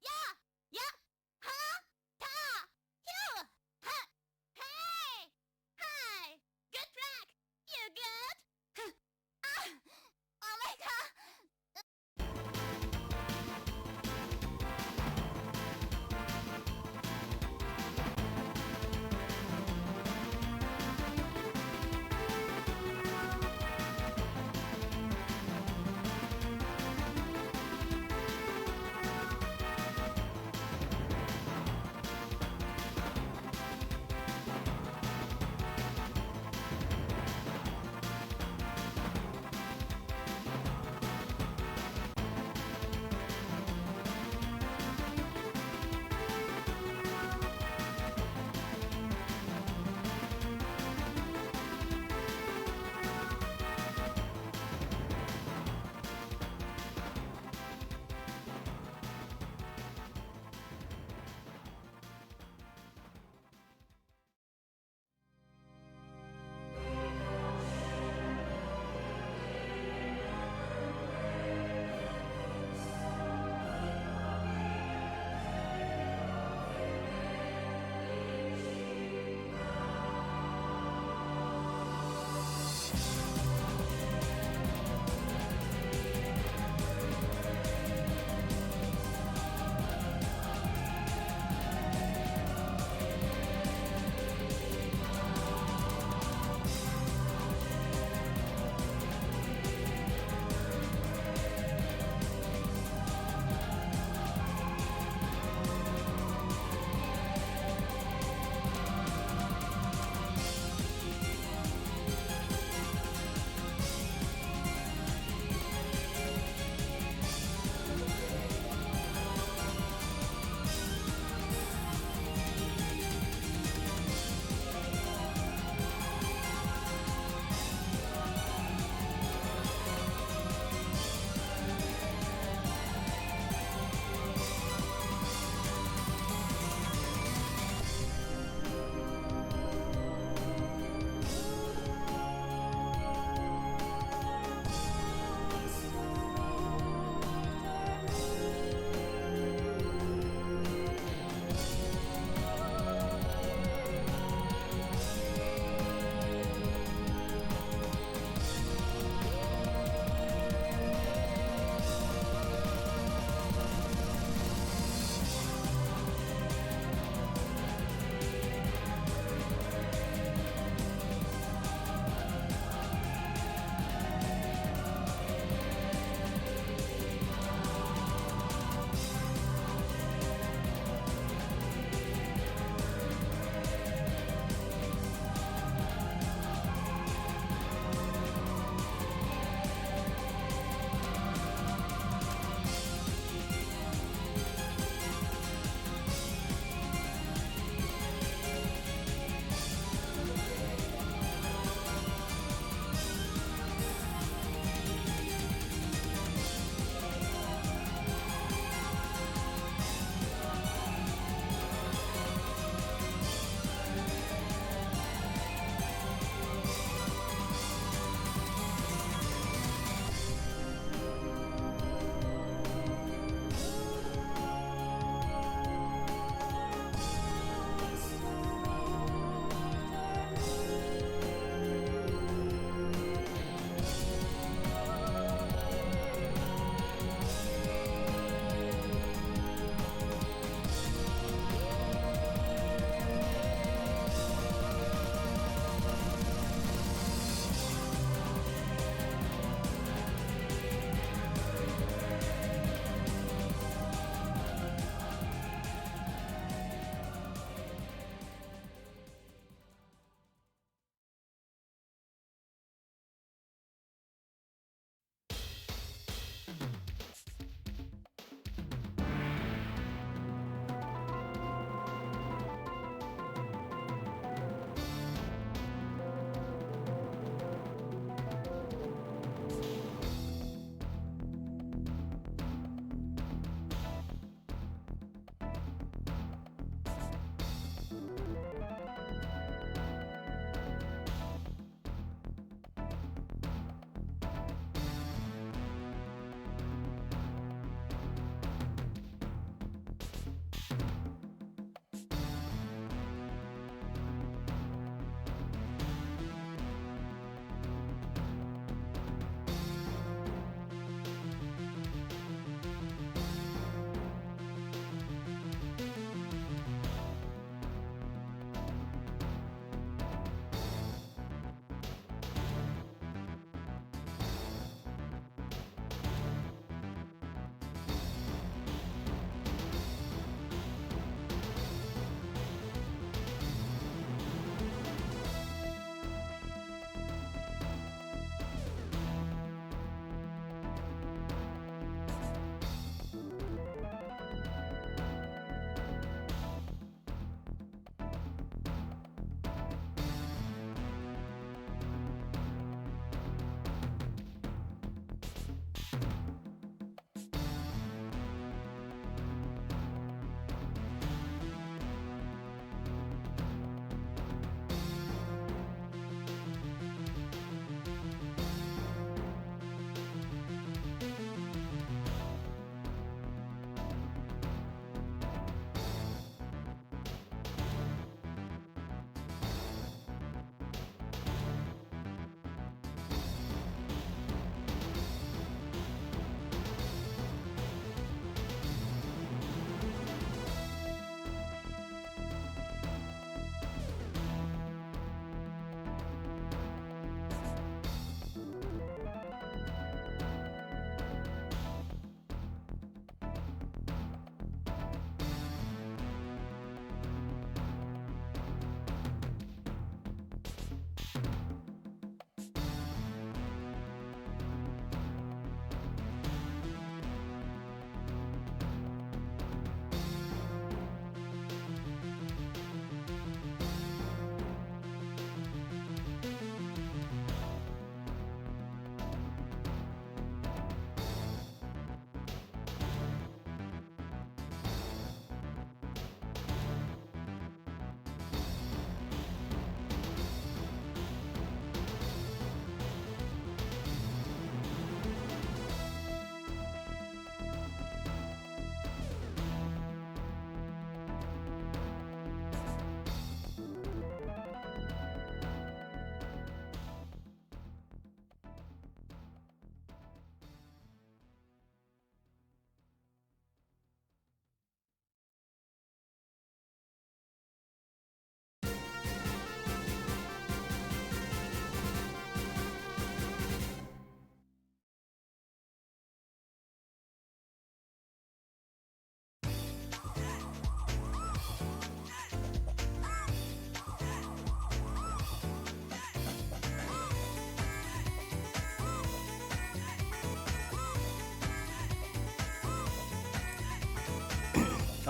Yeah! Yeah! Huh? Ta! Phew! Huh!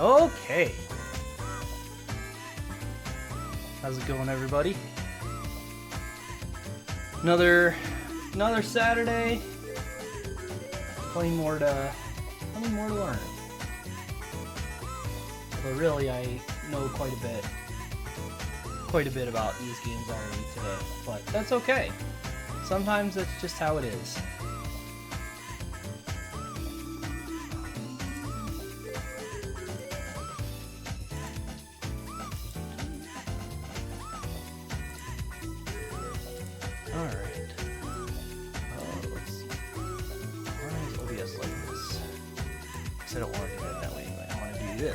Okay. How's it going, everybody? Another Saturday. Plenty more to learn. But really, I know quite a bit about these games already today. But that's okay. Sometimes that's just how it is.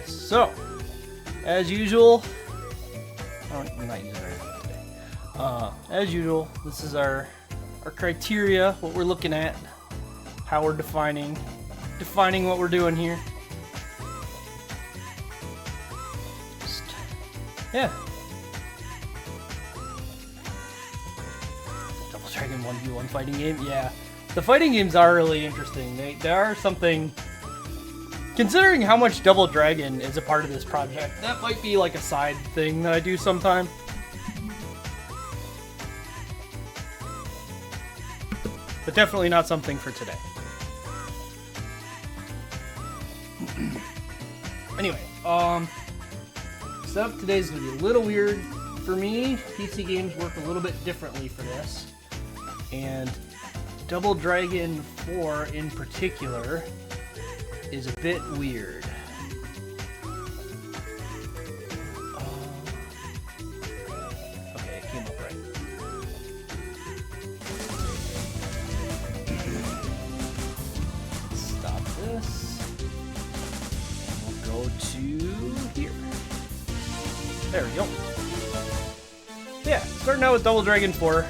So, as usual, I'm not using anything today. As usual, this is our criteria, what we're looking at, how we're defining what we're doing here. Yeah. Double Dragon 1v1 fighting game? Yeah. The fighting games are really interesting. They are something... Considering how much Double Dragon is a part of this project, that might be like a side thing that I do sometime. But definitely not something for today. Anyway, stuff today's gonna be a little weird for me. PC games work a little bit differently for this. And Double Dragon 4 in particular is a bit weird. Okay, it came up right. Stop this. We'll go to here. There we go. Yeah, starting out with Double Dragon 4.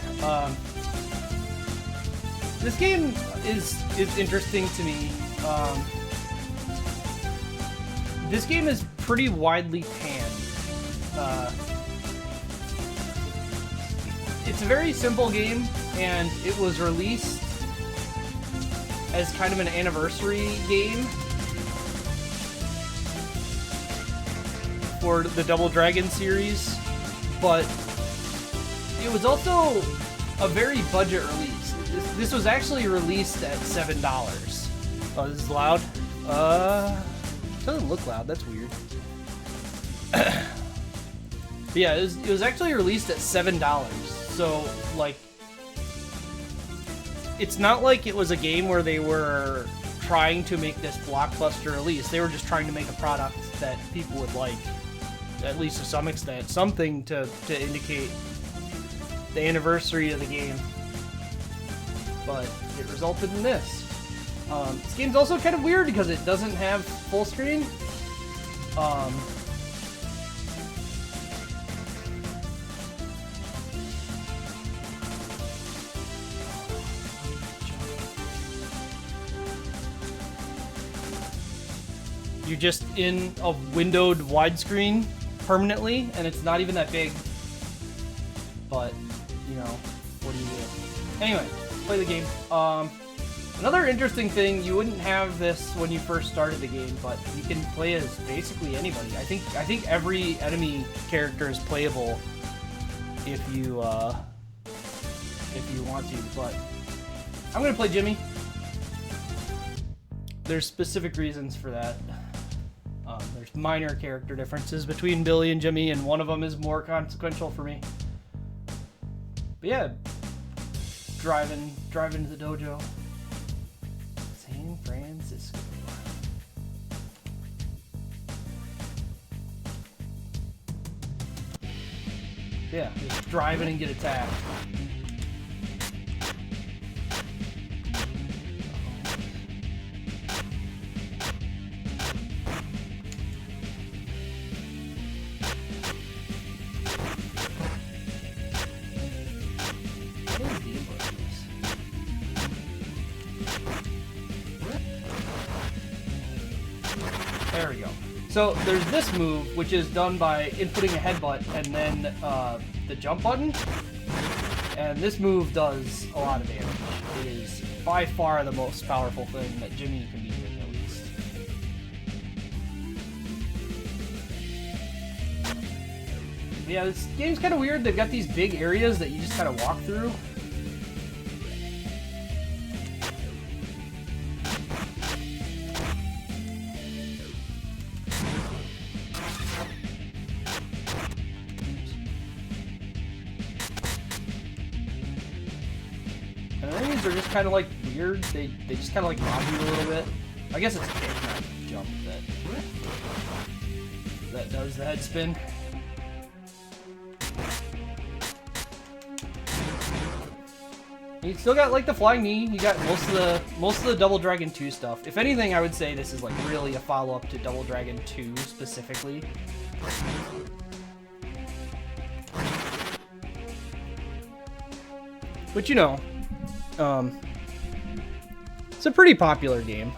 This game is interesting to me. This game is pretty widely panned. It's a very simple game, and it was released as kind of an anniversary game for the Double Dragon series, but it was also a very budget release. This was actually released at $7. Oh, this is loud? It doesn't look loud, that's weird. But yeah, it was actually released at $7. So, like, it's not like it was a game where they were trying to make this blockbuster release. They were just trying to make a product that people would like, at least to some extent. Something to indicate the anniversary of the game. But it resulted in this. This game's also kind of weird because it doesn't have full screen. You're just in a windowed widescreen permanently, and it's not even that big. But, you know, what do you do? Anyway, play the game. Another interesting thing, you wouldn't have this when you first started the game, but you can play as basically anybody. I think every enemy character is playable if you want to, but I'm gonna play Jimmy. There's specific reasons for that. There's minor character differences between Billy and Jimmy, and one of them is more consequential for me. But yeah, driving to the dojo. San Francisco. Yeah, just driving and get attacked. There we go. So there's this move, which is done by inputting a headbutt and then the jump button. And this move does a lot of damage. It is by far the most powerful thing that Jimmy can be doing, at least. Yeah, this game's kind of weird. They've got these big areas that you just kind of walk through. And the enemies are just kind of like weird. They just kind of like mob you a little bit. I guess it's kick, not jump that does the head spin. You still got like the flying knee. You got most of the Double Dragon 2 stuff. If anything, I would say this is like really a follow-up to Double Dragon 2 specifically. But you know, it's a pretty popular game.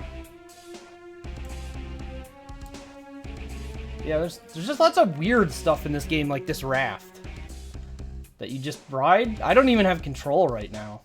Yeah, there's just lots of weird stuff in this game, like this raft that you just ride. I don't even have control right now.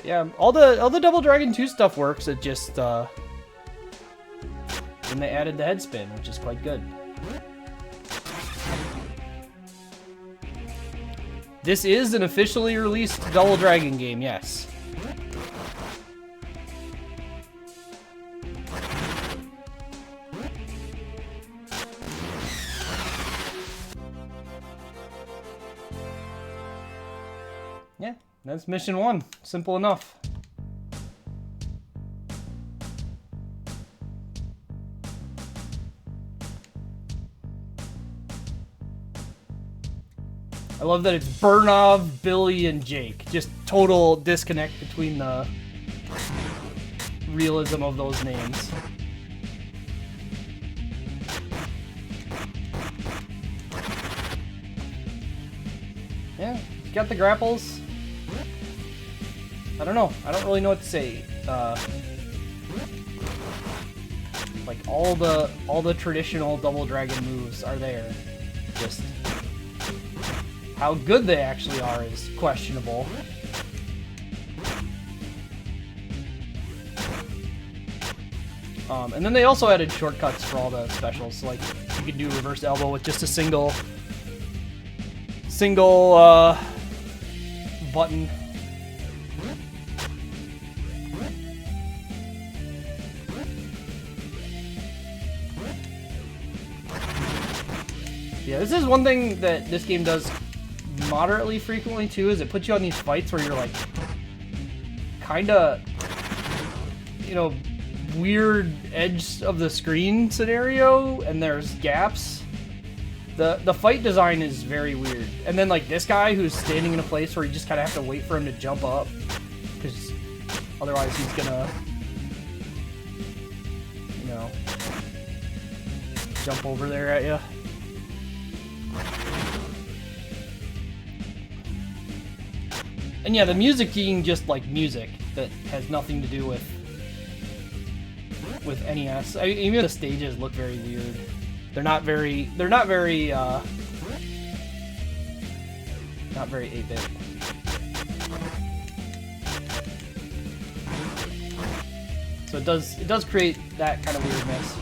Yeah, all the Double Dragon 2 stuff works. It just and they added the head spin, which is quite good. This is an officially released Double Dragon game, yes. Yeah, that's mission 1. Simple enough. I love that it's Burnov, Billy, and Jake. Just total disconnect between the realism of those names. Yeah, you got the grapples. I don't know. I don't really know what to say. Like all the traditional Double Dragon moves are there. Just how good they actually are is questionable. And then they also added shortcuts for all the specials. So like you can do reverse elbow with just a single button. Yeah, this is one thing that this game does moderately frequently too, is it puts you on these fights where you're like kinda, you know, weird edge of the screen scenario, and there's gaps. The fight design is very weird. And then like this guy who's standing in a place where you just kinda have to wait for him to jump up, because otherwise he's gonna, you know, jump over there at you. And yeah, the music being just like music that has nothing to do with NES. Even the stages look very weird. They're not very 8-bit. So it does create that kind of weirdness.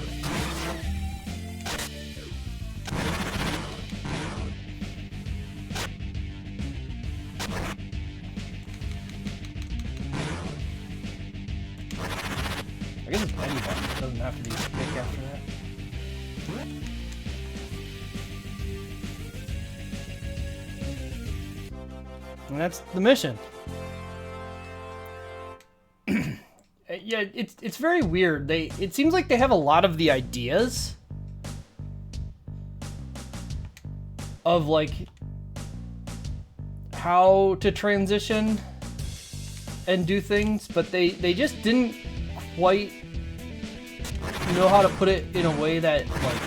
I guess it's any button. It doesn't have to be pick after that. And that's the mission. Yeah, it's very weird. It seems like they have a lot of the ideas of like how to transition and do things, but they just didn't quite know how to put it in a way that like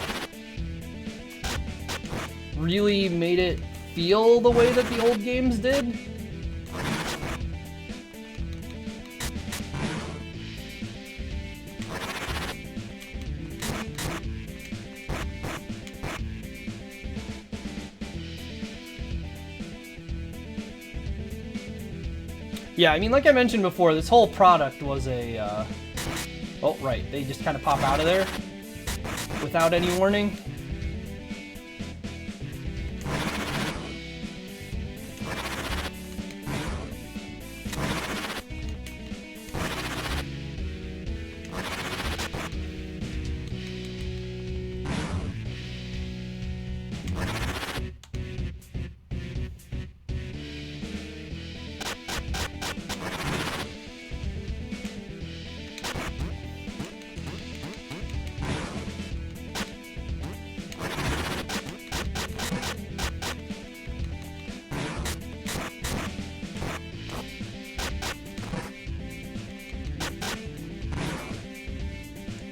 really made it feel the way that the old games did. Yeah, I mean, like I mentioned before, this whole product was a, oh, right, they just kind of pop out of there without any warning.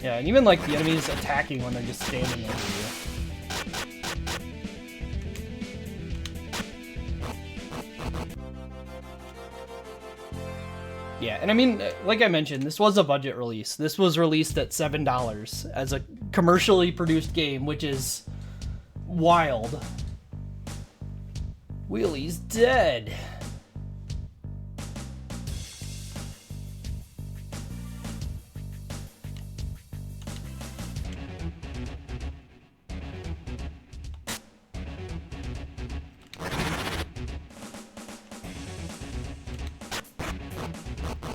Yeah, and even like the enemies attacking when they're just standing over you. Yeah, and I mean, like I mentioned, this was a budget release. This was released at $7 as a commercially produced game, which is wild. Wheelie's dead.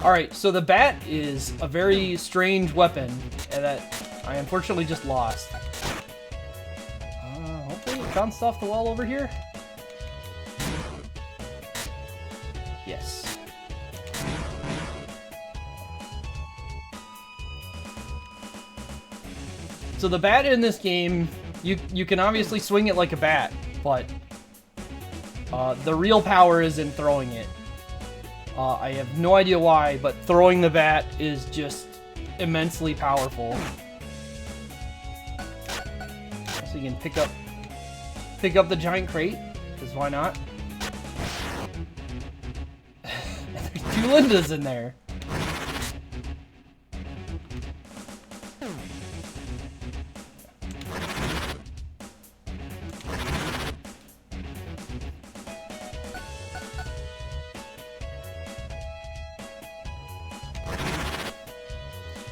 Alright, so the bat is a very strange weapon that I unfortunately just lost. Hopefully it bounced off the wall over here. Yes. So the bat in this game, you can obviously swing it like a bat, but the real power is in throwing it. I have no idea why, but throwing the bat is just immensely powerful. So you can pick up the giant crate, because why not? There's 2 Lindas in there.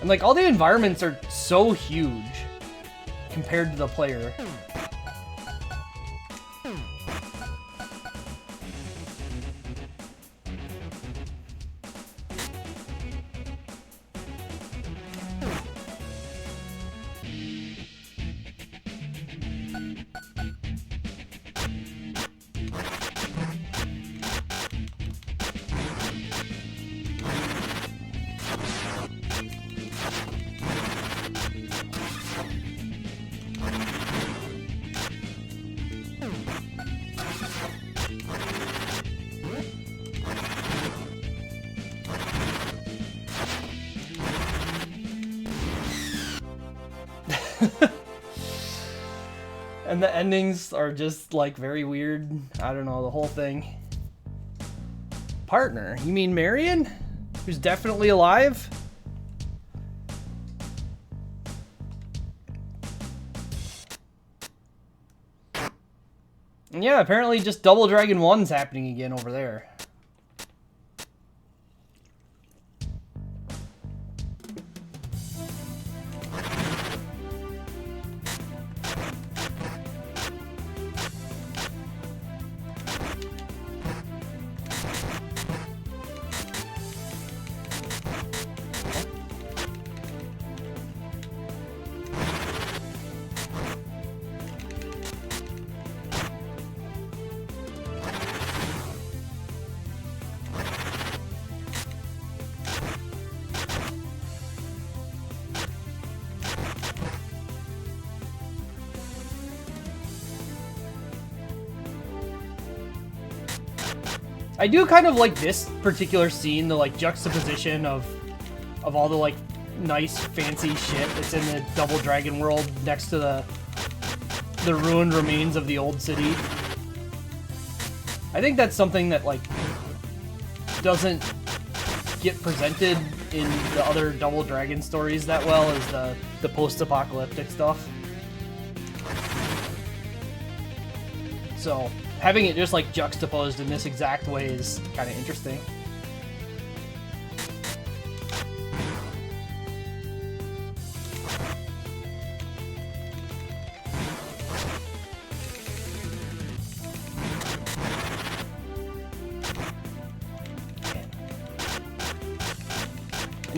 And like all the environments are so huge compared to the player. And the endings are just like very weird. I don't know, the whole thing. Partner? You mean Marion? Who's definitely alive? And yeah, apparently just Double Dragon 1's happening again over there. I do kind of like this particular scene, the like juxtaposition of all the like nice fancy shit that's in the Double Dragon world next to the ruined remains of the old city. I think that's something that like doesn't get presented in the other Double Dragon stories that well as the post-apocalyptic stuff. So having it just like juxtaposed in this exact way is kind of interesting.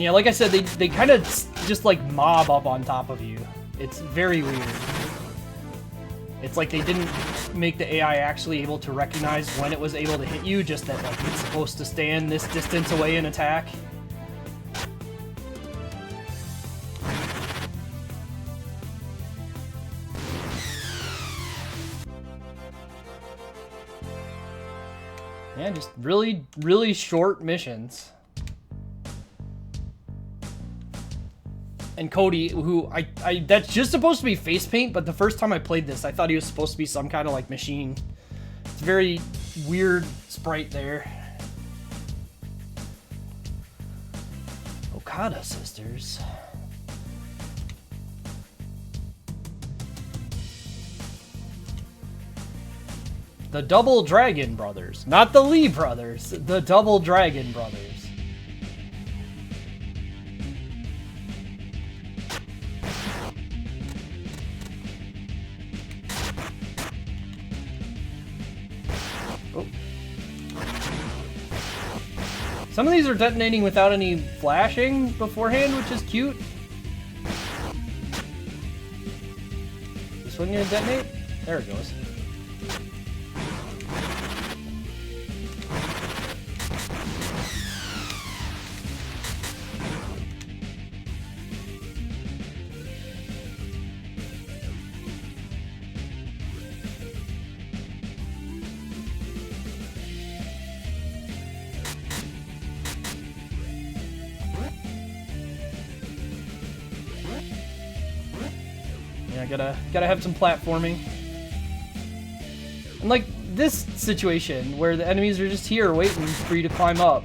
Yeah, like I said, they kind of just like mob up on top of you. It's very weird. It's like they didn't make the AI actually able to recognize when it was able to hit you, just that like it's supposed to stand this distance away and attack. Yeah, just really, really short missions. And Cody, who that's just supposed to be face paint, but the first time I played this, I thought he was supposed to be some kind of like machine. It's a very weird sprite there. Okada sisters. The Double Dragon Brothers. Not the Lee Brothers. The Double Dragon Brothers. Oh. Some of these are detonating without any flashing beforehand, which is cute. This one gonna detonate? There it goes. Gotta have some platforming. And like this situation where the enemies are just here waiting for you to climb up.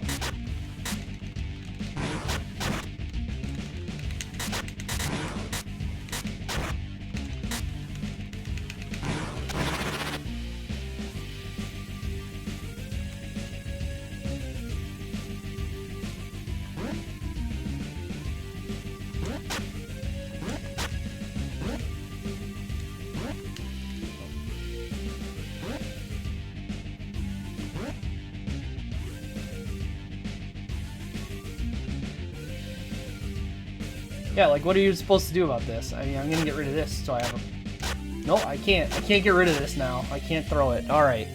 Yeah, like what are you supposed to do about this? I mean, I'm gonna get rid of this so I have a... No, I can't. I can't get rid of this now. I can't throw it. Alright.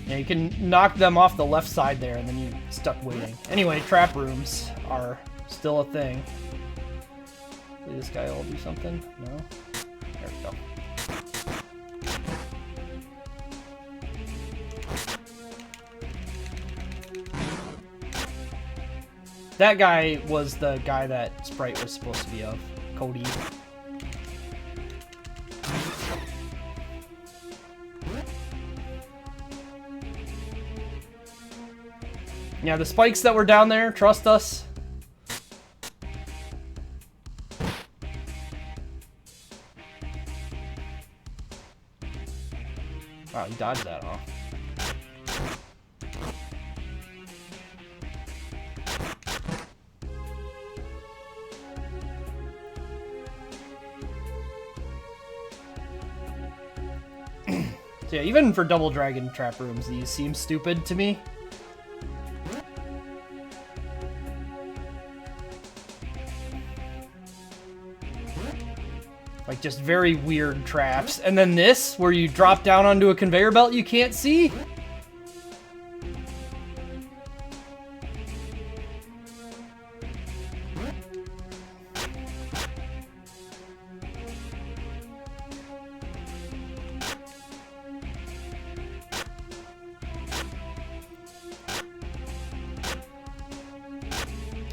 Yeah, you can knock them off the left side there, and then you're stuck waiting. Anyway, trap rooms are still a thing. Hopefully this guy will do something. No? There we go. That guy was the guy that Sprite was supposed to be of. Cody. Yeah, the spikes that were down there, trust us. Wow, he dodged that off. So yeah, even for Double Dragon trap rooms, these seem stupid to me. Like, just very weird traps. And then this, where you drop down onto a conveyor belt you can't see.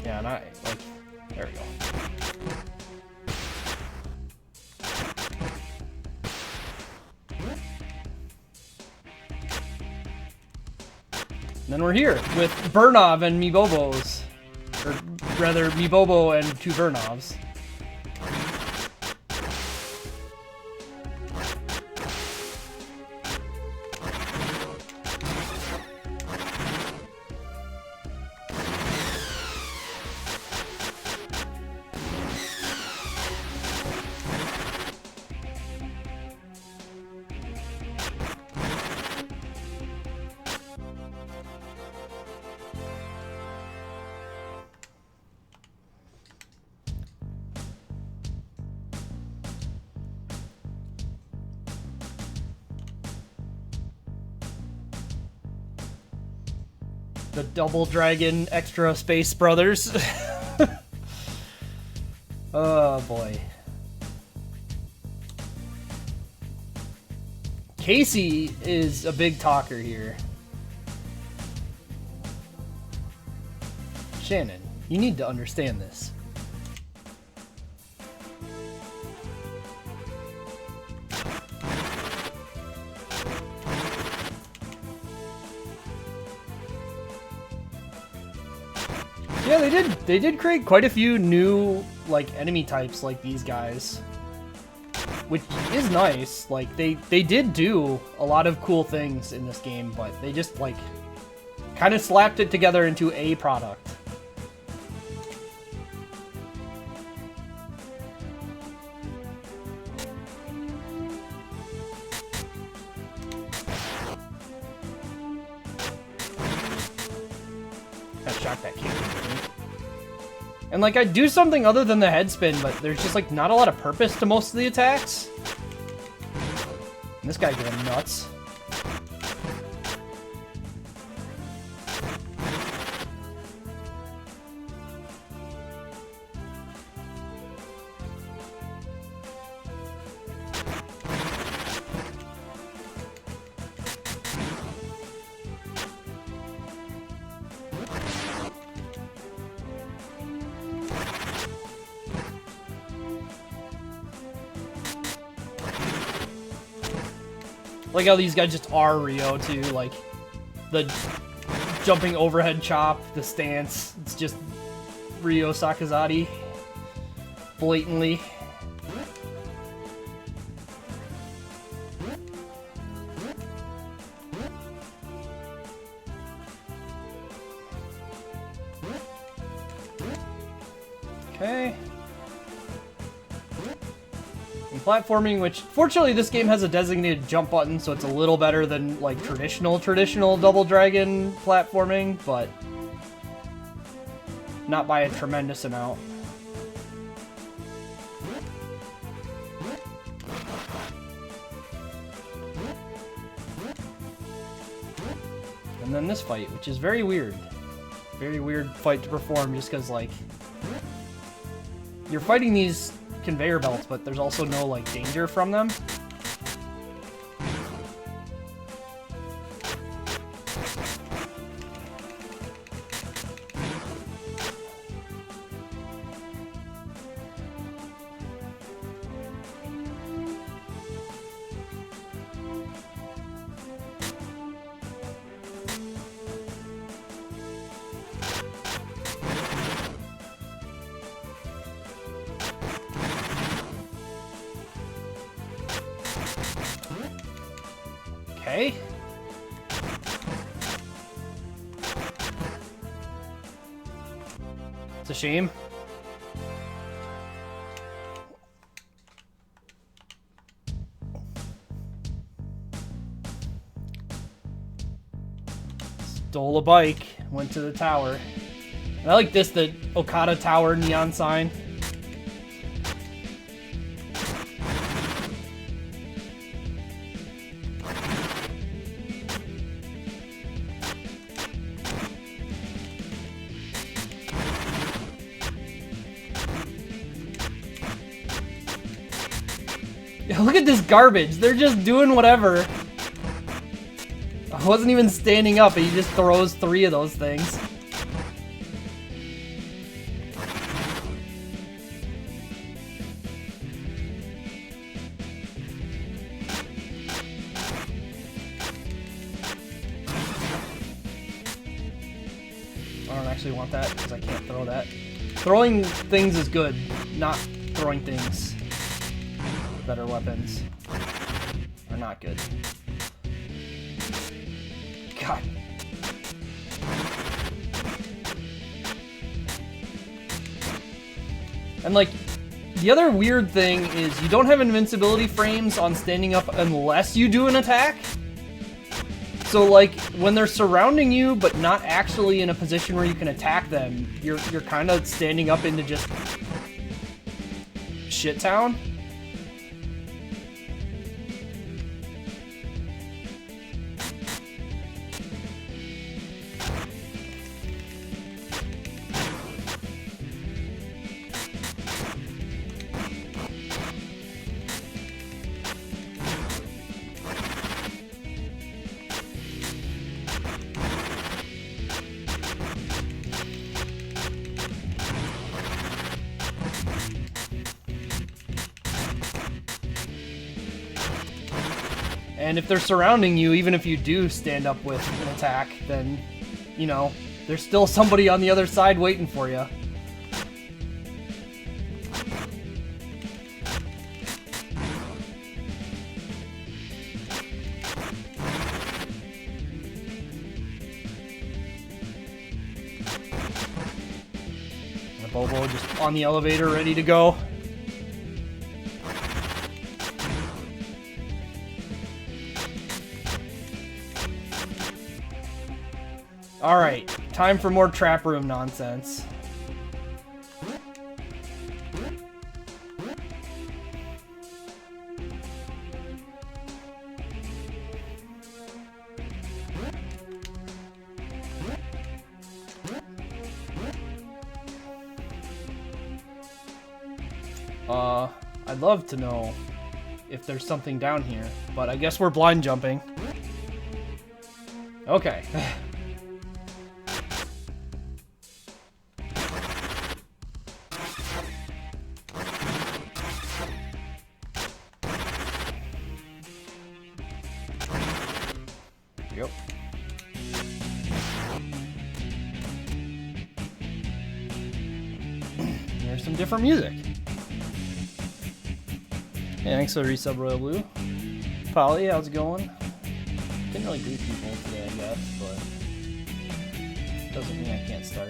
Yeah, and like, there we go. And then we're here with Burnov and Meebobos. Or rather, Meebobo and two Burnovs. The Double Dragon Extra Space Brothers. Oh boy. Casey is a big talker here. Shannon, you need to understand this. Yeah, they did create quite a few new like enemy types like these guys, which is nice. Like they did do a lot of cool things in this game, but they just like kind of slapped it together into a product. That shock that kick. And like I do something other than the head spin, but there's just like not a lot of purpose to most of the attacks. And this guy going nuts. Like how these guys just are Ryo too, like the jumping overhead chop, the stance, it's just Ryo Sakazaki blatantly. Okay. Platforming, which fortunately this game has a designated jump button, so it's a little better than like traditional Double Dragon platforming, but not by a tremendous amount. And then this fight, which is very weird. Very weird fight to perform just because like you're fighting these conveyor belts, but there's also no like danger from them. Okay. It's a shame. Stole a bike, went to the tower. And I like this, the Okada Tower neon sign. Look at this garbage. They're just doing whatever. I wasn't even standing up, and he just throws 3 of those things. I don't actually want that, because I can't throw that. Throwing things is good, not throwing things. Better weapons are not good. God. And like, the other weird thing is you don't have invincibility frames on standing up unless you do an attack. So like, when they're surrounding you but not actually in a position where you can attack them, you're kind of standing up into just shit town. And if they're surrounding you, even if you do stand up with an attack, then, you know, there's still somebody on the other side waiting for you. And Bobo just on the elevator, ready to go. Alright, time for more trap room nonsense. I'd love to know if there's something down here, but I guess we're blind jumping. Okay. Yep. There's some different music. Yeah, thanks for the resub, Royal Blue. Polly, how's it going? Didn't really greet people today, I guess, but doesn't mean I can't start.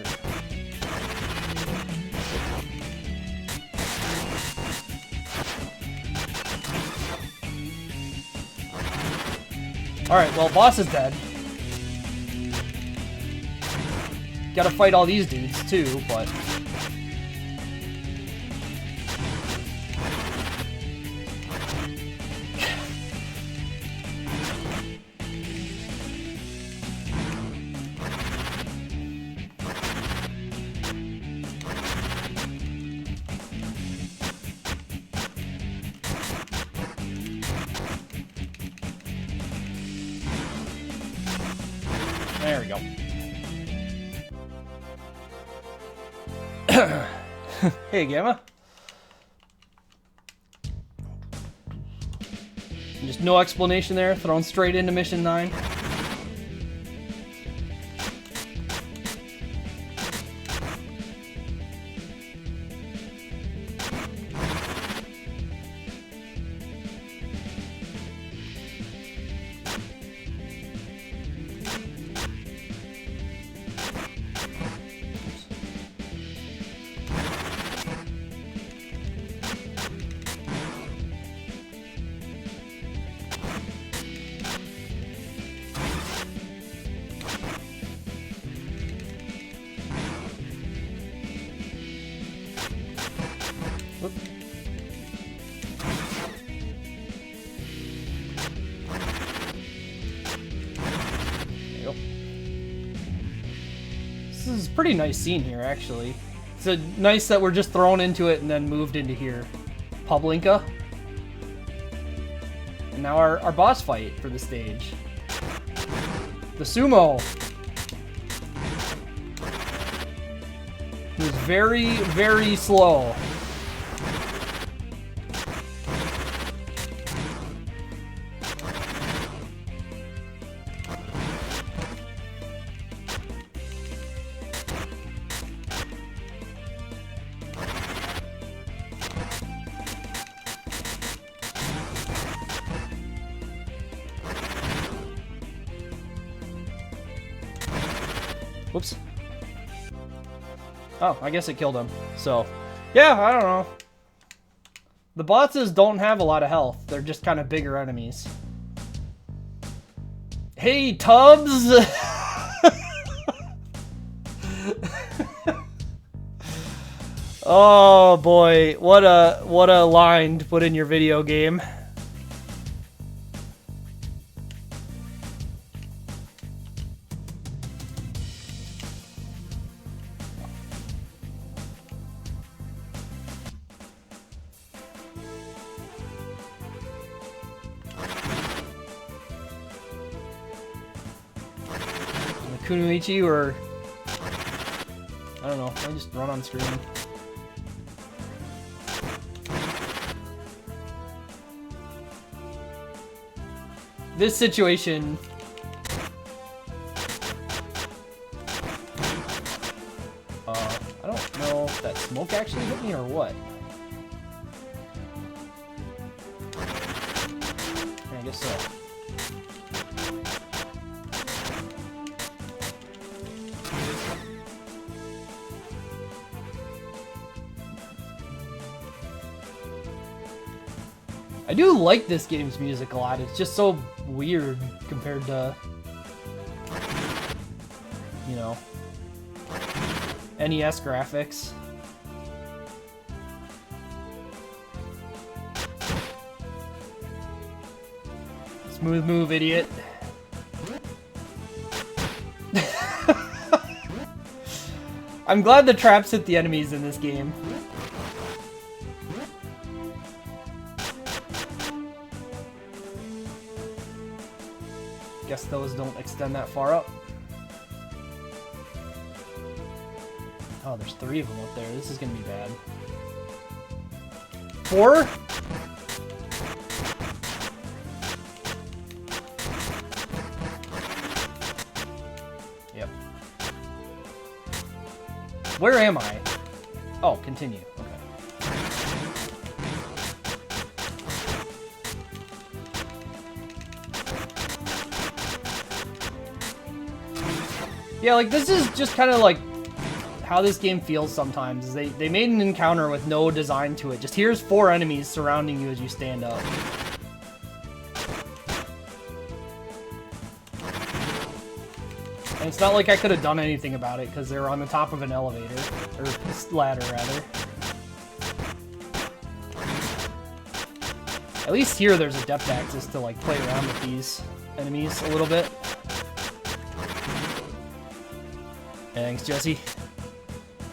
Alright, well, boss is dead. Gotta fight all these dudes, too, but... There we go. Hey, Gamma. Just no explanation there, thrown straight into Mission 9. This is a pretty nice scene here, actually. It's nice that we're just thrown into it and then moved into here. Pablinka. And now our boss fight for the stage. The sumo. Who's very, very slow. Whoops. Oh, I guess it killed him. So, yeah, I don't know. The bosses don't have a lot of health. They're just kind of bigger enemies. Hey, Tubbs! Oh boy, what a line to put in your video game. Kunoichi, or I don't know, I just run on screen. this situation... I don't know if that smoke actually hit me or what. I guess so. I do like this game's music a lot. It's just so weird compared to, you know, NES graphics. Smooth move, idiot. I'm glad the traps hit the enemies in this game. Guess those don't extend that far up. Oh, there's 3 of them up there. This is gonna be bad. 4? Yep. Where am I? Oh, continue. Okay. Yeah, like, this is just kind of like how this game feels sometimes. Is they made an encounter with no design to it. Just here's 4 enemies surrounding you as you stand up. And it's not like I could have done anything about it because they were on the top of an elevator. Or ladder, rather. At least here there's a depth axis to like play around with these enemies a little bit. Thanks, Jesse.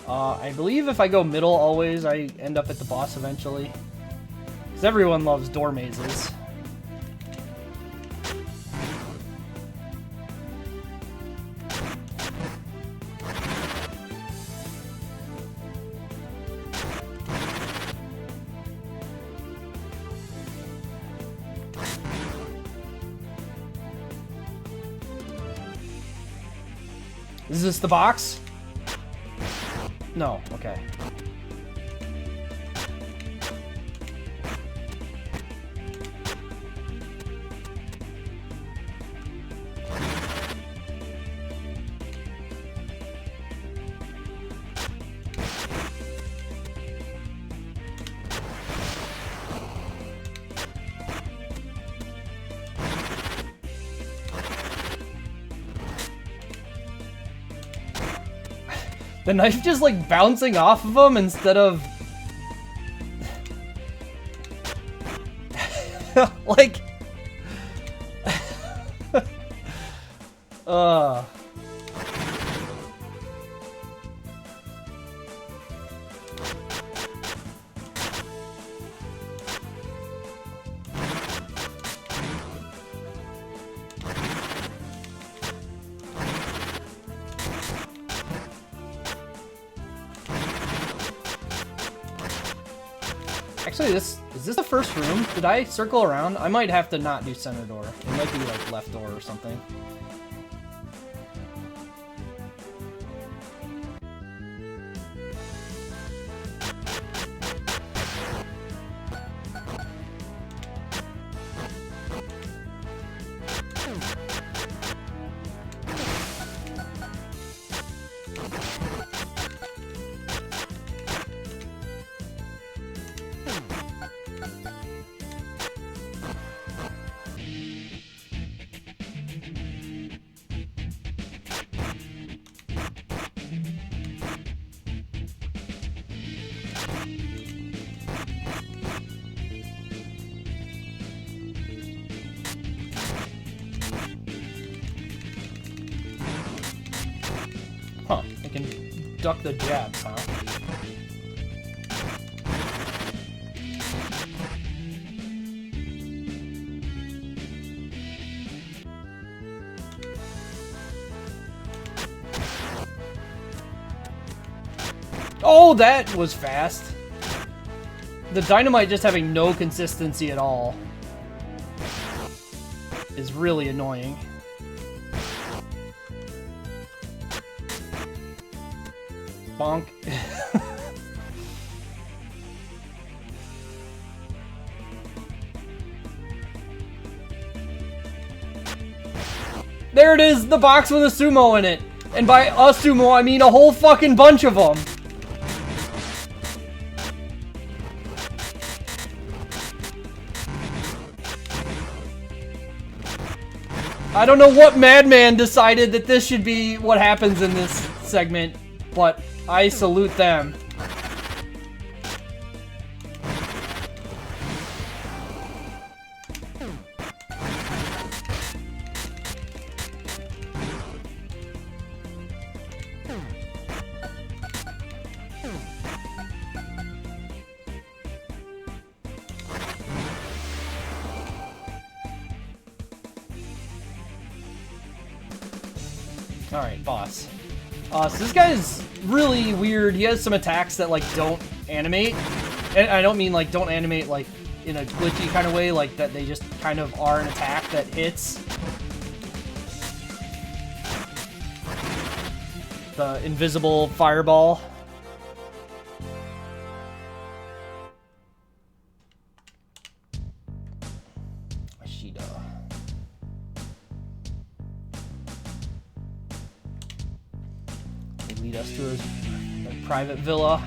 I believe if I go middle always, I end up at the boss eventually. Because everyone loves door mazes. Is this the box? No, okay. The knife just like bouncing off of him instead of like Actually, is this the first room? Did I circle around? I might have to not do center door. It might be like left door or something. Huh, I can duck the jabs, huh? Oh, that was fast. The dynamite just having no consistency at all. is really annoying. Bonk. There it is, the box with a sumo in it. And by a sumo, I mean a whole fucking bunch of them. I don't know what madman decided that this should be what happens in this segment, but I salute them. Alright, boss. So this guy is really weird. He has some attacks that, like, don't animate. And I don't mean, like, don't animate, like, in a glitchy kind of way, like, that they just kind of are an attack that hits. The invisible fireball. Lead us to his private villa.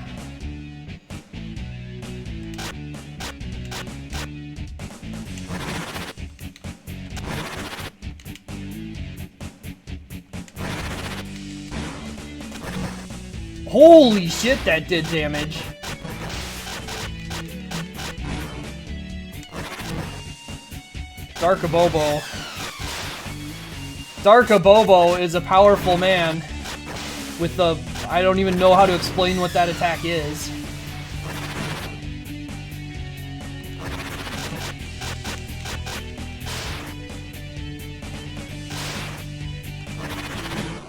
Holy shit, that did damage. Darkabobo. Darkabobo is a powerful man. With the... I don't even know how to explain what that attack is.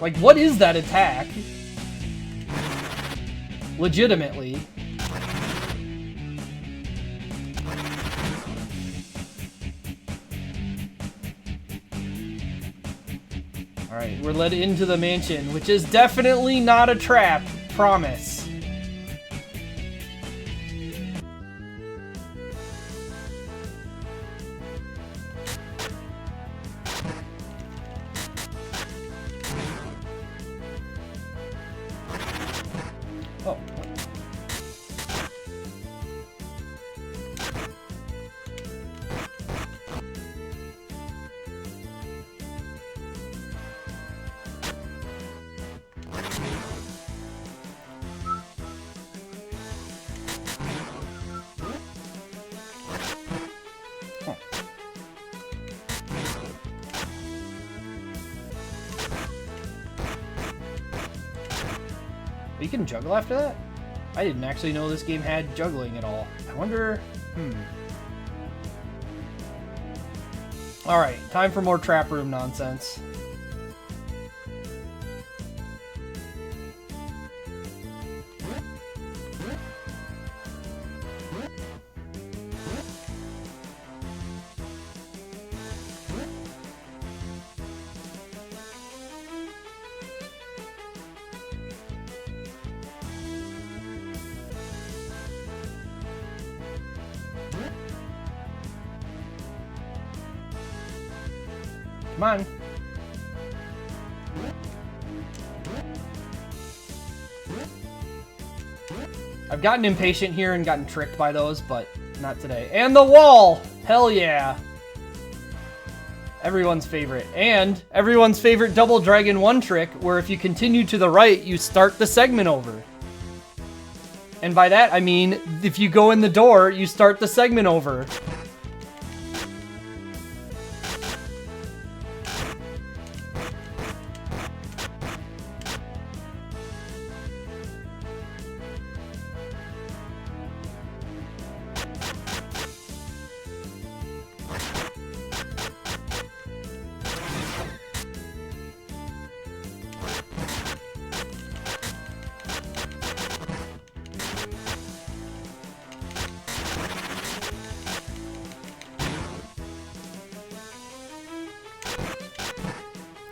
Like, what is that attack? Legitimately. Alright, we're led into the mansion, which is definitely not a trap. Promise. Oh. You can juggle after that? I didn't actually know this game had juggling at all. I wonder... Alright, time for more trap room nonsense. Come on. I've gotten impatient here and gotten tricked by those, but not today. And the wall! Hell yeah! Everyone's favorite. And everyone's favorite Double Dragon 1 trick, where if you continue to the right, you start the segment over. And by that, I mean, if you go in the door, you start the segment over.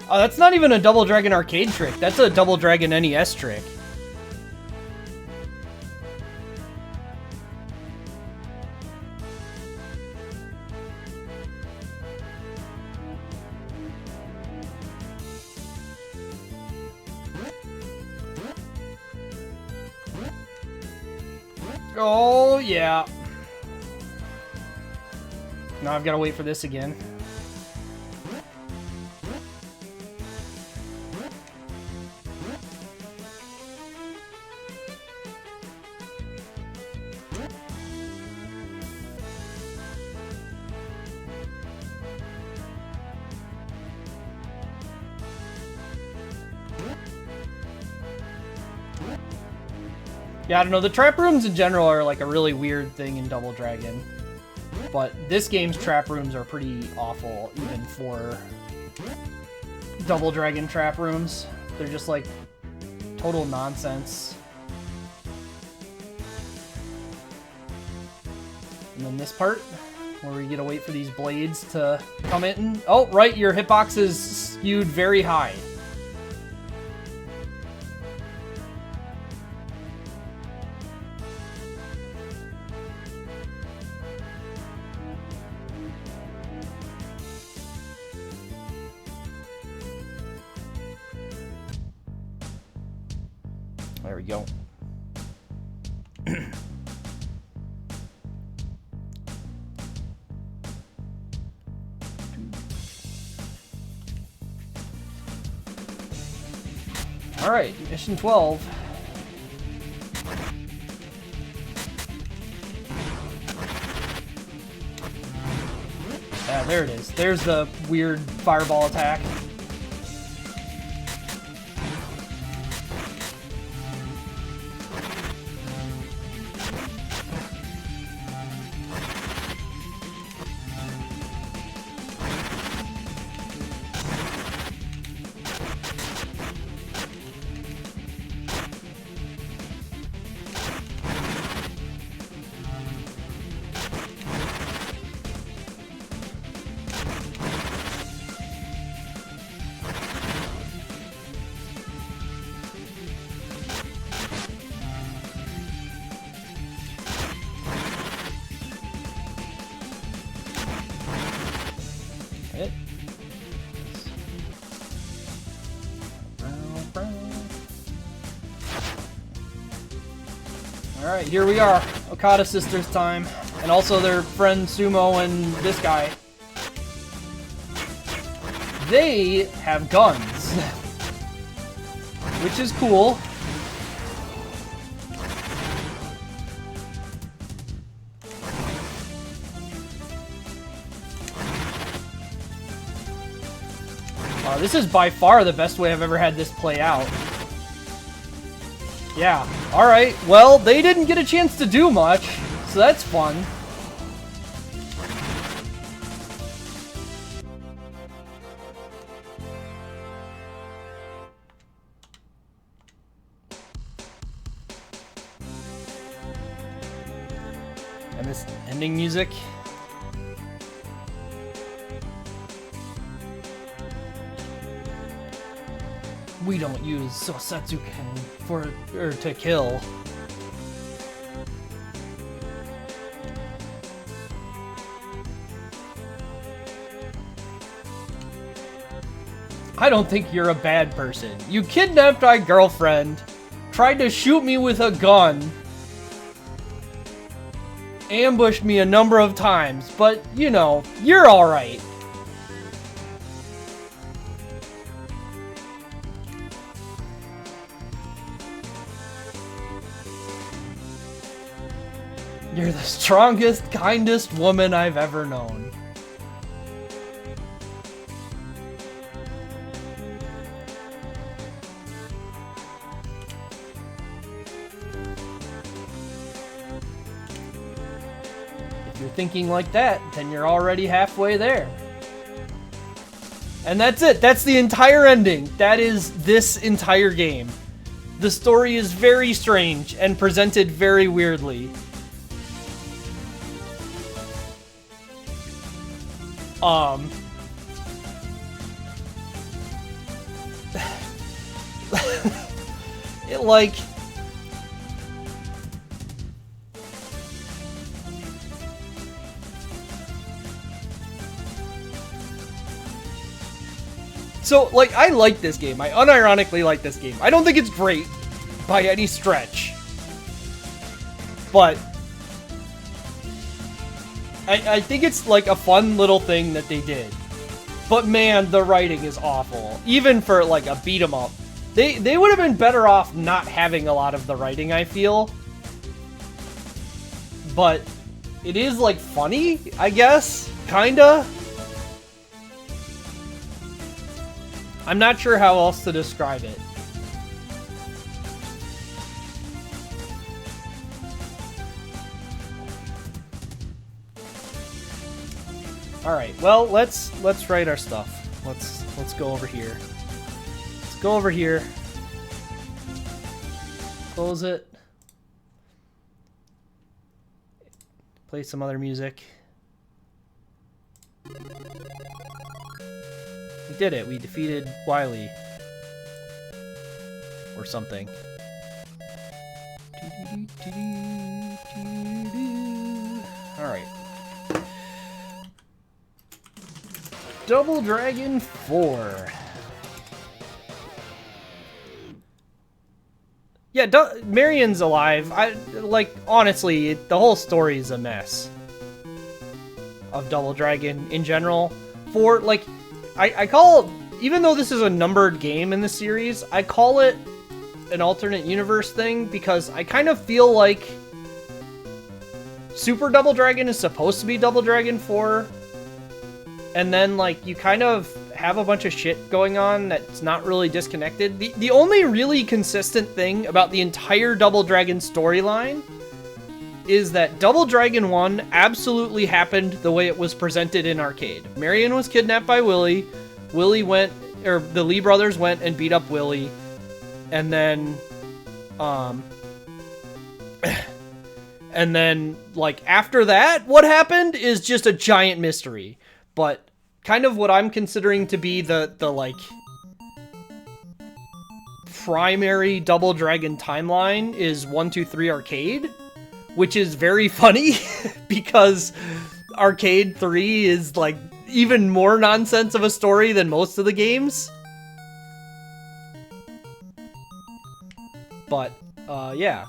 Oh, that's not even a Double Dragon arcade trick. That's a Double Dragon NES trick. Oh, yeah. Now I've got to wait for this again. Yeah, I don't know. The trap rooms in general are like a really weird thing in Double Dragon. But this game's trap rooms are pretty awful, even for Double Dragon trap rooms. They're just like total nonsense. And then this part, where we gotta wait for these blades to come in. Oh, right, your hitbox is skewed very high. There we go. All right, mission 12. Yeah, there it is. There's the weird fireball attack. Alright, here we are. Okada Sisters time. And also their friend Sumo and this guy. They have guns. Which is cool. This is by far the best way I've ever had this play out. Yeah, alright. Well, they didn't get a chance to do much, so that's fun. And this ending music. We don't use Sosetsuken to kill. I don't think you're a bad person. You kidnapped my girlfriend, tried to shoot me with a gun, ambushed me a number of times, but, you know, you're alright. You're the strongest, kindest woman I've ever known. If you're thinking like that, then you're already halfway there. And that's it. That's the entire ending. That is this entire game. The story is very strange and presented very weirdly. like... So, like, I like this game. I unironically like this game. I don't think it's great by any stretch. But I think it's, like, a fun little thing that they did. But, man, the writing is awful. Even for, like, a beat-em-up. They would have been better off not having a lot of the writing, I feel. But it is, like, funny, I guess. Kinda. I'm not sure how else to describe it. All right. Well, let's write our stuff. Let's go over here. Let's go over here. Close it. Play some other music. We did it. We defeated Wily. Or something. Alright. Double Dragon 4. Yeah, Marion's alive. Honestly, the whole story is a mess. Of Double Dragon in general. I call it, even though this is a numbered game in the series, I call it an alternate universe thing because I kind of feel like Super Double Dragon is supposed to be Double Dragon 4, and then, like, you kind of have a bunch of shit going on that's not really disconnected. The only really consistent thing about the entire Double Dragon storyline is that Double Dragon 1 absolutely happened the way it was presented in arcade. Marion was kidnapped by Willy. Willy went, or the Lee brothers went and beat up Willy. And then, like, after that, what happened is just a giant mystery. But kind of what I'm considering to be the like, primary Double Dragon timeline is 1, 2, 3 arcade. Which is very funny, because Arcade 3 is, like, even more nonsense of a story than most of the games. But, yeah.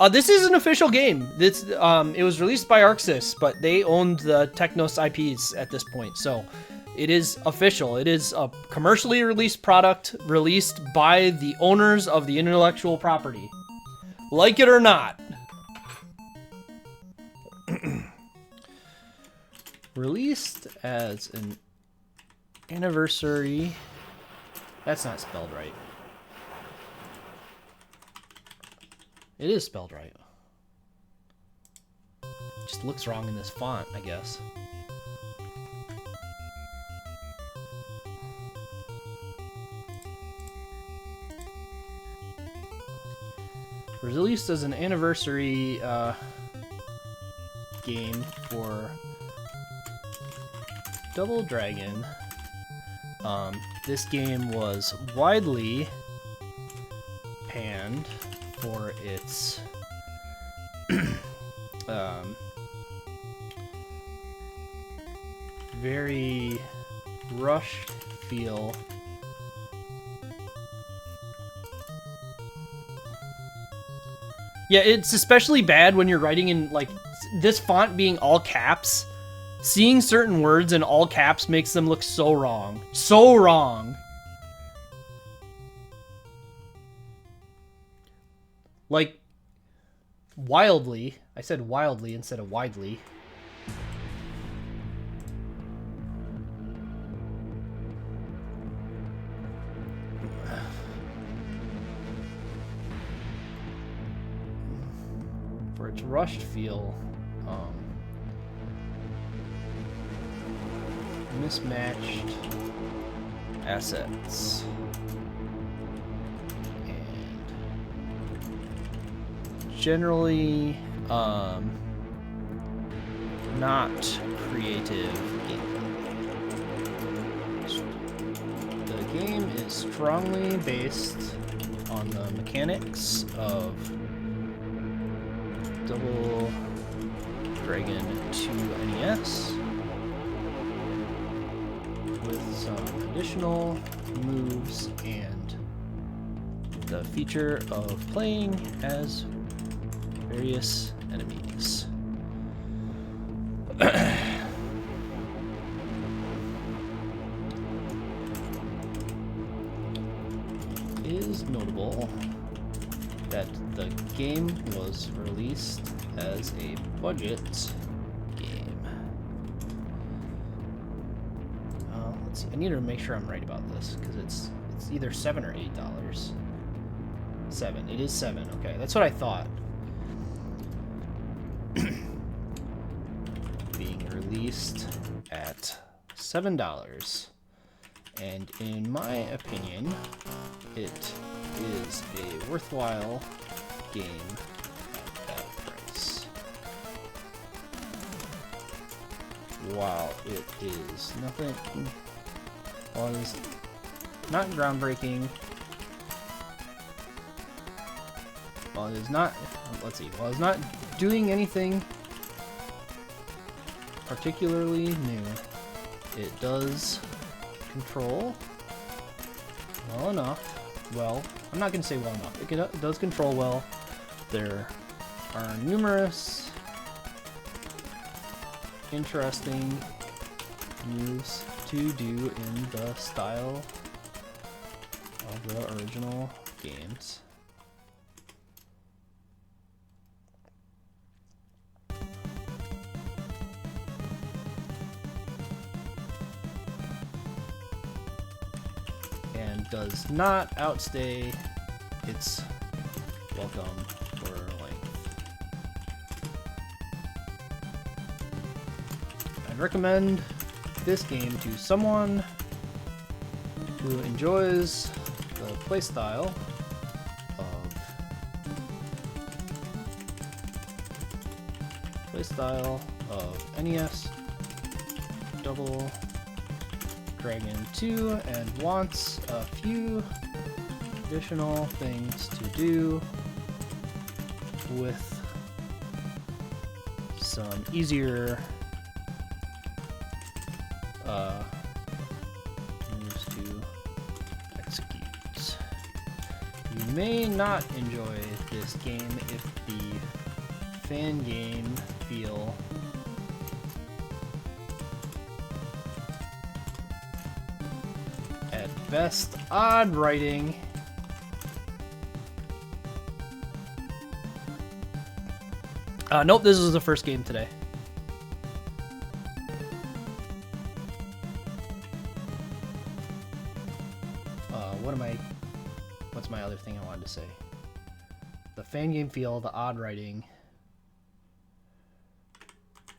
This is an official game. It was released by ArcSys, but they owned the Technos IPs at this point, so it is official. It is a commercially released product released by the owners of the intellectual property. Like it or not. Released as an anniversary. That's not spelled right. It is spelled right. Just looks wrong in this font, I guess. Released as an anniversary game for Double Dragon. This game was widely panned for its very rushed feel. Yeah, it's especially bad when you're writing in, like, this font being all caps. Seeing certain words in all caps makes them look so wrong. So wrong. Like, wildly. I said wildly instead of widely. For its rushed feel, mismatched assets, and generally not creative gameplay. The game is strongly based on the mechanics of Double Dragon 2 NES with some additional moves and the feature of playing as various enemies. It is notable that the game was released as a budget game. Let's see. I need to make sure I'm right about this because it's either $7 or $8. 7. It is 7. Okay, that's what I thought. Being released at $7, and in my opinion, it is a worthwhile game at that price. While it is nothing, while it is not groundbreaking, while it is not, let's see, while it's not doing anything particularly new, it does control well enough. Well, I'm not going to say well enough. It does control well. There are numerous interesting moves to do in the style of the original games. And does not outstay its welcome for length. I'd recommend this game to someone who enjoys the playstyle of NES Double Dragon 2 and wants a few additional things to do with some easier moves to execute. You may not enjoy this game if the fan game feel at best odd writing nope, this is the first game today. What's my other thing I wanted to say? The fan game feel, the odd writing,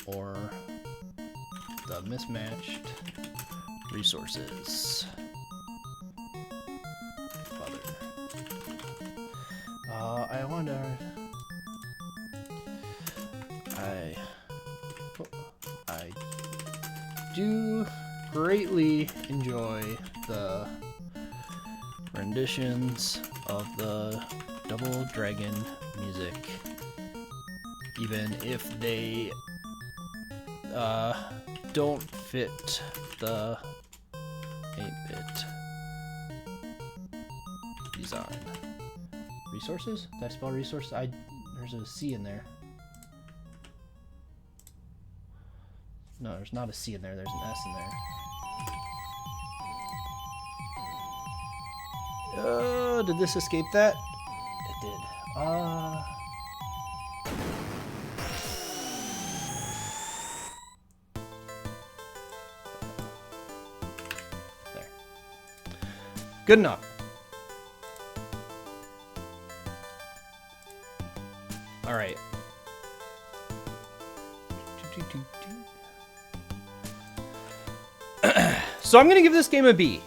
or the mismatched resources. I wonder. I do greatly enjoy the renditions of the Double Dragon music, even if they don't fit the 8-bit design. Resources? Did I spell resources? There's a C in there. No, there's not a C in there. There's an S in there. Did this escape that? It did. There. Good enough. All right. So I'm gonna give this game a B.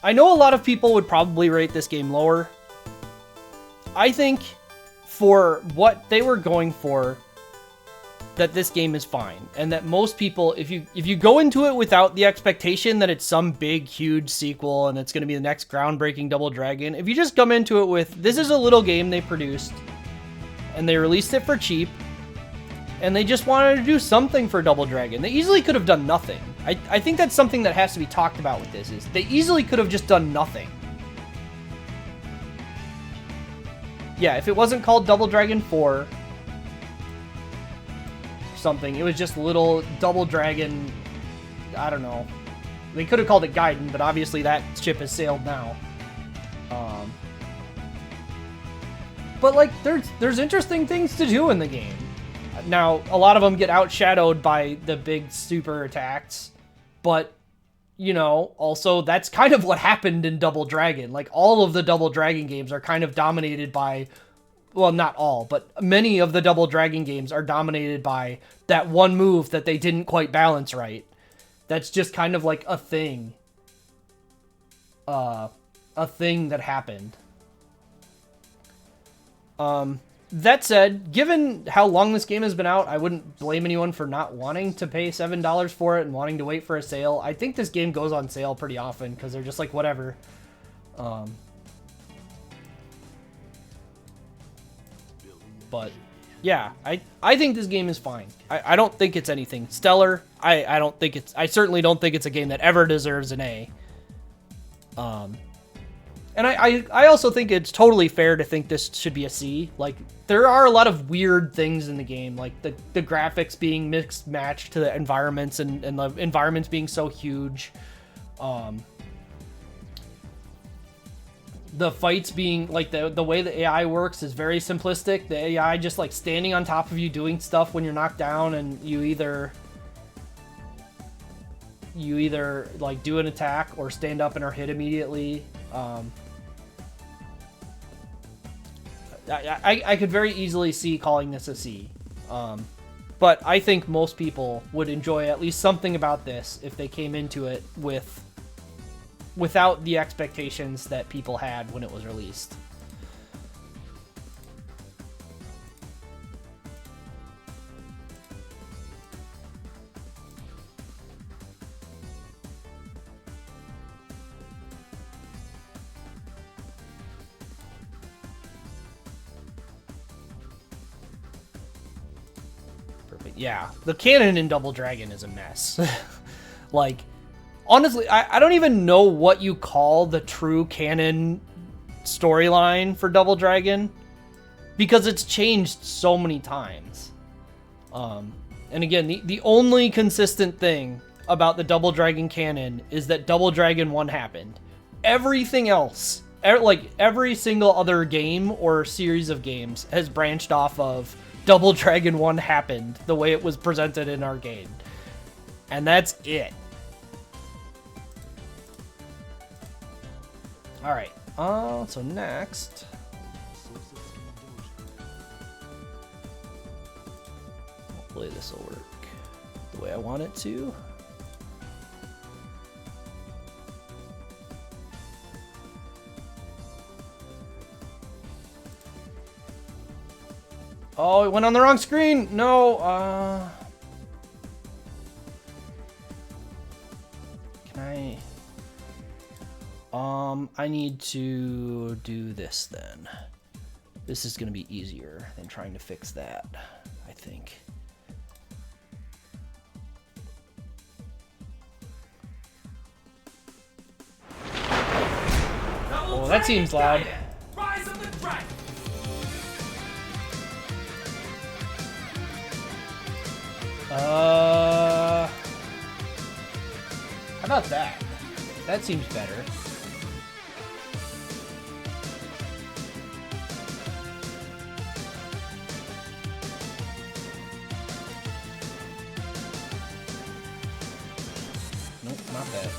I know a lot of people would probably rate this game lower. I think for what they were going for, that this game is fine, and that most people, if you go into it without the expectation that it's some big, huge sequel and it's going to be the next groundbreaking Double Dragon, if you just come into it with, this is a little game they produced, and they released it for cheap, and they just wanted to do something for Double Dragon. They easily could have done nothing. I think that's something that has to be talked about with this, is they easily could have just done nothing. Yeah, if it wasn't called Double Dragon 4 something, it was just little Double Dragon, I don't know. They could have called it Gaiden, but obviously that ship has sailed now. But like, there's interesting things to do in the game. Now, a lot of them get outshadowed by the big super attacks, but, you know, also that's kind of what happened in Double Dragon. Like, all of the Double Dragon games are kind of dominated by, well, not all, but many of the Double Dragon games are dominated by that one move that they didn't quite balance right. That's just kind of like a thing. A thing that happened. That said, given how long this game has been out, I wouldn't blame anyone for not wanting to pay $7 for it and wanting to wait for a sale. I think this game goes on sale pretty often because they're just like, whatever. But yeah, I think this game is fine. I don't think it's anything stellar. I certainly don't think it's a game that ever deserves an A. And I also think it's totally fair to think this should be a C. Like, there are a lot of weird things in the game, like the graphics being mixed matched to the environments and the environments being so huge. The fights being, like, the way the AI works is very simplistic. The AI just, like, standing on top of you doing stuff when you're knocked down, and you either like do an attack or stand up and are hit immediately. I could very easily see calling this a C. But I think most people would enjoy at least something about this if they came into it without the expectations that people had when it was released. Yeah, the canon in Double Dragon is a mess. Like, honestly, I don't even know what you call the true canon storyline for Double Dragon, because it's changed so many times. And again, the only consistent thing about the Double Dragon canon is that Double Dragon 1 happened. Everything else, like every single other game or series of games, has branched off of Double Dragon 1 happened the way it was presented in Arcade. And that's it. Alright, so next... hopefully this will work the way I want it to. Oh, it went on the wrong screen! No, can I need to do this then. This is gonna be easier than trying to fix that, I think. Oh, that seems loud. Rise of the Dragon. How about that? That seems better. Nope, not that.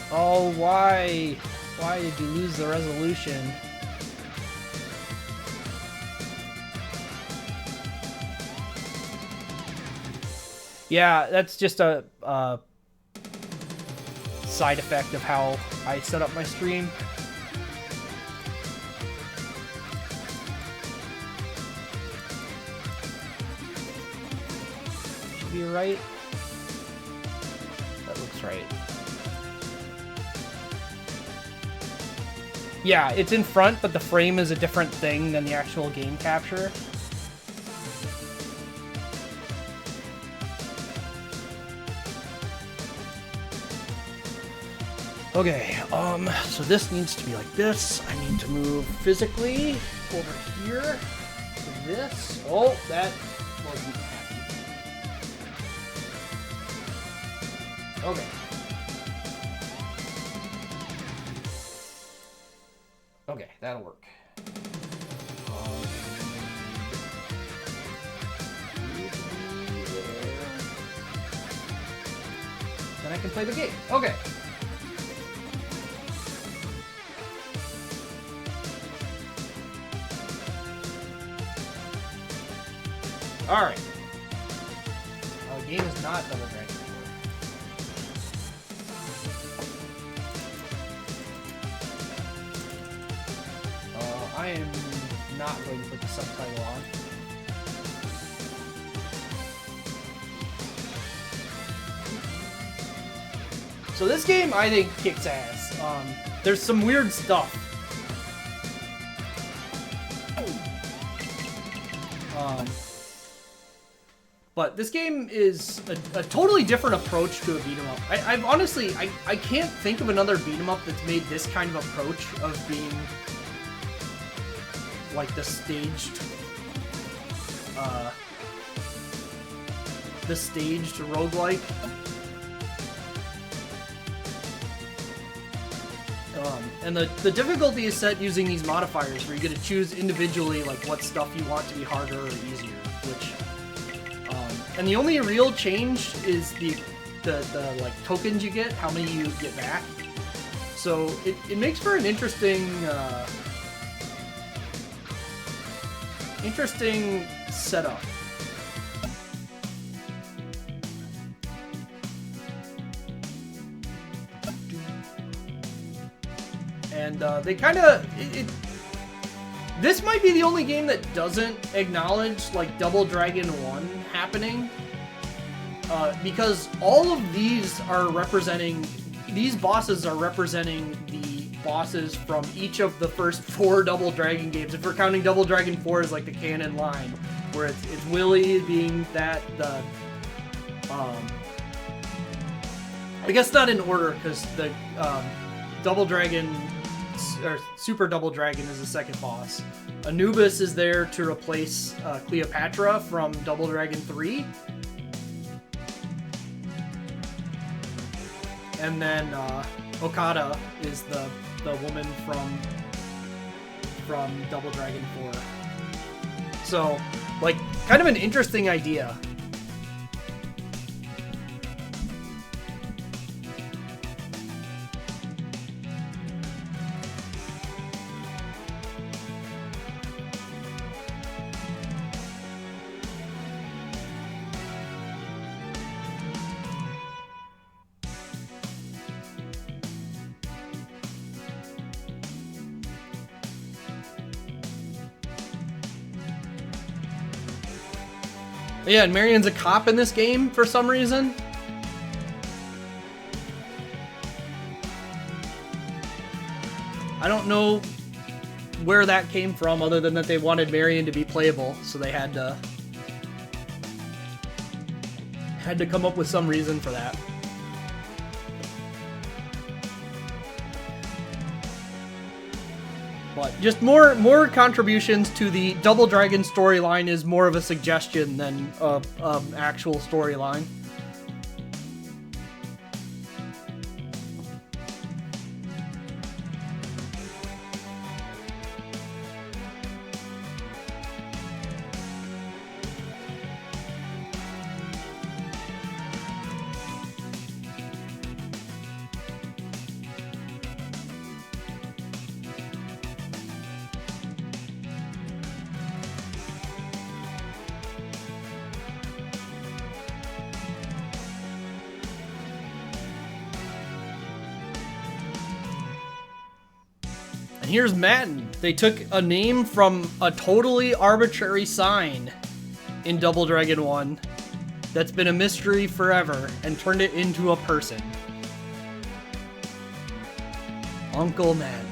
Oh, why? Why did you lose the resolution? Yeah, that's just a side effect of how I set up my stream. Should be right. That looks right. Yeah, it's in front, but the frame is a different thing than the actual game capture. Okay, so this needs to be like this. I need to move physically over here to this. Oh, that wasn't happy. Okay. Okay, that'll work. Then I can play the game. Okay. Alright. Oh, the game is not Double Dragon 4. I am not going to put the subtitle on. So this game, I think, kicks ass. There's some weird stuff. But this game is a totally different approach to a beat 'em up. I've honestly, I can't think of another beat 'em up that's made this kind of approach of being like the staged roguelike. And the difficulty is set using these modifiers where you get to choose individually like what stuff you want to be harder or easier, which and the only real change is the like tokens you get, how many you get back. So it makes for an interesting setup. And they kind of this might be the only game that doesn't acknowledge like Double Dragon 1 happening, because all of these are representing, these bosses are representing the bosses from each of the first 4 Double Dragon games. If we're counting Double Dragon 4 as like the canon line, where it's Willy being that I guess not in order because the Double Dragon or Super Double Dragon is the second boss. Anubis is there to replace Cleopatra from Double Dragon 3. And then Okada is the woman from Double Dragon 4. So, like, kind of an interesting idea. Yeah, and Marion's a cop in this game for some reason. I don't know where that came from, other than that they wanted Marion to be playable, so they had to come up with some reason for that. But just more contributions to the Double Dragon storyline is more of a suggestion than an actual storyline. And here's Matten. They took a name from a totally arbitrary sign in Double Dragon 1 that's been a mystery forever and turned it into a person. Uncle Matten.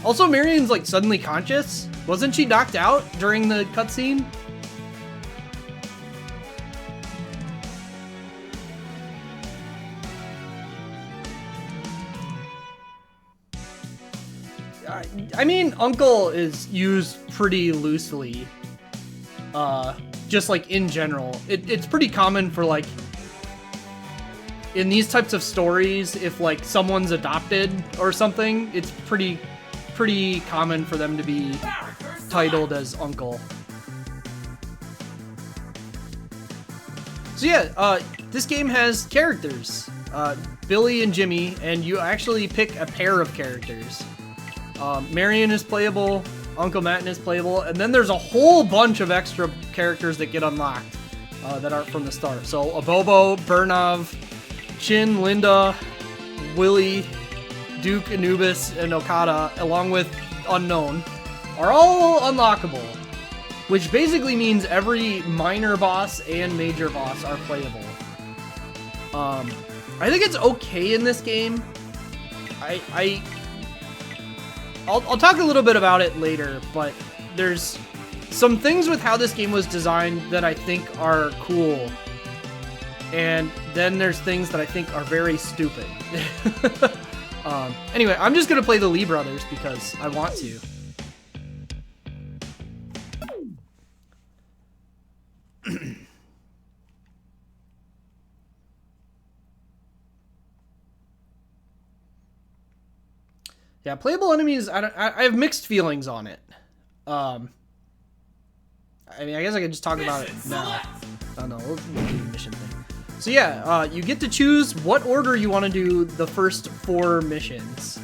Also, Marion's like suddenly conscious. Wasn't she knocked out during the cutscene? I mean, Uncle is used pretty loosely. Just like in general. It's pretty common for like, in these types of stories, if like someone's adopted or something, it's pretty common for them to be titled as Uncle. So yeah, this game has characters, Billy and Jimmy, and you actually pick a pair of characters. Marion is playable, Uncle Matten is playable, and then there's a whole bunch of extra characters that get unlocked that aren't from the start. So Abobo, Burnov, Chin, Linda, Willie, Duke, Anubis, and Okada, along with Unknown, are all unlockable, which basically means every minor boss and major boss are playable. I think it's okay in this game. I'll talk a little bit about it later, but there's some things with how this game was designed that I think are cool, and then there's things that I think are very stupid. Anyway, I'm just gonna play the Lee brothers because I want to. Yeah, playable enemies, I have mixed feelings on it. I mean, I guess I could just talk about it now. I don't know, we'll do the mission thing. So yeah, you get to choose what order you want to do the first 4 missions.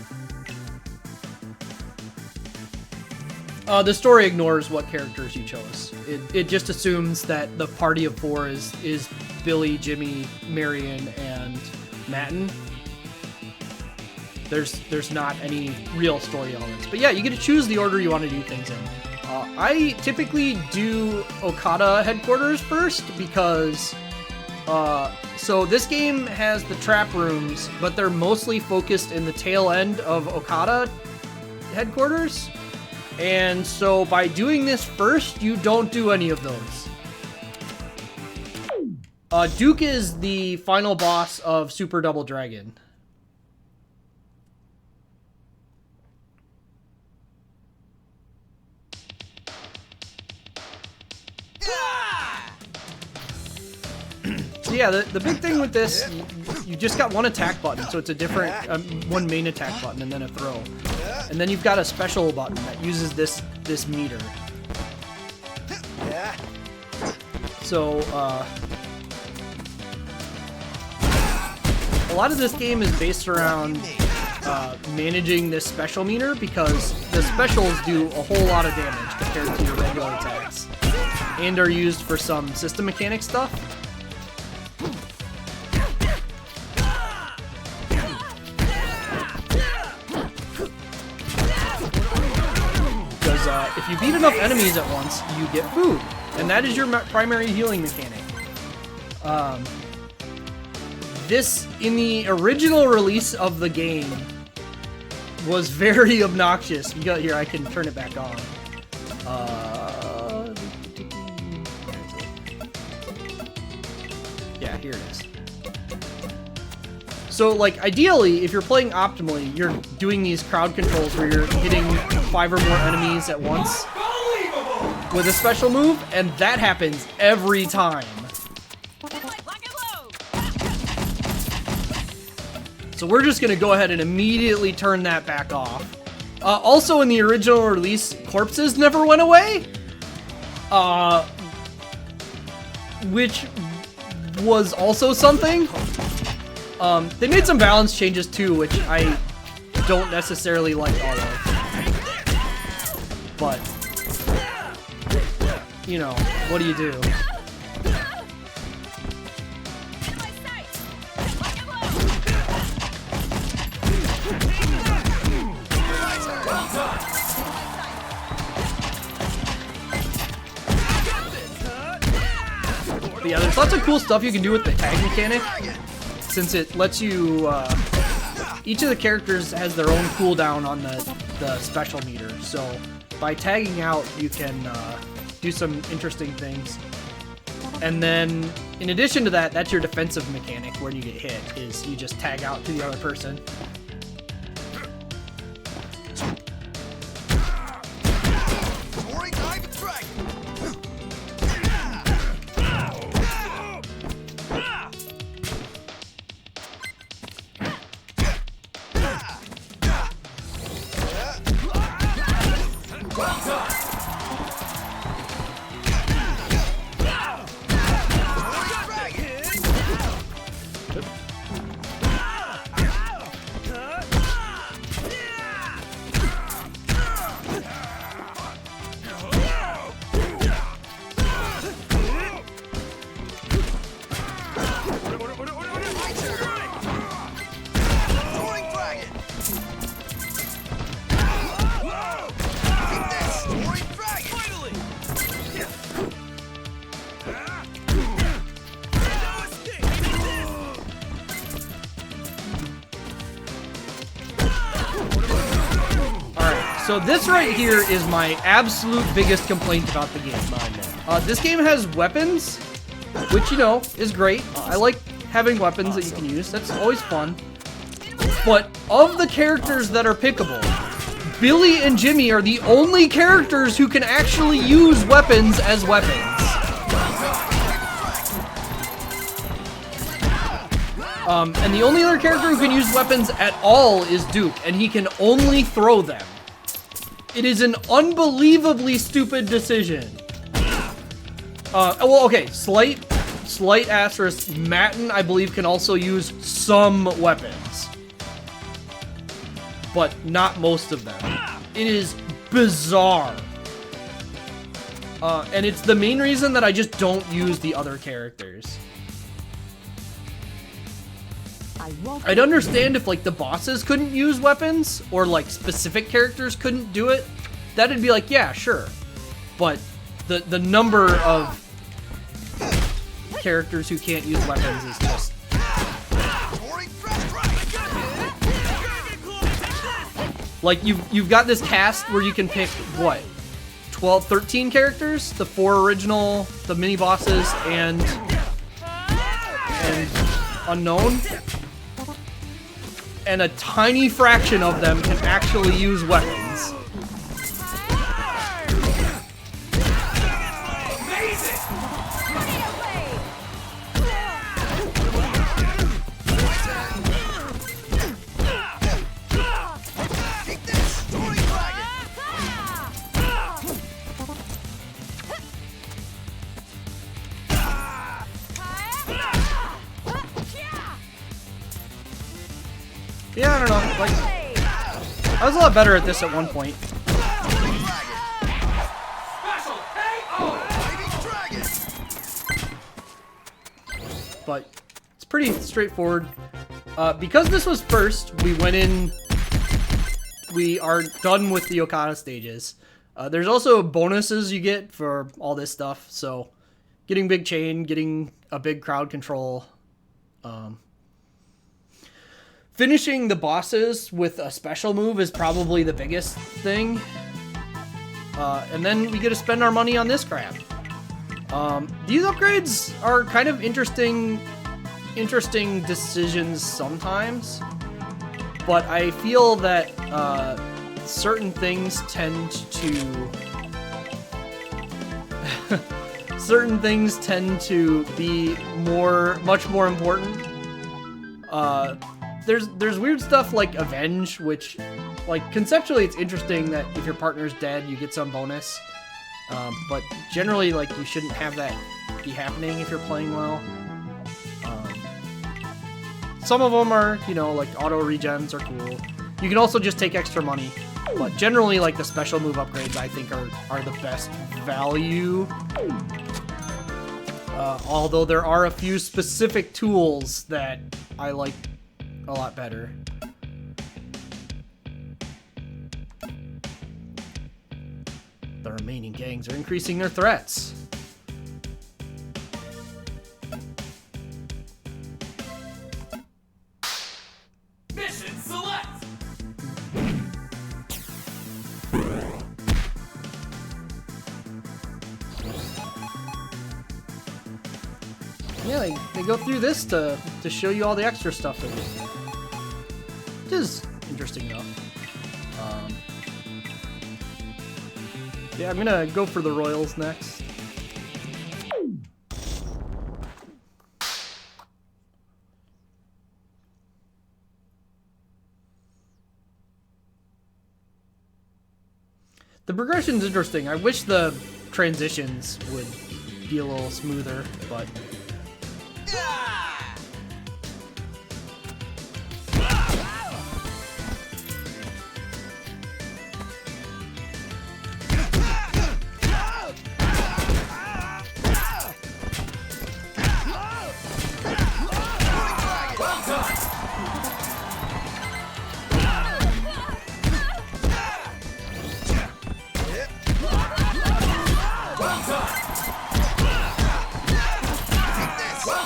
The story ignores what characters you chose. It just assumes that the party of 4 is Billy, Jimmy, Marion, and Matten. There's not any real story elements. But yeah, you get to choose the order you want to do things in. I typically do Okada headquarters first because so this game has the trap rooms, but they're mostly focused in the tail end of Okada headquarters. And so by doing this first, you don't do any of those. Duke is the final boss of Super Double Dragon. So yeah, the big thing with this, you just got one attack button, so it's a different, one main attack button and then a throw. And then you've got a special button that uses this meter. So, a lot of this game is based around managing this special meter because the specials do a whole lot of damage compared to your regular attacks and are used for some system mechanic stuff. If you beat enough enemies at once, you get food, and that is your primary healing mechanic. This, in the original release of the game, was very obnoxious. You got here, I can turn it back on. Yeah, here it is. So, like, ideally, if you're playing optimally, you're doing these crowd controls where you're hitting 5 or more enemies at once with a special move, and that happens every time. So we're just gonna go ahead and immediately turn that back off. Also, in the original release, corpses never went away, which was also something. They made some balance changes too, which I don't necessarily like all of. But you know, what do you do? But yeah, there's lots of cool stuff you can do with the tag mechanic, since it lets you, each of the characters has their own cooldown on the special meter, so by tagging out, you can do some interesting things. And then, in addition to that, that's your defensive mechanic when you get hit, is you just tag out to the other person. So this right here is my absolute biggest complaint about the game. This game has weapons, which, you know, is great. I like having weapons that you can use. That's always fun. But of the characters that are pickable, Billy and Jimmy are the only characters who can actually use weapons as weapons. And the only other character who can use weapons at all is Duke, and he can only throw them. It is an unbelievably stupid decision. Well, okay, slight asterisk. Matten, I believe, can also use some weapons, but not most of them. It is bizarre. And it's the main reason that I just don't use the other characters. I'd understand if, like, the bosses couldn't use weapons, or, like, specific characters couldn't do it. That'd be like, yeah, sure. But the number of characters who can't use weapons is just... Like, you've got this cast where you can pick, what, 12, 13 characters? The 4 original, the mini-bosses, and Unknown? And a tiny fraction of them can actually use weapons. Yeah, I don't know, like, I was a lot better at this at one point. But it's pretty straightforward. Because this was first, we went in, we are done with the Okada stages. There's also bonuses you get for all this stuff, so getting big chain, getting a big crowd control, finishing the bosses with a special move is probably the biggest thing. And then we get to spend our money on this crap. These upgrades are kind of interesting decisions sometimes. But I feel that certain things tend to be much more important. There's weird stuff like Avenge, which, like, conceptually it's interesting that if your partner's dead, you get some bonus. But generally, like, you shouldn't have that be happening if you're playing well. Some of them are, you know, like auto regens are cool. You can also just take extra money. But generally, like, the special move upgrades, I think, are the best value. Although there are a few specific tools that I like a lot better. The remaining gangs are increasing their threats. Mission select! Yeah, they go through this to show you all the extra stuff they do. Which is interesting enough. Yeah, I'm gonna go for the Royals next. The progression's interesting. I wish the transitions would be a little smoother, but...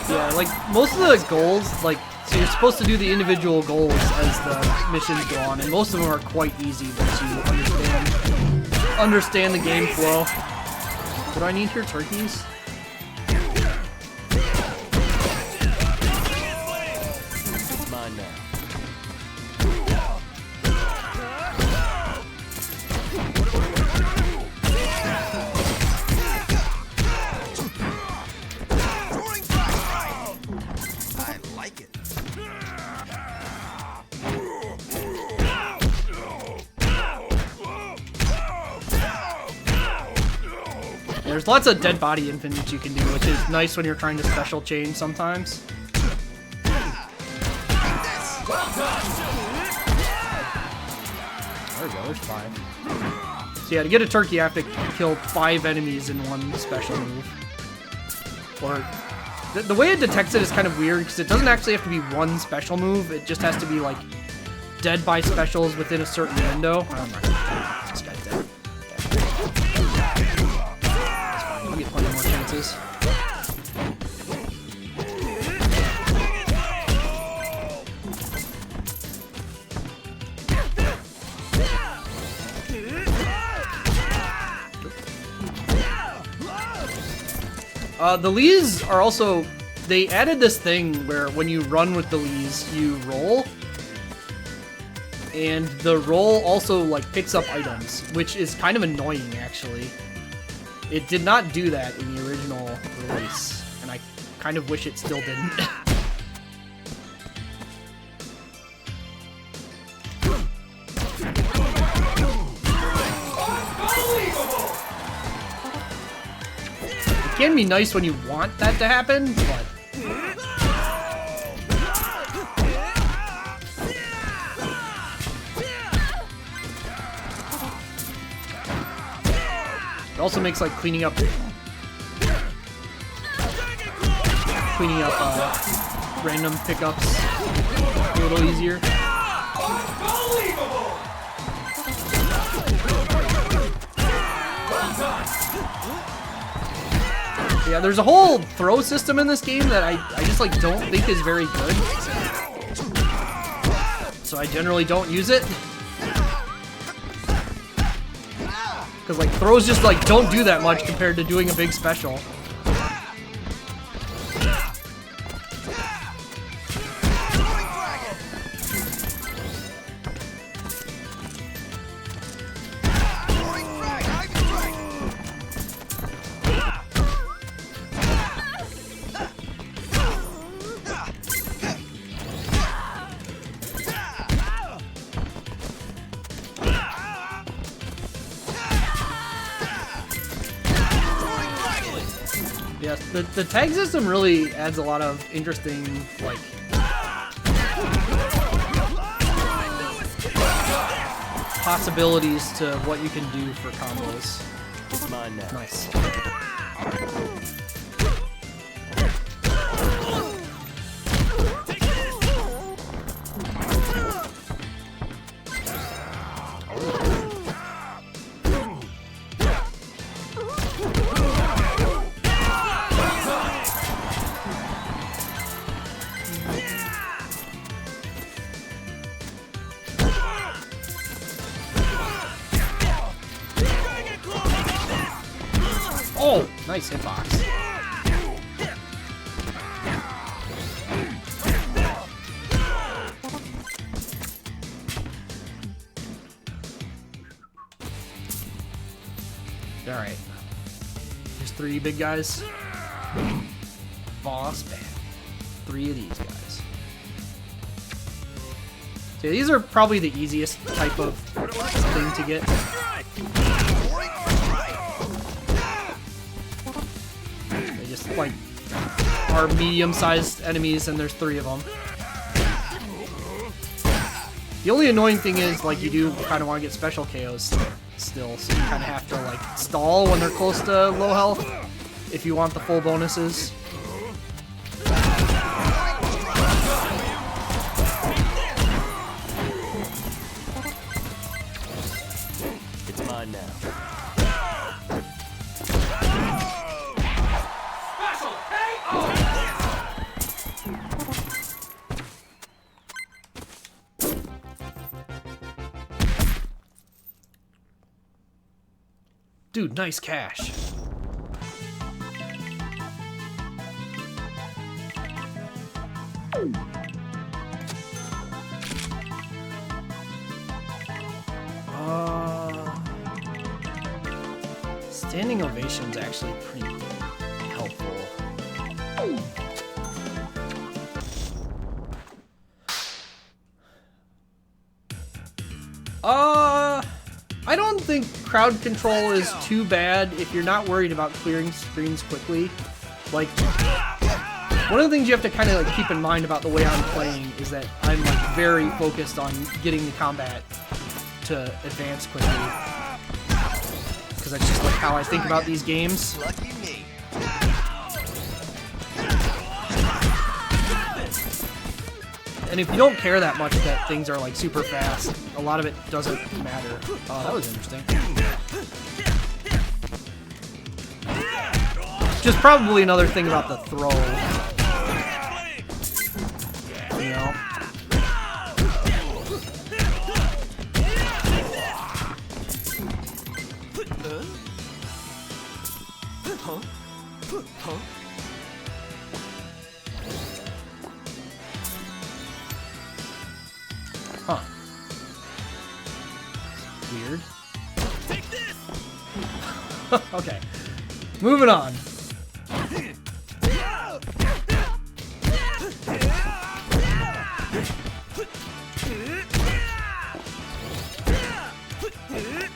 Yeah, like, most of the goals, like, so you're supposed to do the individual goals as the missions go on, and most of them are quite easy once you understand the game flow. What do I need here? Turkeys? It's mine now. I like it. There's lots of dead body infinites you can do, which is nice when you're trying to special chain sometimes. There we go, there's 5. So yeah, to get a turkey, I have to kill 5 enemies in one special move. Or, the way it detects it is kind of weird, because it doesn't actually have to be one special move, it just has to be, like, dead by specials within a certain window. I'm not gonna this guy's dead. I'll get plenty more chances. The Lees are also... They added this thing where when you run with the Lees, you roll. And the roll also, like, picks up items, which is kind of annoying, actually. It did not do that in the original release, and I kind of wish it still didn't. It can be nice when you want that to happen, but... It also makes, like, cleaning up random pickups a little easier. Yeah, there's a whole throw system in this game that I just, like, don't think is very good. So I generally don't use it. Because, like, throws just, like, don't do that much compared to doing a big special. Yes, the tag system really adds a lot of interesting, like, possibilities to what you can do for combos. It's mine now. Nice. Oh, nice hitbox. All right. There's 3 big guys. Boss battle. 3 of these guys. So these are probably the easiest type of thing to get. They just like are medium-sized enemies, and there's 3 of them. The only annoying thing is, like, you do kind of want to get special KOs still, so you kind of have to like stall when they're close to low health if you want the full bonuses. It's mine now. Special KO! Dude, nice cash. Standing ovation's actually pretty helpful. I don't think crowd control is too bad if you're not worried about clearing screens quickly. Like, one of the things you have to kind of like keep in mind about the way I'm playing is that I'm like very focused on getting the combat to advance quickly, because that's just like how I think about these games. Lucky me. And if you don't care that much that things are like super fast, a lot of it doesn't matter. That was interesting. Just probably another thing about the throw. You know? Huh. Weird. Take this! Okay. Moving on.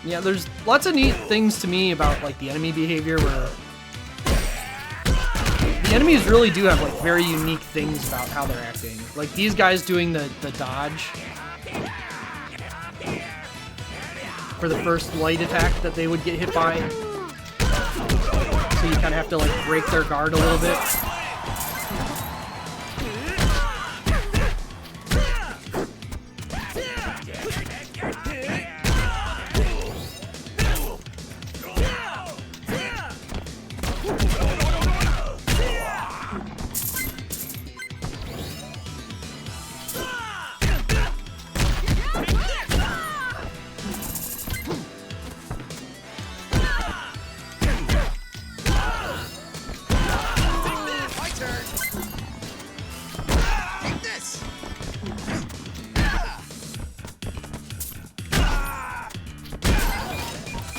Yeah, there's lots of neat things to me about like the enemy behavior where the enemies really do have like very unique things about how they're acting. Like these guys doing the dodge for the first light attack that they would get hit by. So you kind of have to like break their guard a little bit.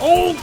Oh!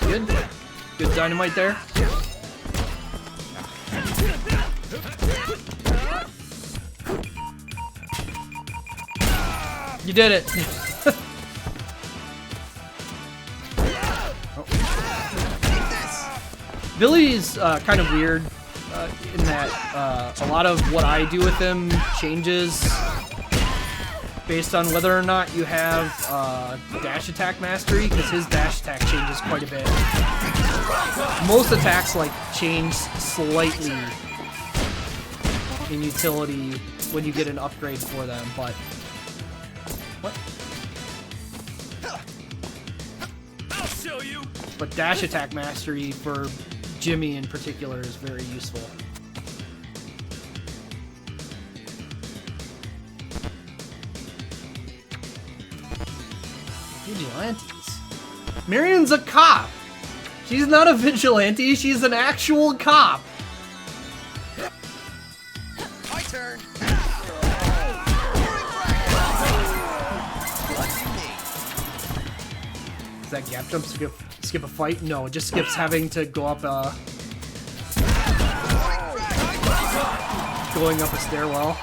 Good. Good dynamite there. You did it. Billy's kind of weird in that a lot of what I do with him changes based on whether or not you have dash attack mastery, because his dash attack changes quite a bit. Most attacks like change slightly in utility when you get an upgrade for them, but what? I'll show you. But dash attack mastery for Jimmy in particular is very useful. Vigilantes. Marion's a cop. She's not a vigilante, she's an actual cop. My turn. Does that gap jump skip a fight? No, it just skips having to go up going up a stairwell.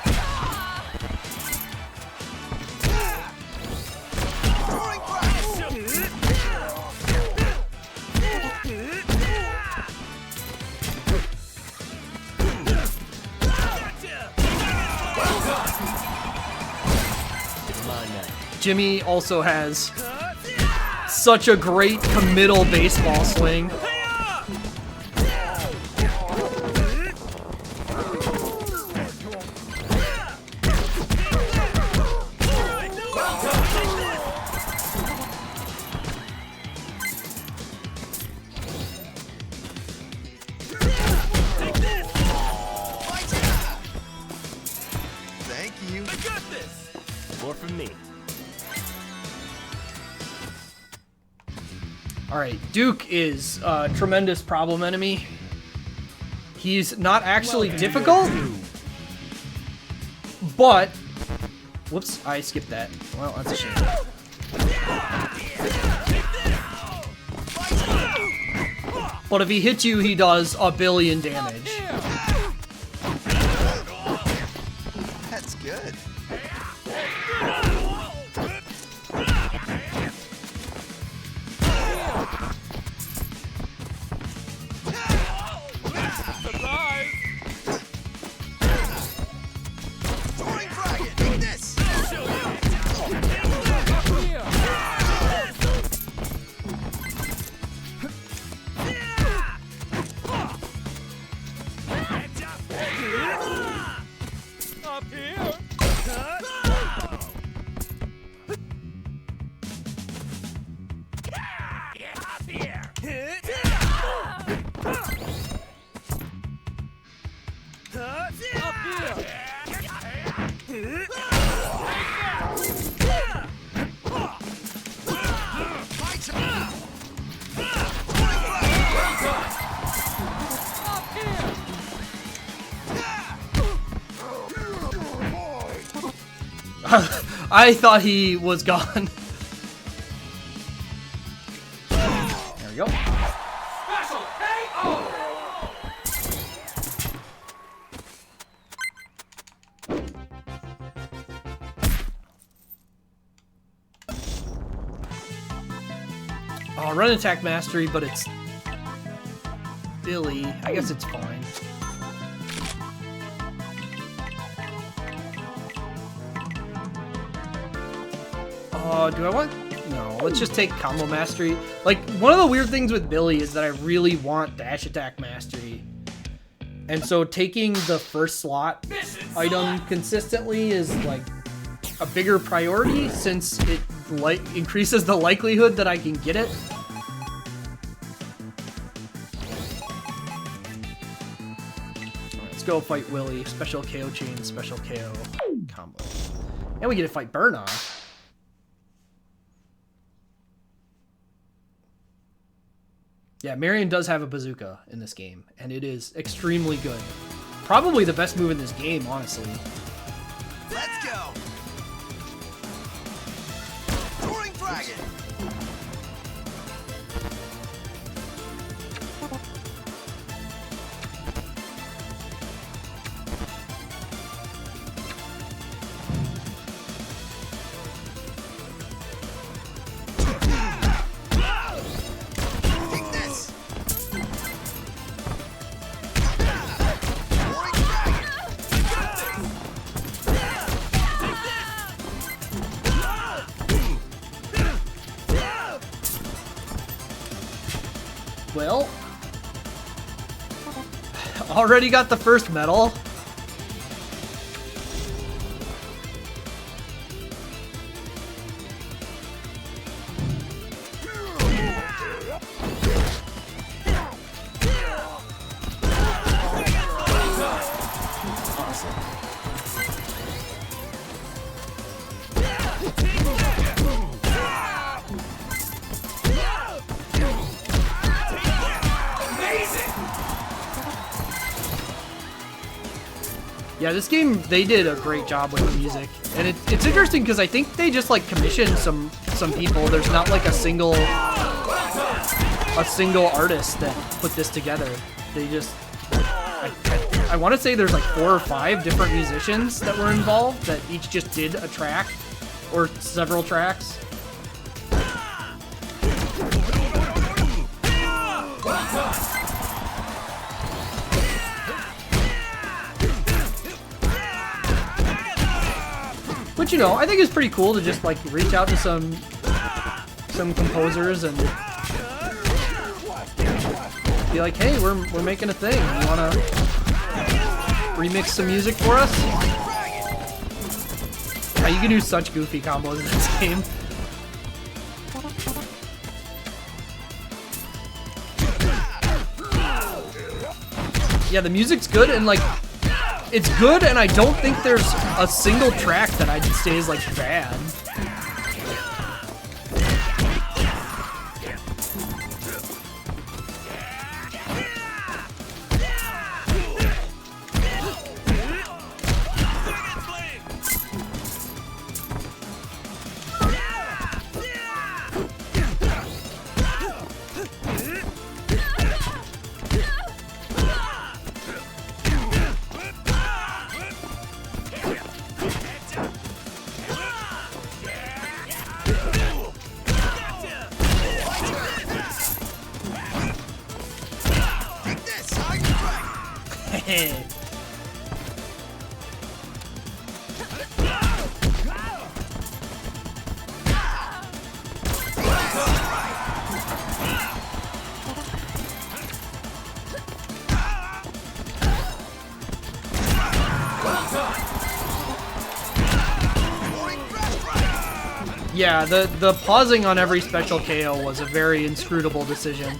It's mine now. Jimmy also has such a great committal baseball swing. Thank you. I got this. More from me. Alright, Duke is a tremendous problem enemy. He's not actually difficult, but... Whoops, I skipped that. Well, that's a shame. But if he hits you, he does a billion damage. That's good. Surprise. Soaring Dragon, take this. I'll show you. Up here. Up here. Up here. My turn. I thought he was gone. There we go. Special KO. Run attack mastery, but it's Billy. I guess it's fine. Do I want? No, let's just take combo mastery. Like, one of the weird things with Billy is that I really want dash attack mastery. And so taking the first slot item consistently is like a bigger priority since it increases the likelihood that I can get it. Let's go fight Willy. Special KO chain, special KO combo. And we get to fight Burnoff. Yeah, Marion does have a bazooka in this game, and it is extremely good. Probably the best move in this game, honestly. Let's go. Soaring Dragon. Well, already got the first medal. Yeah, this game, they did a great job with the music. And it's interesting because I think they just like commissioned some people. There's not like a single artist that put this together. They just, I want to say there's like 4 or 5 different musicians that were involved that each just did a track or several tracks. But you know, I think it's pretty cool to just like reach out to some composers and be like, hey, we're making a thing. You wanna remix some music for us? Yeah, you can do such goofy combos in this game. Yeah, the music's good and like it's good, and I don't think there's a single track that I'd say is like bad. Yeah, the pausing on every special KO was a very inscrutable decision.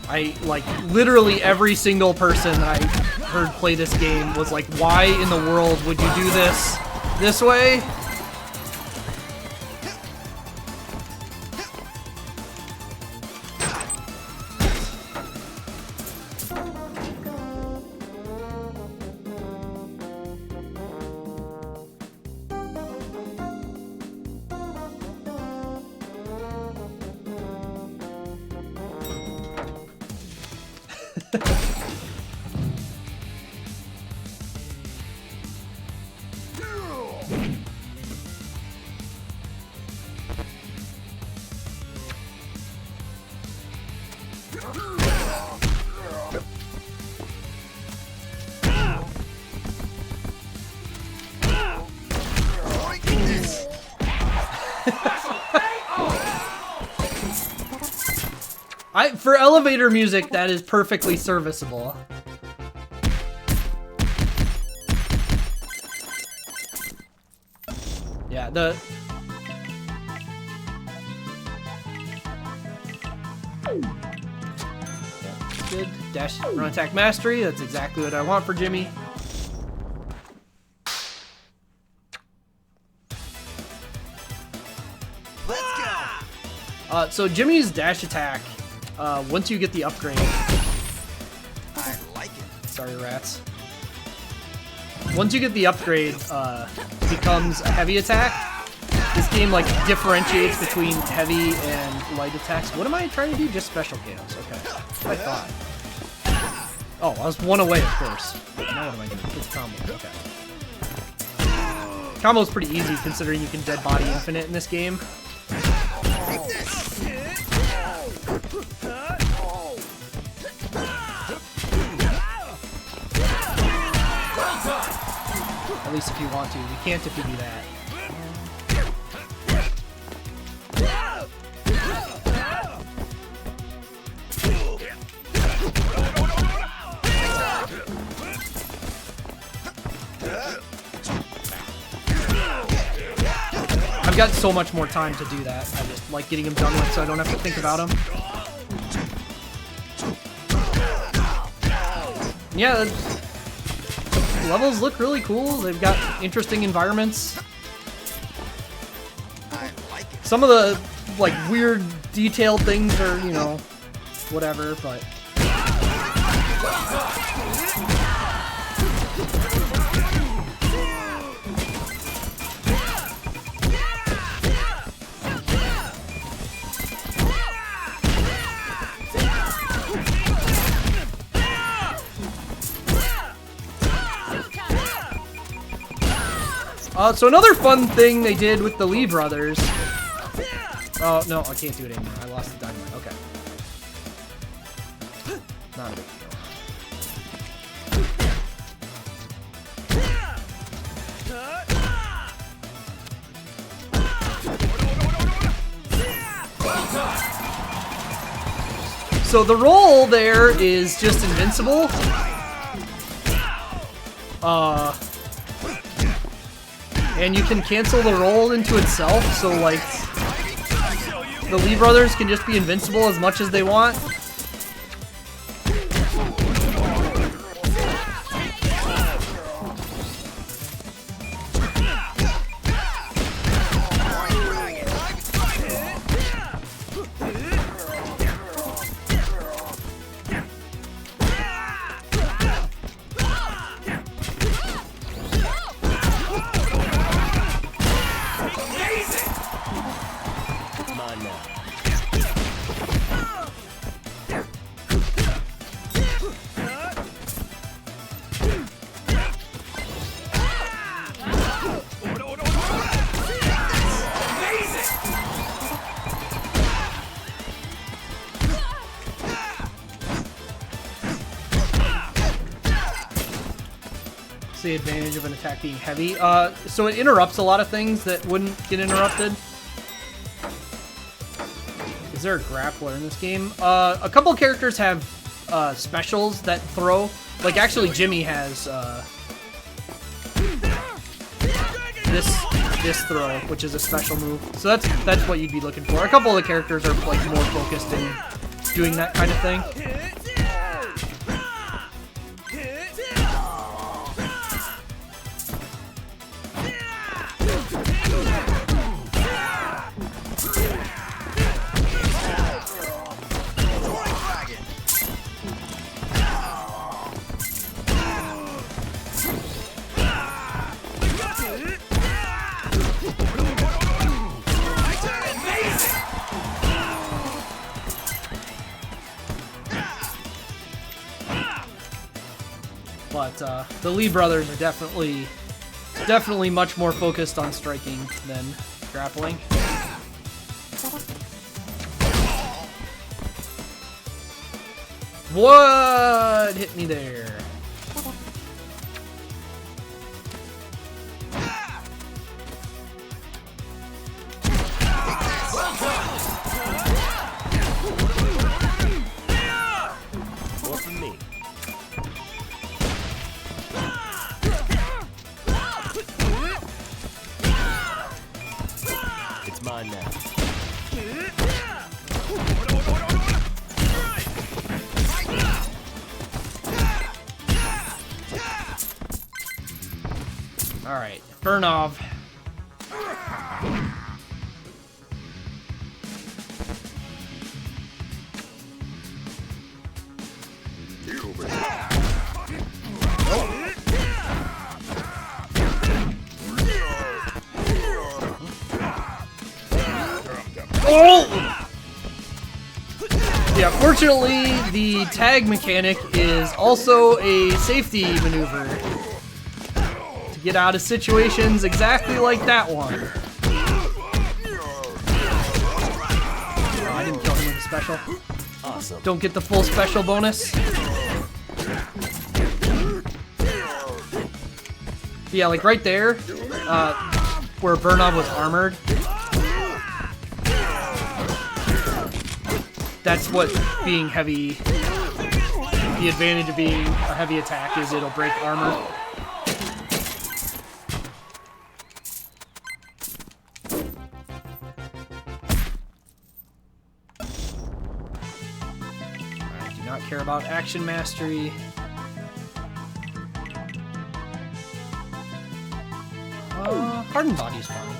I, like, literally every single person I heard play this game was like, why in the world would you do this way? For elevator music, that is perfectly serviceable. Yeah, that's good. Dash, run attack mastery. That's exactly what I want for Jimmy. Let's go. So Jimmy's dash attack, once you get the upgrade. I like it. Sorry, rats. Once you get the upgrade, becomes a heavy attack. This game like differentiates between heavy and light attacks. What am I trying to do? Just special KOs. Okay, I thought. Oh, I was one away, of course. Now what am I doing? It's combo. Okay. Combo's pretty easy considering you can dead body infinite in this game. Take this. At least if you want to. You can't if you do that. got so much more time to do that. I just like getting them done with so I don't have to think about them. Yeah, levels look really cool. They've got interesting environments. I like it. Some of the like weird detailed things are, you know, whatever, but so another fun thing they did with the Lee brothers. Oh, no, I can't do it anymore. I lost the dynamite. Okay. Not a big deal. So the roll there is just invincible. And you can cancel the roll into itself, so like the Lee brothers can just be invincible as much as they want. Mine now. It's the advantage of an attack being heavy. So it interrupts a lot of things that wouldn't get interrupted. Is there a grappler in this game? A couple characters have specials that throw. Like actually Jimmy has this throw, which is a special move. So that's what you'd be looking for. A couple of the characters are like more focused in doing that kind of thing. But the Lee brothers are definitely much more focused on striking than grappling. What hit me there? More from me. It's mine now. All right, Burnov. Oh! Yeah, fortunately, the tag mechanic is also a safety maneuver to get out of situations exactly like that one. Oh, I didn't kill him with a special. Awesome. Don't get the full special bonus. Yeah, like right there, where Burnov was armored. That's what being heavy, the advantage of being a heavy attack is it'll break armor. not care about. Action mastery. Hardened body's fine.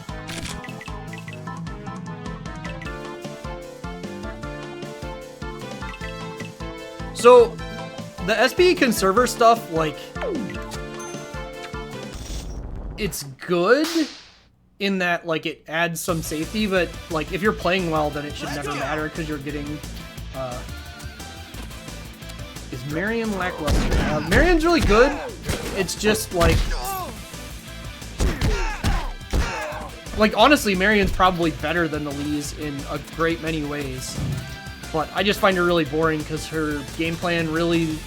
So, the SPE conserver stuff, like, it's good in that, like, it adds some safety, but, like, if you're playing well, then it should never matter because you're getting, is Marion lackluster? Marion's really good. It's just, like, honestly, Marion's probably better than the Lee's in a great many ways. But I just find her really boring because her game plan really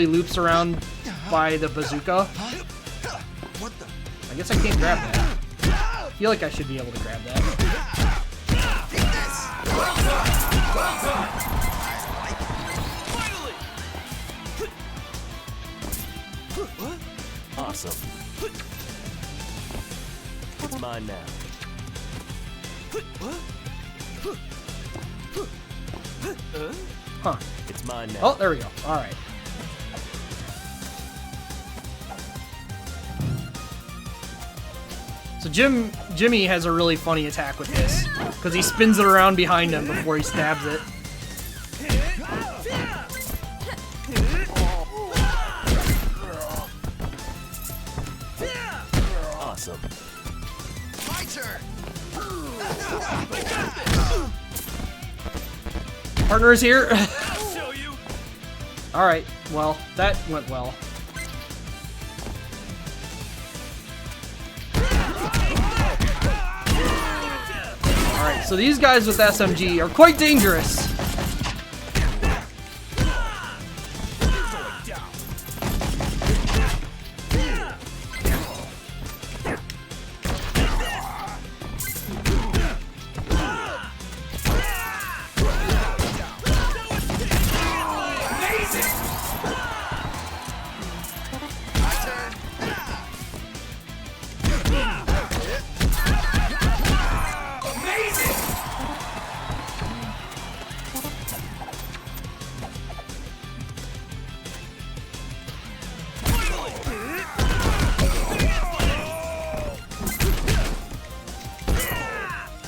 loops around by the bazooka. What the? I guess I can't grab that. I feel like I should be able to grab that. Take this! Awesome. It's mine now. Huh. It's mine now. Oh, there we go. All right. So Jimmy has a really funny attack with this because he spins it around behind him before he stabs it. Awesome. My turn! Partner is here. I'll show you. All right. Well, that went well. All right. So these guys with SMG are quite dangerous.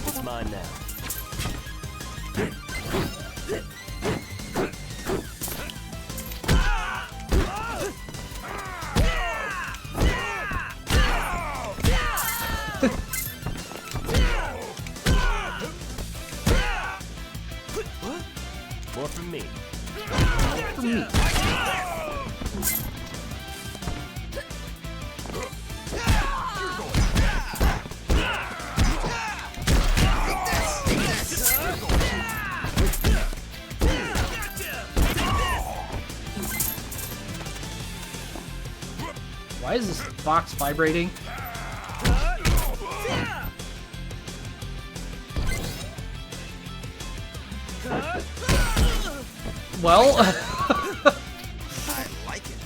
It's mine now. More from me. Why is this box vibrating? Well, I like it.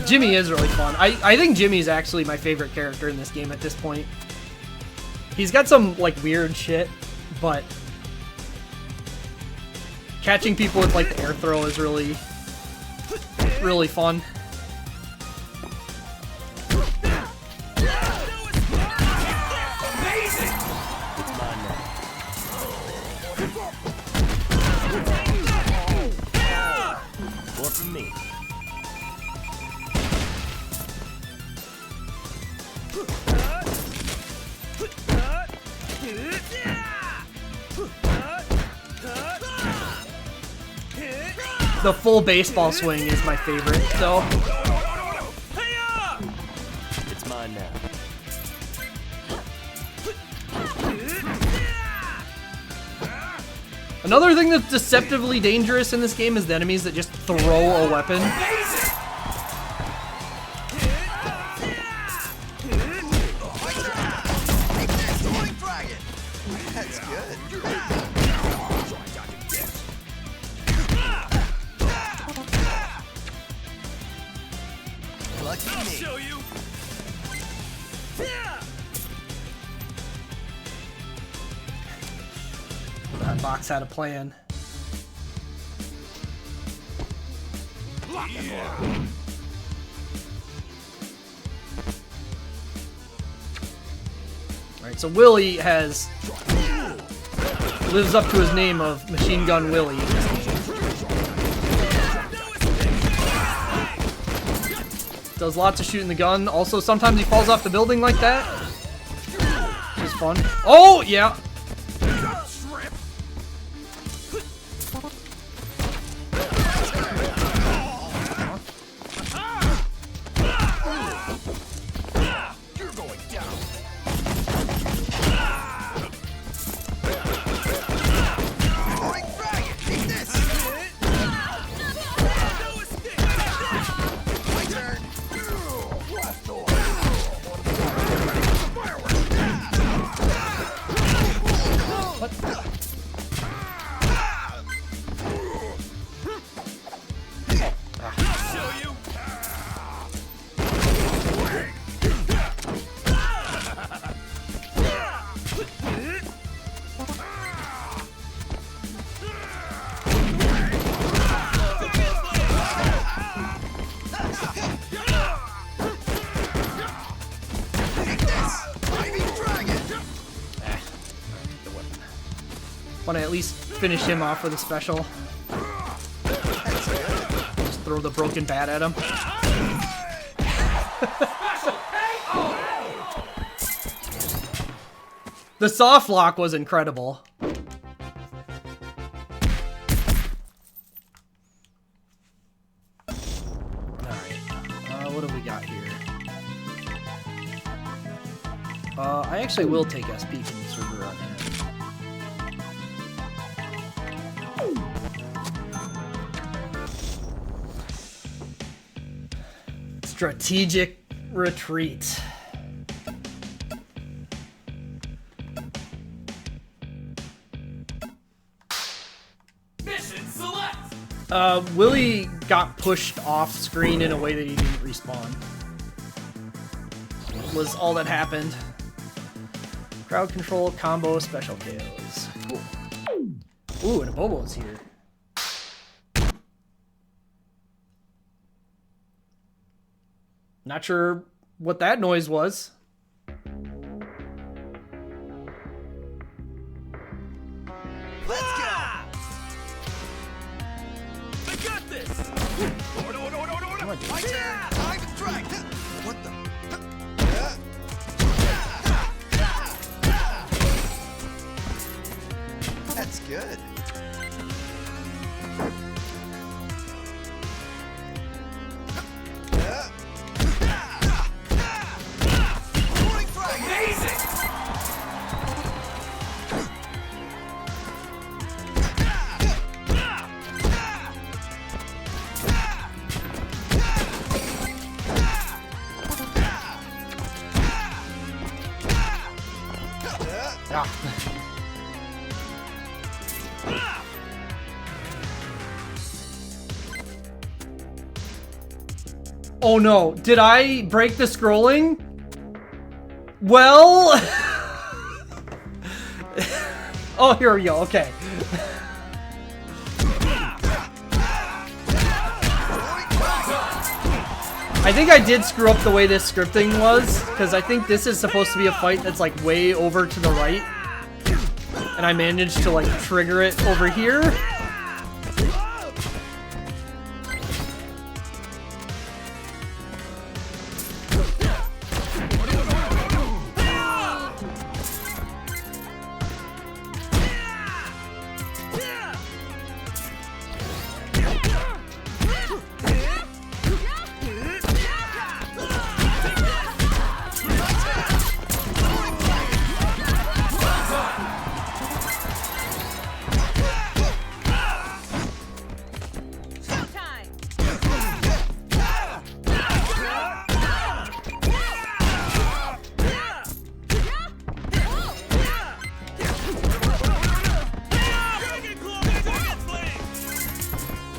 Jimmy is really fun. I think Jimmy's actually my favorite character in this game at this point. He's got some, like, weird shit, but catching people with, like, the air throw is really fun. It's mine now. More from me. The full baseball swing is my favorite, so It's mine now. another thing that's deceptively dangerous in this game is the enemies that just throw a weapon. Take this, Swing Dragon! That's good. Lucky me. Show you. Fox had a plan. Alright, so Willie lives up to his name of Machine Gun Willie in this game. Does lots of shooting the gun. Also, sometimes he falls off the building like that. Which is fun. Oh, yeah. Want to at least finish him off with a special. Just throw the broken bat at him. The soft lock was incredible. Alright, what do we got here? I actually will take SP from the server on that. Strategic retreat. Mission select. Willie got pushed off screen in a way that he didn't respawn. Was all that happened. Crowd control, combo, special KOs. Cool. Ooh, and a Bobo's here. Not sure what that noise was. Let's go! I got this. My turn! Dive and drag! What the? That's good. Amazing. Oh no, did I break the scrolling? Well... oh, here we go, okay. I think I did screw up the way this scripting was, because I think this is supposed to be a fight that's like way over to the right. And I managed to like trigger it over here.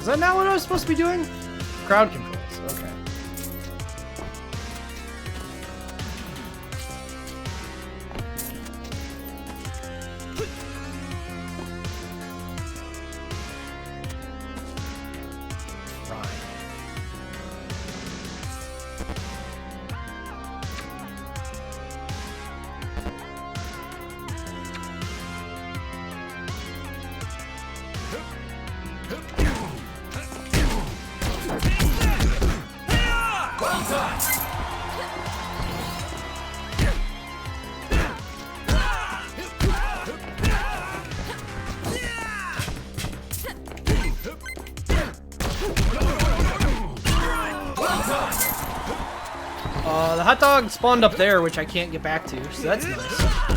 Is that not what I was supposed to be doing? Crowd controls, okay. hot dog spawned up there, which I can't get back to, so that's nice.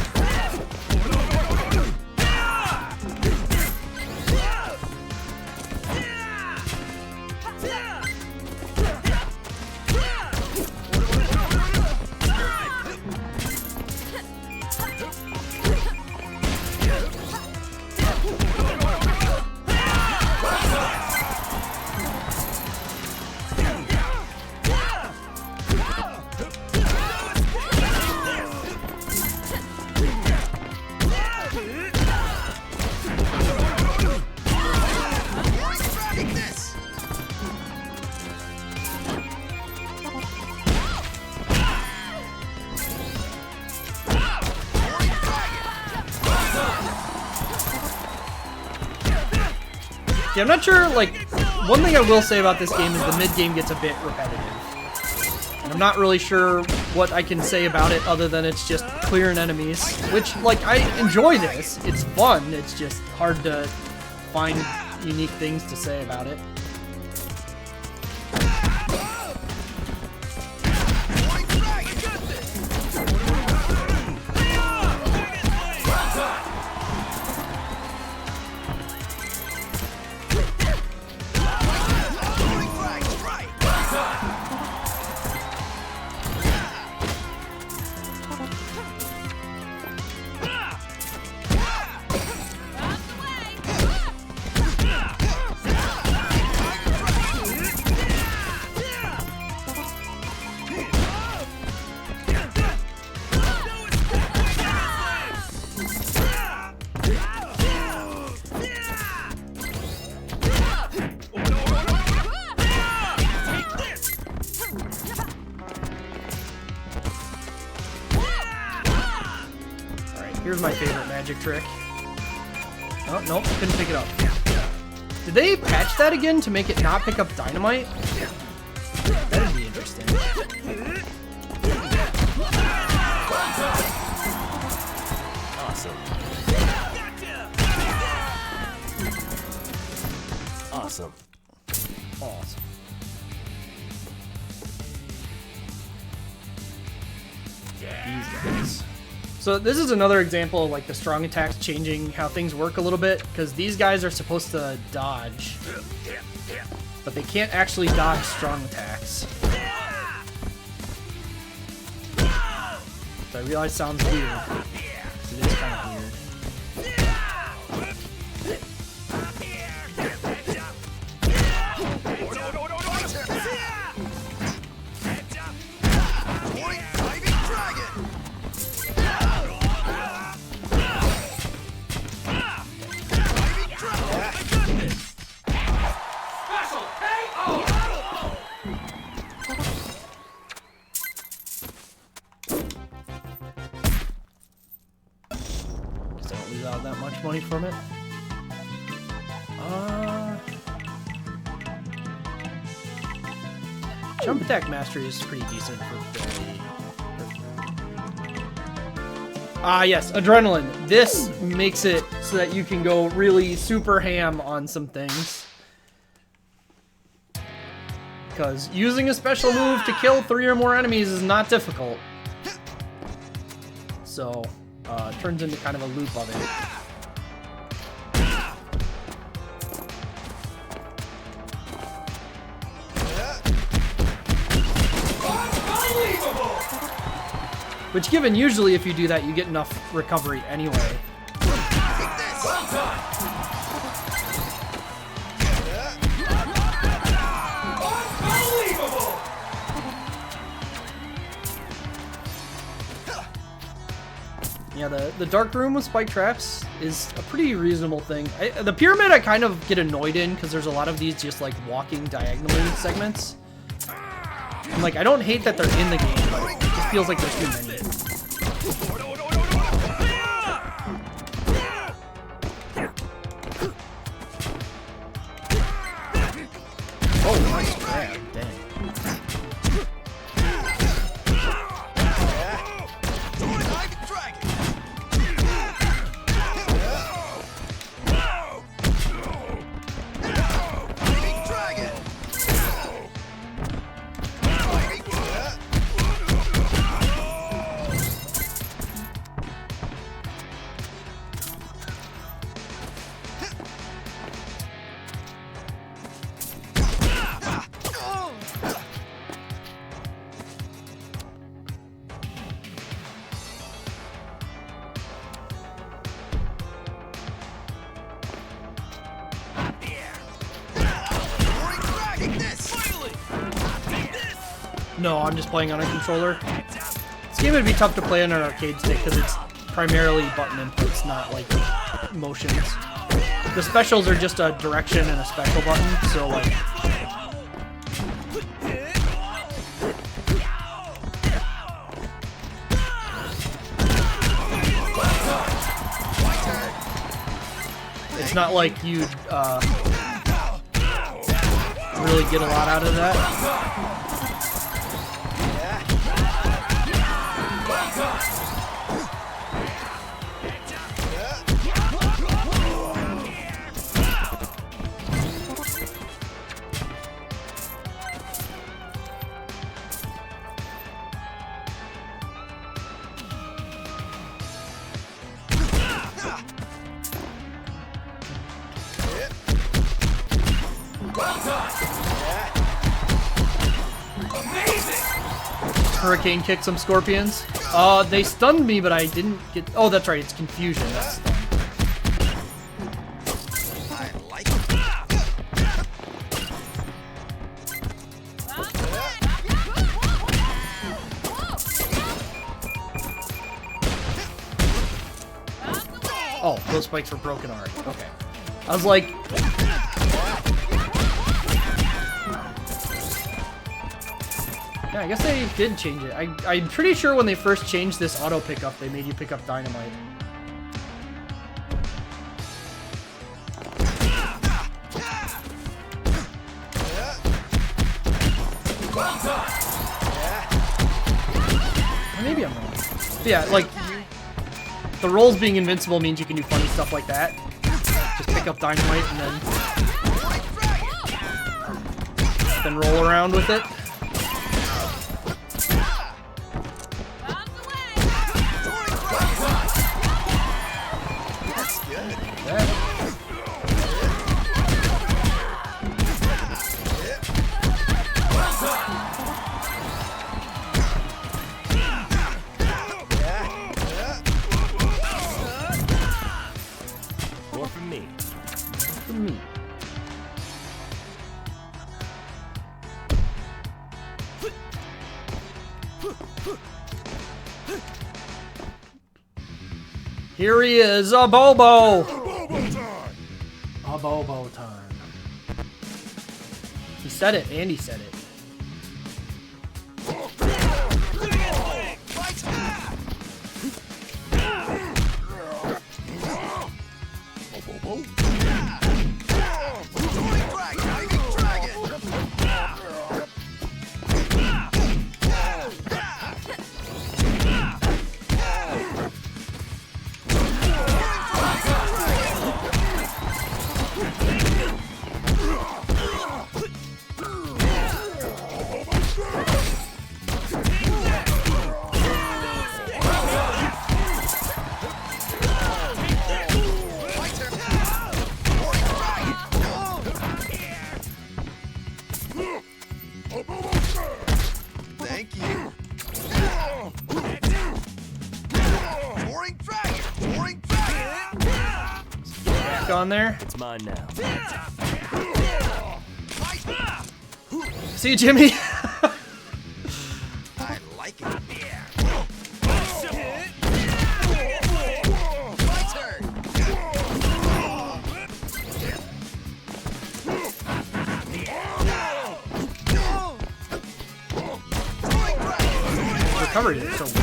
Yeah, I'm not sure, like, one thing I will say about this game is the mid-game gets a bit repetitive. And I'm not really sure what I can say about it other than it's just clearing enemies, which, like, I enjoy this. It's fun, it's just hard to find unique things to say about it. Here's my favorite magic trick. Oh, nope, couldn't pick it up. Did they patch that again to make it not pick up dynamite? That'd be interesting. Awesome. Awesome. Awesome. These guys. So this is another example of like the strong attacks changing how things work a little bit, because these guys are supposed to dodge, but they can't actually dodge strong attacks. So I realize it sounds weird. It is kind of weird. That much money from it. Jump attack mastery is pretty decent for Billy. Yes, adrenaline. This makes it so that you can go really super ham on some things. Because using a special move to kill 3 or more enemies is not difficult. So, it turns into kind of a loop of it. Which, given usually if you do that, you get enough recovery anyway. Yeah, the dark room with spike traps is a pretty reasonable thing. The pyramid I kind of get annoyed in because there's a lot of these just like walking diagonally segments. And like, I don't hate that they're in the game, but it just feels like there's too many. Oh, nice grab, dang. No, I'm just playing on a controller. This game would be tough to play on an arcade stick because it's primarily button inputs, not like motions. The specials are just a direction and a special button, so like... It's not like you'd really get a lot out of that. Hurricane kicked some scorpions. They stunned me, but I didn't get... Oh, that's right, it's confusion. That's stun. I like it. Oh, those spikes were broken already. Okay. I was like... Yeah, I guess they did change it. I'm pretty sure when they first changed this auto pickup, they made you pick up dynamite. Or maybe I'm wrong. But yeah, like, the rolls being invincible means you can do funny stuff like that. Just pick up dynamite and then roll around with it. More from me. For me. Here he is, a Bobo! A Bobo time. He said it, and he said it. Thank you. Soaring dragon! Soaring dragon! Back on there. It's mine now. See you, Jimmy. I like it. Recovered it so weird.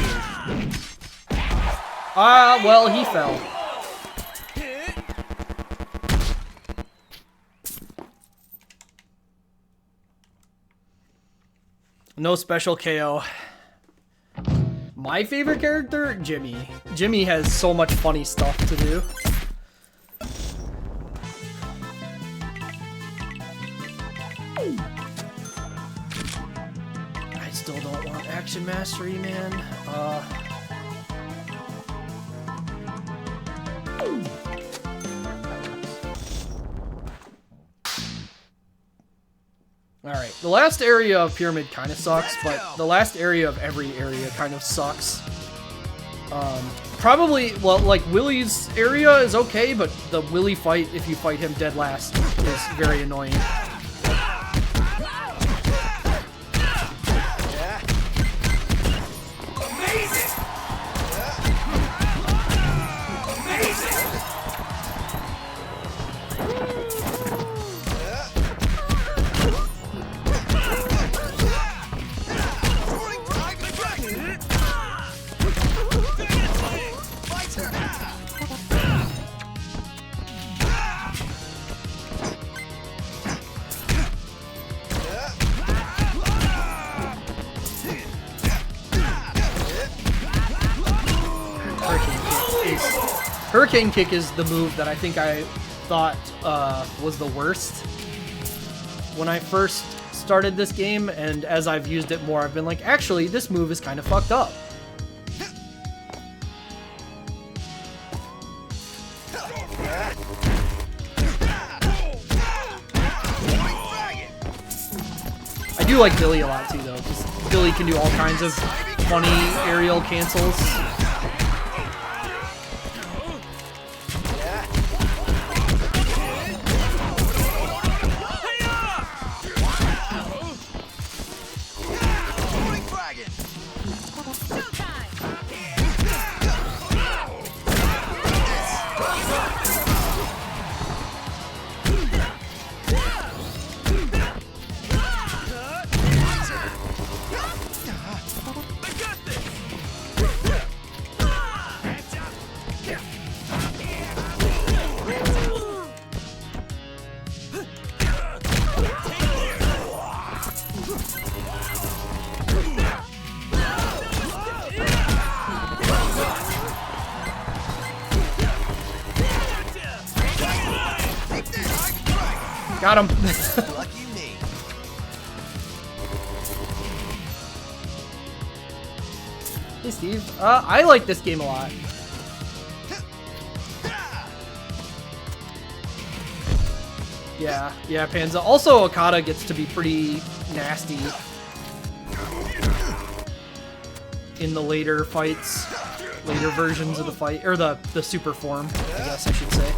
Ah, well, he fell. No special KO. My favorite character? Jimmy. Jimmy has so much funny stuff to do. I still don't want action mastery, man. Alright, the last area of Pyramid kind of sucks, but the last area of every area kind of sucks. Probably, well, like, Willy's area is okay, but the Willy fight, if you fight him dead last, is very annoying. Hurricane Kick is the move that I think I thought was the worst when I first started this game, and as I've used it more, I've been like, actually, this move is kind of fucked up. I do like Billy a lot too, though, because Billy can do all kinds of funny aerial cancels. Got him. Lucky me. Hey, Steve. I like this game a lot. Yeah, Panza. Also, Okada gets to be pretty nasty in the later fights, later versions of the fight, or the super form, I guess I should say.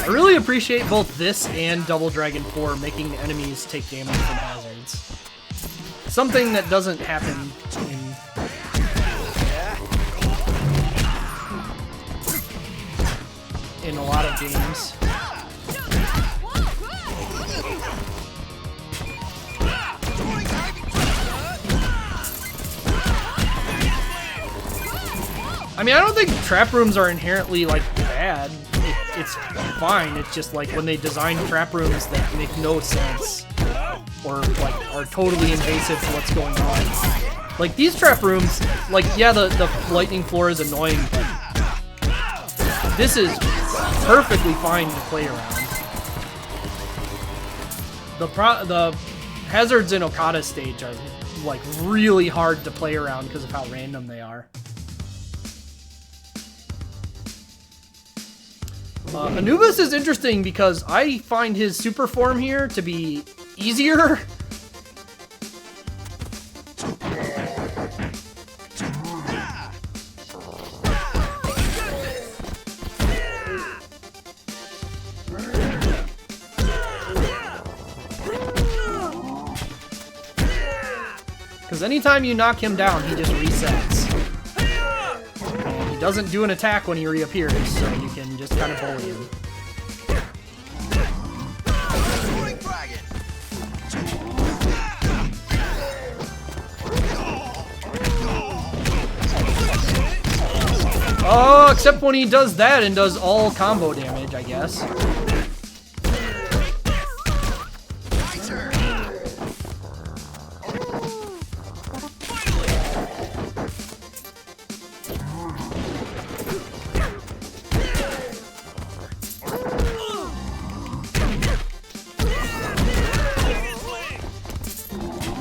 I really appreciate both this and Double Dragon 4 making enemies take damage from hazards. Something that doesn't happen in a lot of games. I mean, I don't think trap rooms are inherently, like, bad. It's fine. It's just, like, when they design trap rooms that make no sense or, like, are totally invasive to what's going on. Like, these trap rooms, like, yeah, the lightning floor is annoying, but this is perfectly fine to play around. The hazards in Okada's stage are, like, really hard to play around because of how random they are. Anubis is interesting because I find his super form here to be easier. Because anytime you knock him down, he just resets. He doesn't do an attack when he reappears, so you can just kind of bully him. Oh, except when he does that and does all combo damage, I guess.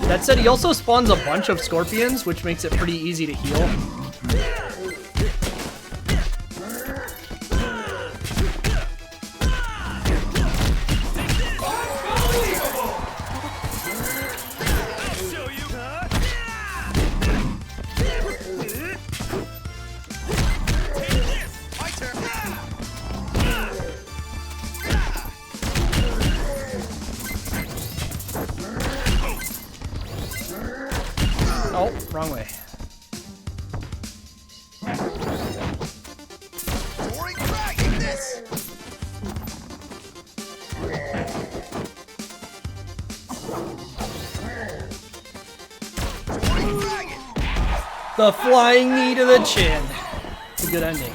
That said, he also spawns a bunch of scorpions, which makes it pretty easy to heal. Oh, wrong way. The flying knee to the chin. It's a good ending.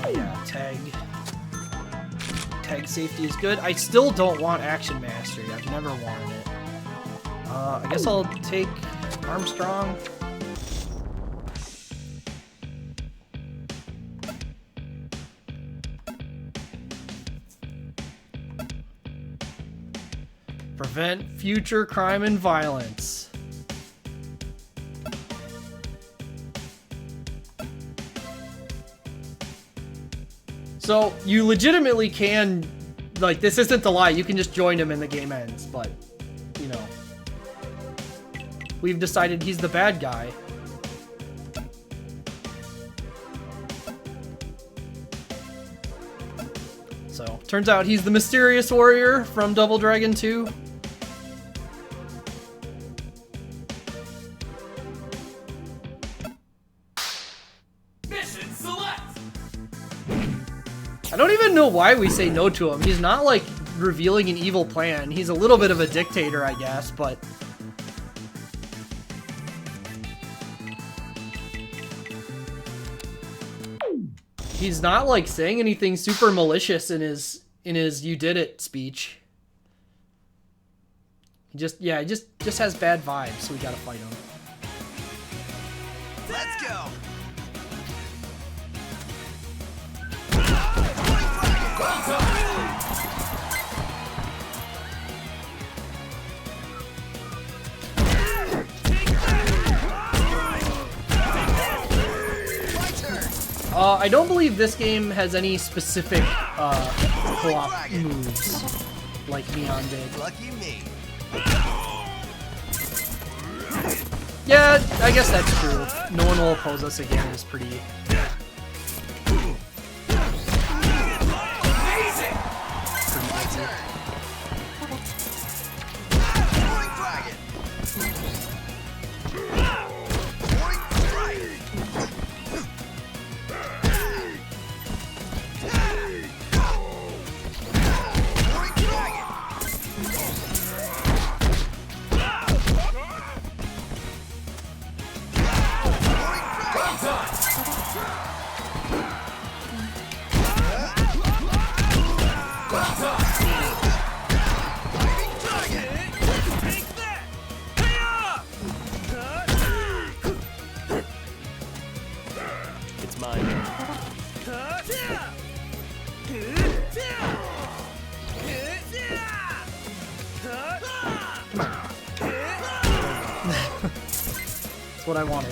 Yeah, tag safety is good. I still don't want action mastery. I've never wanted it. I guess I'll take Armstrong. Prevent future crime and violence. So, you legitimately can, like, this isn't the lie, you can just join him and the game ends, but, you know. We've decided he's the bad guy. So, turns out he's the mysterious warrior from Double Dragon 2. Mission select. I don't even know why we say no to him. He's not, like, revealing an evil plan. He's a little bit of a dictator, I guess, but... he's not, like, saying anything super malicious in his "you did it" speech. He just has bad vibes, so we gotta fight him. Let's go. I don't believe this game has any specific co-op moves like Neon did. Lucky me. Yeah, I guess that's true. No one will oppose us again is pretty... It's mine. That's what I wanted.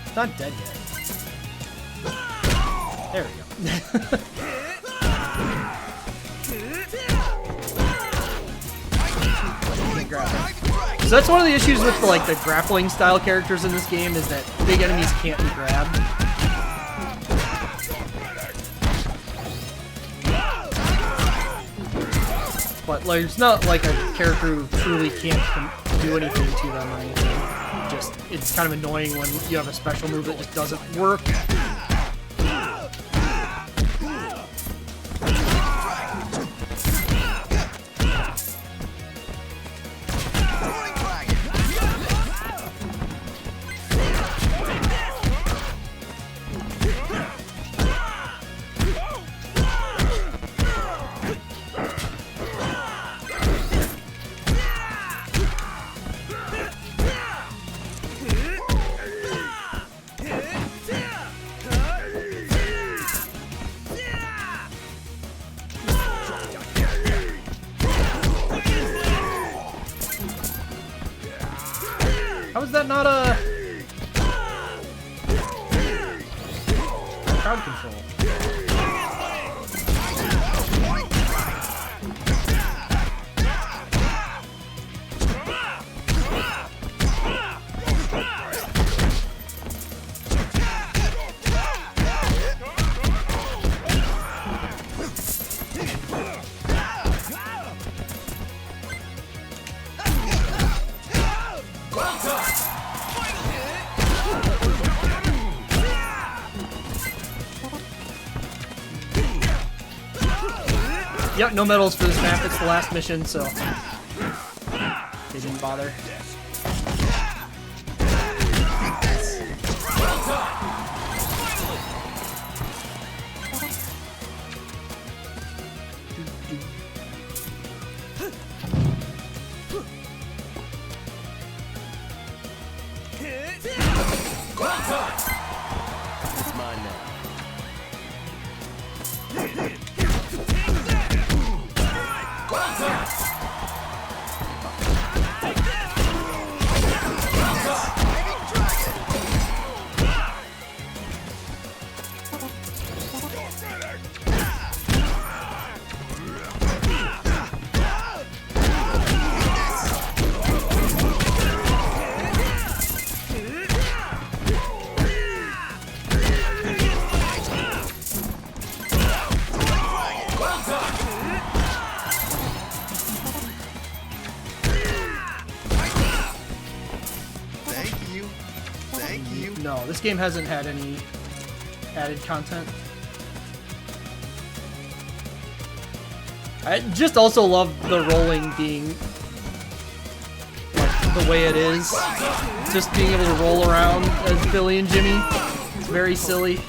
It's not dead yet. There we go. So that's one of the issues with the grappling style characters in this game is that big enemies can't be grabbed. But it's not like a character who truly can't do anything to them or anything. It's kind of annoying when you have a special move that just doesn't work. How is that not a crowd control? Yep, no medals for this map. It's the last mission, so they didn't bother. It's mine now. No, this game hasn't had any added content. I just also love the rolling being like the way it is. Just being able to roll around as Billy and Jimmy. It's very silly.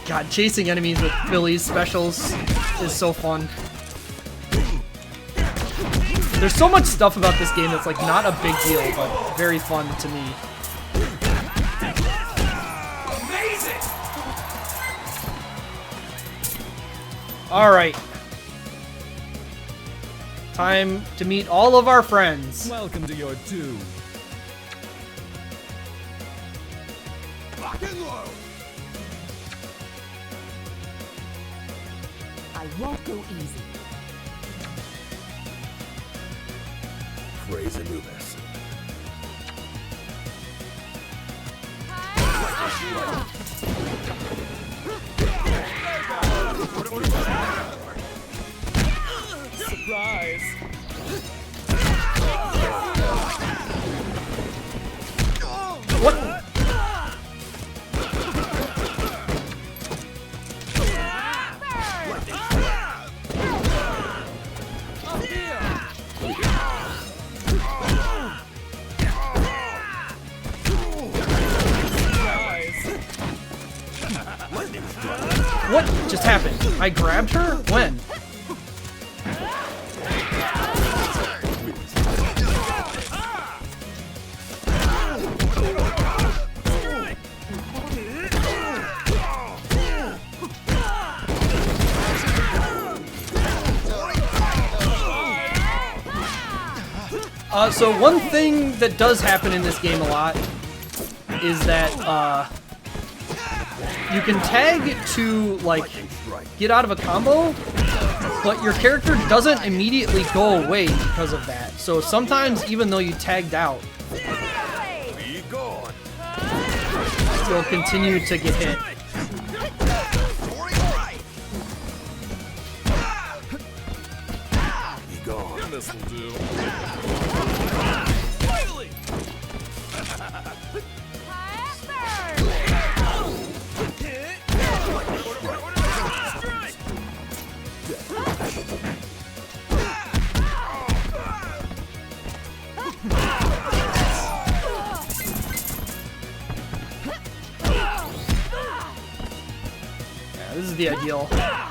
God, chasing enemies with Billy's specials is so fun. There's so much stuff about this game that's like not a big deal, but very fun to me. Amazing! Alright. Time to meet all of our friends. Welcome to your tomb. Lock and load. I won't go easy. Praise Anubis. Surprise! What? What just happened? I grabbed her? When? So one thing that does happen in this game a lot is that, you can tag to, like, get out of a combo, but your character doesn't immediately go away because of that. So sometimes, even though you tagged out, Be gone. you'll continue to get hit. Be gone. This'll do. Finally! Yeah, this is the ideal.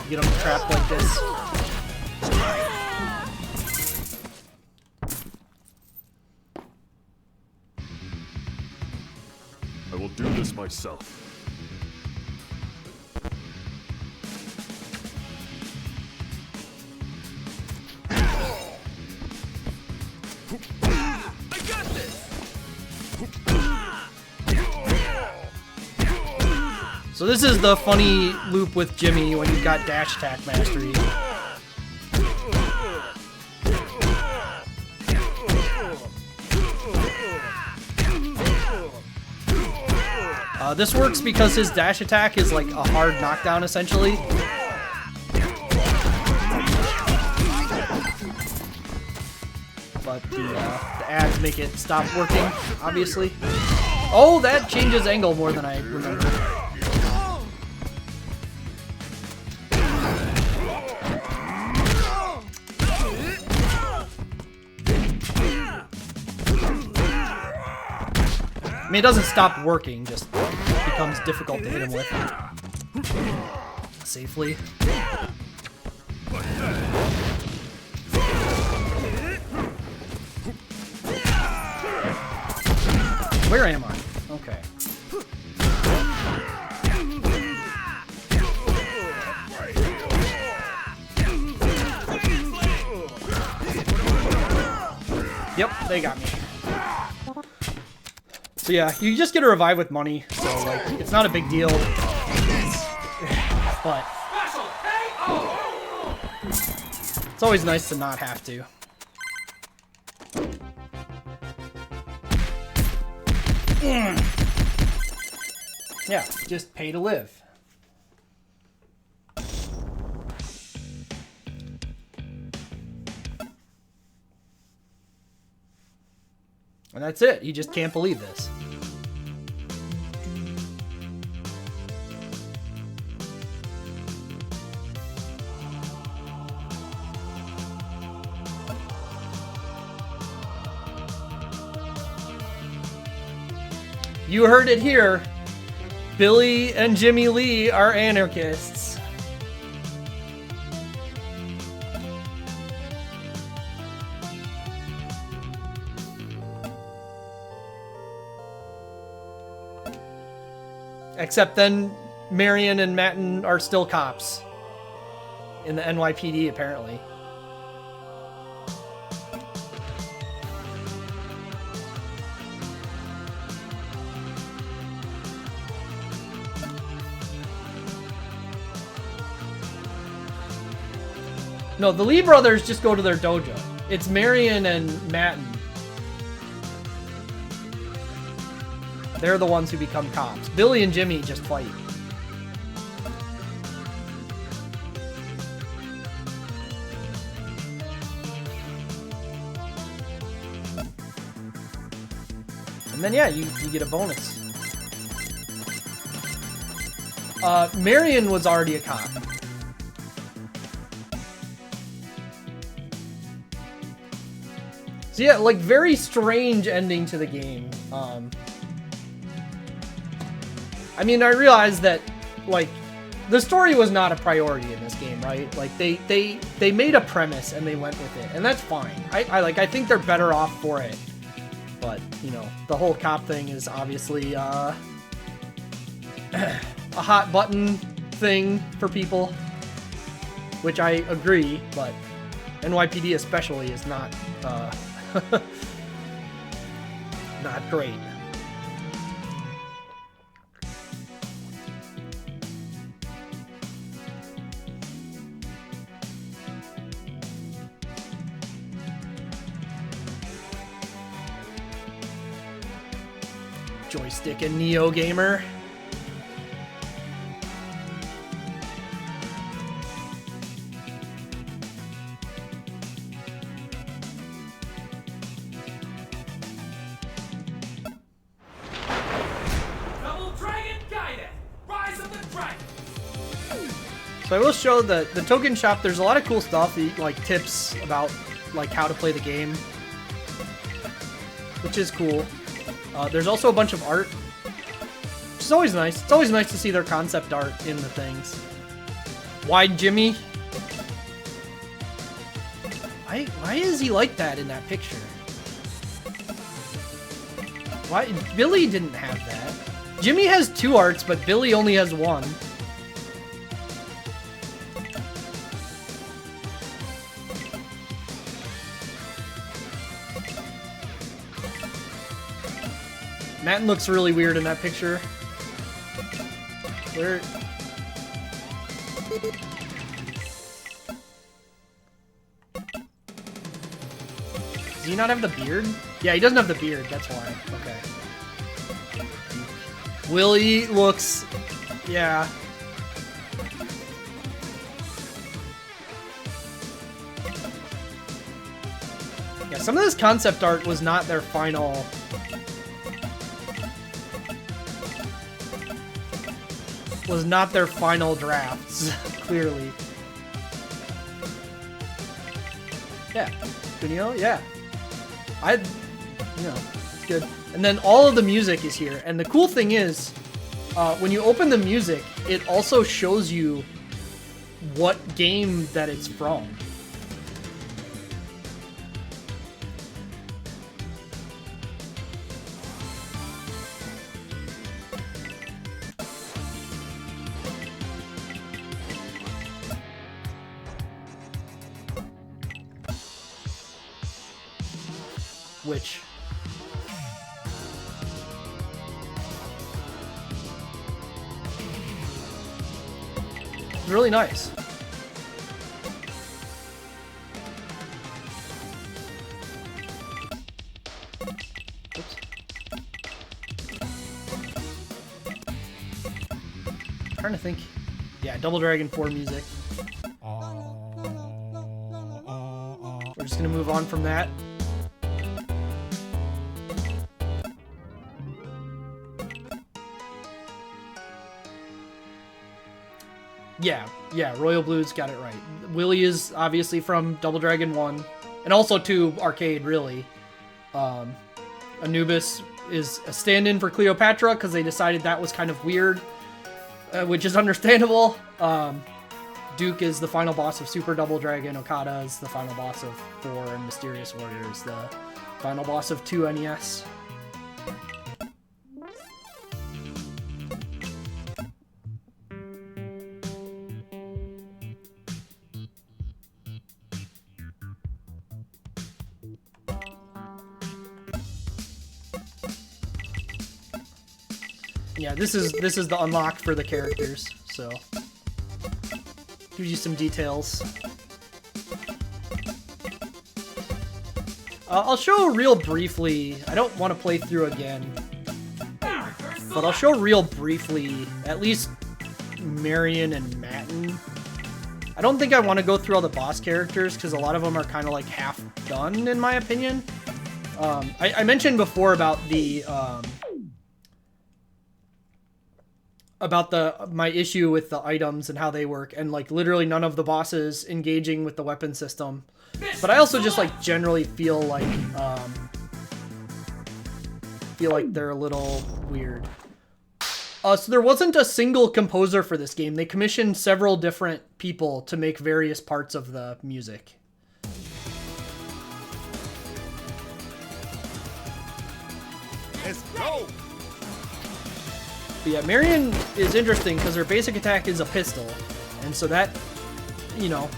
Get them trapped like this. I will do this myself. I got this! So this is the funny loop with Jimmy when you've got dash attack mastery. This works because his dash attack is like a hard knockdown, essentially. But the ads make it stop working, obviously. Oh, that changes angle more than I remember. I mean, it doesn't stop working, just becomes difficult to hit him with safely. Where am I? Okay. Yep, they got me. So yeah, you just get a revive with money, so like it's not a big deal. But it's always nice to not have to. Yeah, just pay to live. And that's it. You just can't believe this. You heard it here. Billy and Jimmy Lee are anarchists. Except then Marion and Matten are still cops in the NYPD, apparently. No, the Lee brothers just go to their dojo. It's Marion and Matten. They're the ones who become cops. Billy and Jimmy just fight. And then, yeah, you get a bonus. Marion was already a cop. So yeah, like, very strange ending to the game. I mean, I realized that, like, the story was not a priority in this game, right? Like, they made a premise and they went with it, and that's fine. I think they're better off for it. But, you know, the whole cop thing is obviously, a hot button thing for people, which I agree, but NYPD especially is not, not great. Joystick and Neo Gamer. Double Dragon Gaiden! Rise of the Dragon! So I will show the token shop. There's a lot of cool stuff, like tips about like how to play the game, which is cool. There's also a bunch of art, which is always nice. It's always nice to see their concept art in the things. Wide Jimmy. Why is he like that in that picture? Why? Billy didn't have that. Jimmy has 2 arts, but Billy only has 1. Matten looks really weird in that picture. Where? Does he not have the beard? Yeah, he doesn't have the beard, that's why. Okay. Willie looks... yeah. Yeah, some of this concept art was not their final... was not their final drafts, clearly. Yeah. Kunio? Yeah. You know, it's good. And then all of the music is here. And the cool thing is, when you open the music, it also shows you what game that it's from. Which is really nice. Oops. Trying to think. Yeah, Double Dragon 4 music. We're just gonna move on from that. Yeah, Royal Blues got it right. Willie is obviously from Double Dragon 1, and also 2 arcade, really. Anubis is a stand-in for Cleopatra, because they decided that was kind of weird, which is understandable. Duke is the final boss of Super Double Dragon. Okada is the final boss of 4, and Mysterious Warrior is the final boss of 2 NES. Yeah, this is the unlock for the characters, so gives you some details. I'll show real briefly. I don't want to play through again, but I'll show real briefly at least Marion and Matten. I don't think I want to go through all the boss characters because a lot of them are kind of like half done in my opinion. I mentioned before about the my issue with the items and how they work, and like literally none of the bosses engaging with the weapon system. But I also just like generally feel like they're a little weird. So there wasn't a single composer for this game. They commissioned several different people to make various parts of the music. Let's go! But yeah, Marion is interesting because her basic attack is a pistol, and so that, you know,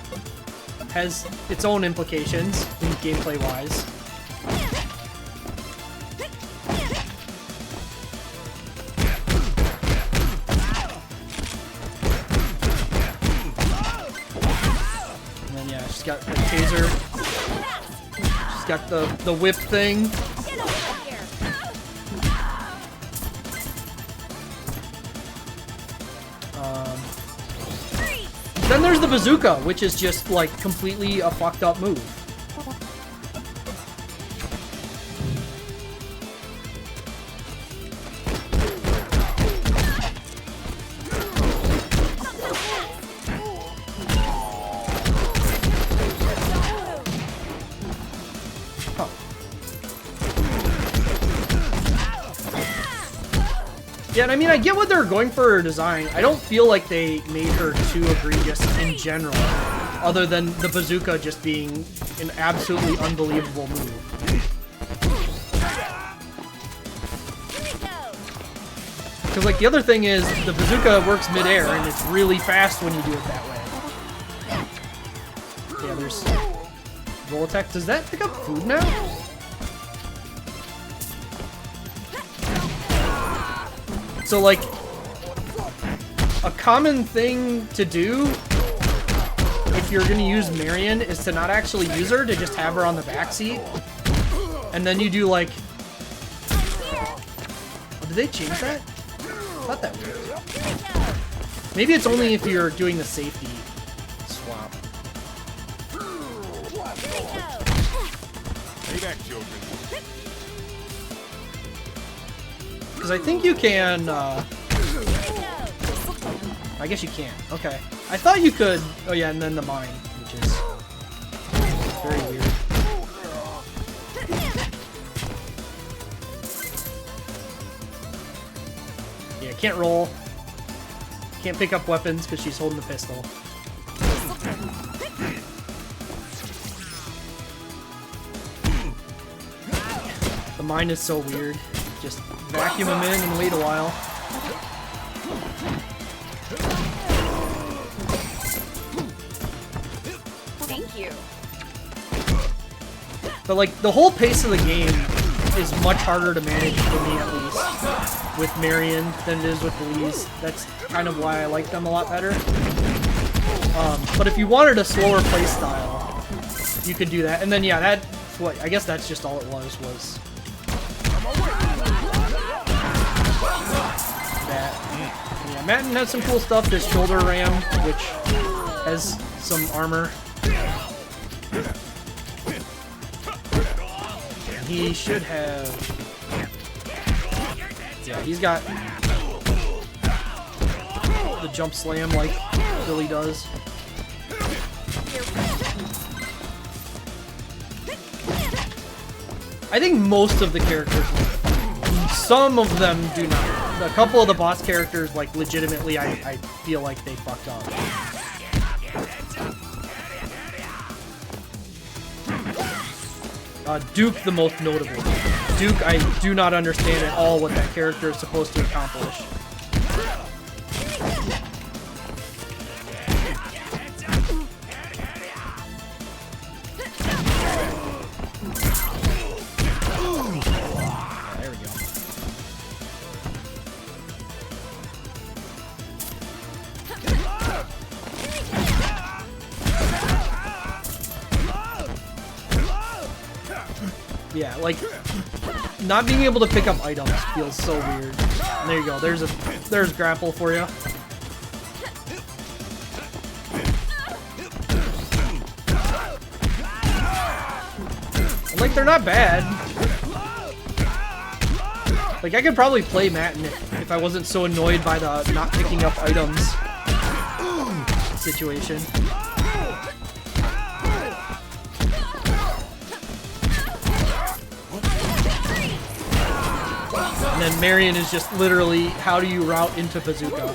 has its own implications in gameplay-wise. And then yeah, she's got a taser. She's got the whip thing. Then there's the bazooka, which is just like completely a fucked up move. Huh. Yeah, and I mean, I get what they're going for her design. I don't feel like they made her too egregious in general, other than the bazooka just being an absolutely unbelievable move. Because, like, the other thing is, the bazooka works mid-air, and it's really fast when you do it that way. Yeah, there's roll attack. Does that pick up food now? So, like, a common thing to do if you're gonna use Marion is to not actually use her, to just have her on the back seat. And then you do like... Oh, did they change that? I thought that was... Maybe it's only if you're doing the safety swap. Payback, children. Because I think you can... I guess you can't. Okay. I thought you could... Oh yeah, and then the mine, which is very weird. Yeah, can't roll. Can't pick up weapons because she's holding the pistol. The mine is so weird. Just vacuum them in and wait a while. Thank you. But like the whole pace of the game is much harder to manage for me, at least, with Marion than it is with Louise. That's kind of why I like them a lot better. But if you wanted a slower play style, you could do that. And then yeah, that's what I guess that's just all it was that. Yeah, Matten has some cool stuff. This shoulder ram, which has some armor. He should have... Yeah, he's got the jump slam like Billy does. I think most of the characters, some of them do not. A couple of the boss characters, like, legitimately, I feel like they fucked up. Duke, the most notable. Duke, I do not understand at all what that character is supposed to accomplish. There we go. Yeah, like, not being able to pick up items feels so weird. And there you go. There's grapple for you. Like, they're not bad. Like, I could probably play Matten if I wasn't so annoyed by the not picking up items situation. And then Marion is just literally, how do you route into Bazooka?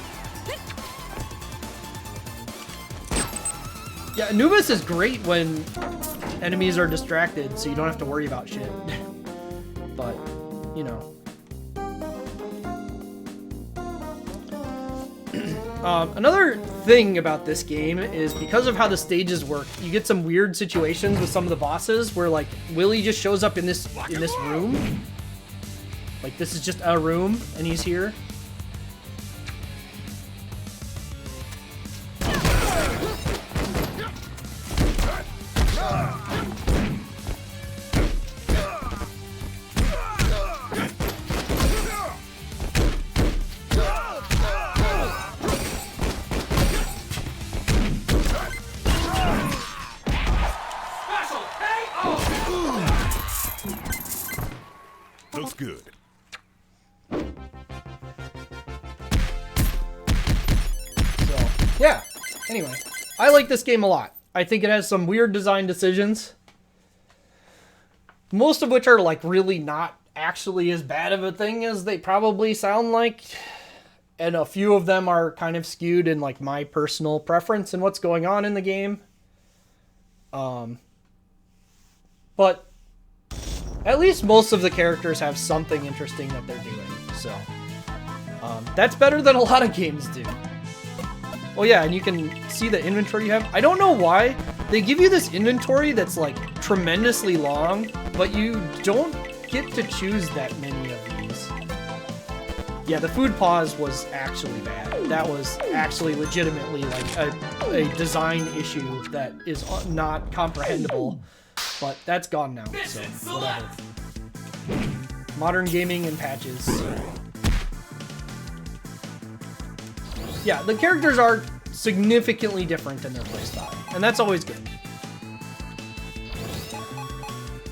Yeah, Anubis is great when enemies are distracted, so you don't have to worry about shit. But, you know. Another thing about this game is because of how the stages work, you get some weird situations with some of the bosses where, like, Willy just shows up in this room. Like, this is just a room, and he's here. Looks good. Yeah, anyway, I like this game a lot. I think it has some weird design decisions. Most of which are, like, really not actually as bad of a thing as they probably sound like. And a few of them are kind of skewed in, like, my personal preference and what's going on in the game. But at least most of the characters have something interesting that they're doing. So, that's better than a lot of games do. Oh yeah, and you can see the inventory you have. I don't know why. They give you this inventory that's, like, tremendously long, but you don't get to choose that many of these. Yeah, the food pause was actually bad. That was actually legitimately like a design issue that is not comprehensible. But that's gone now, so whatever. Modern gaming and patches. Yeah, the characters are significantly different in their playstyle, and that's always good.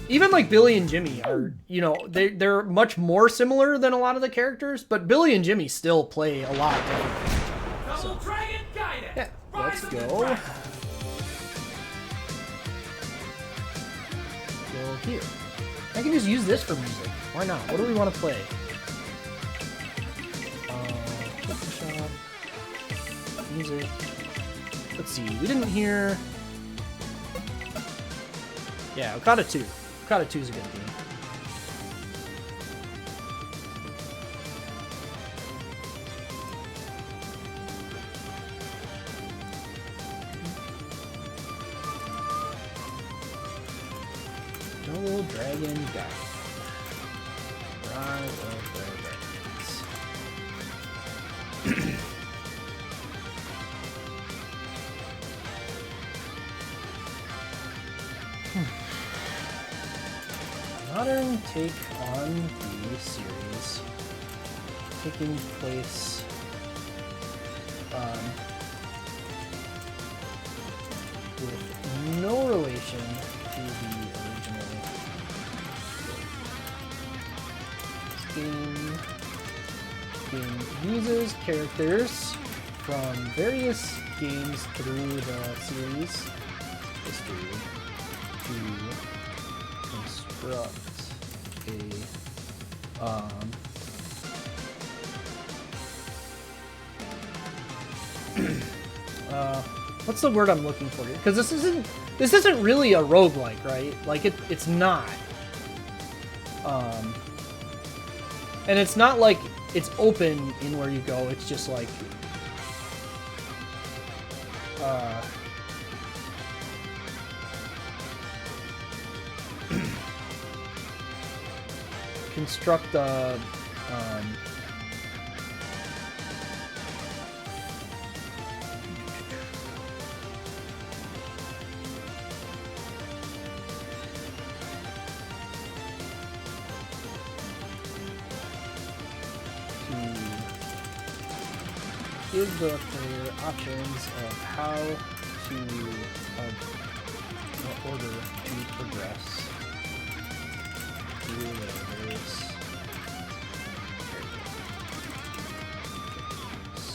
Even like Billy and Jimmy are, you know, they're much more similar than a lot of the characters, but Billy and Jimmy still play a lot differently. Double Dragon Gaiden! Yeah, let's Rise of the go. Dragon. Go here. I can just use this for music. Why not? What do we want to play? Shop, music. Let's see. We didn't hear. Yeah, Okada 2. Okada 2 is a good theme. Double Dragon Gaiden. Rise of the Dragons. Modern take on the series, taking place with no relation to the original story. This game uses characters from various games through the series history to construct a what's the word I'm looking for here? Because this isn't really a roguelike, right? Like it's not. And it's not like it's open in where you go. It's just like construct a give the player options of how to what order to progress through the various characters.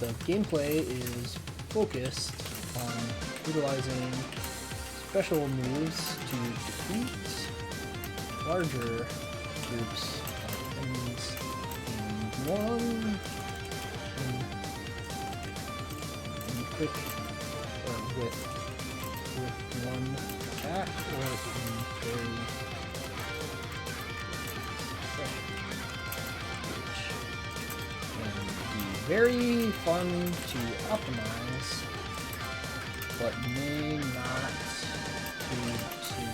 The gameplay is focused on utilizing special moves to defeat larger groups of enemies in quick or with one attack or in very session, which can be very fun to optimize, but may not lead to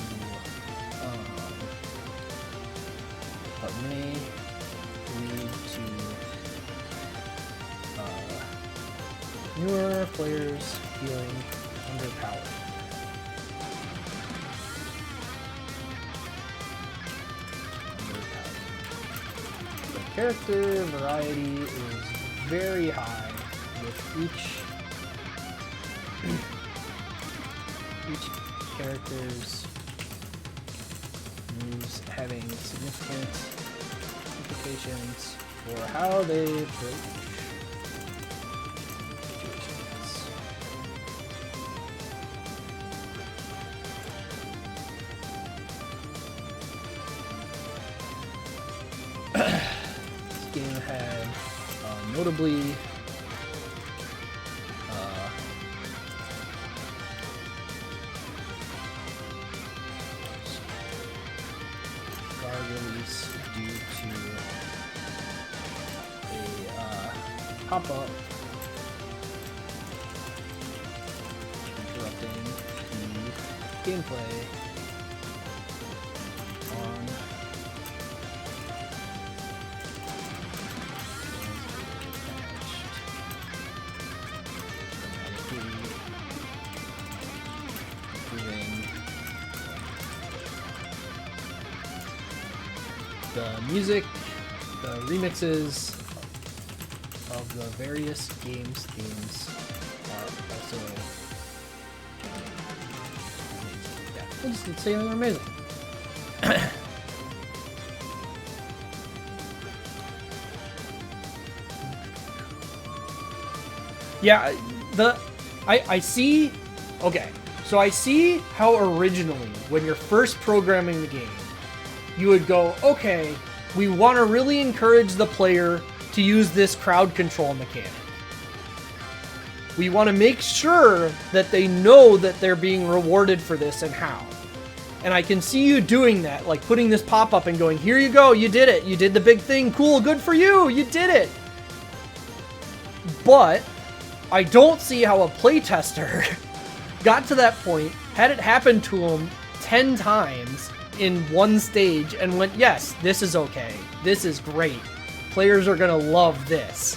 newer players feeling underpowered. The character variety is very high, with each character's moves having significant implications for how they approach situations. This game had notably release due to a pop-up interrupting the gameplay on the music, the remixes of the various games themes are also amazing. Yeah, we'll just say they're amazing. Yeah, I see. Okay, so I see how originally, when you're first programming the game, you would go, okay, we want to really encourage the player to use this crowd control mechanic. We want to make sure that they know that they're being rewarded for this and how. And I can see you doing that, like putting this pop-up and going, here you go, you did it. You did the big thing. Cool, good for you. You did it. But I don't see how a playtester got to that point, had it happen to him 10 times in one stage, and went, yes, this is okay. This is great. Players are gonna love this.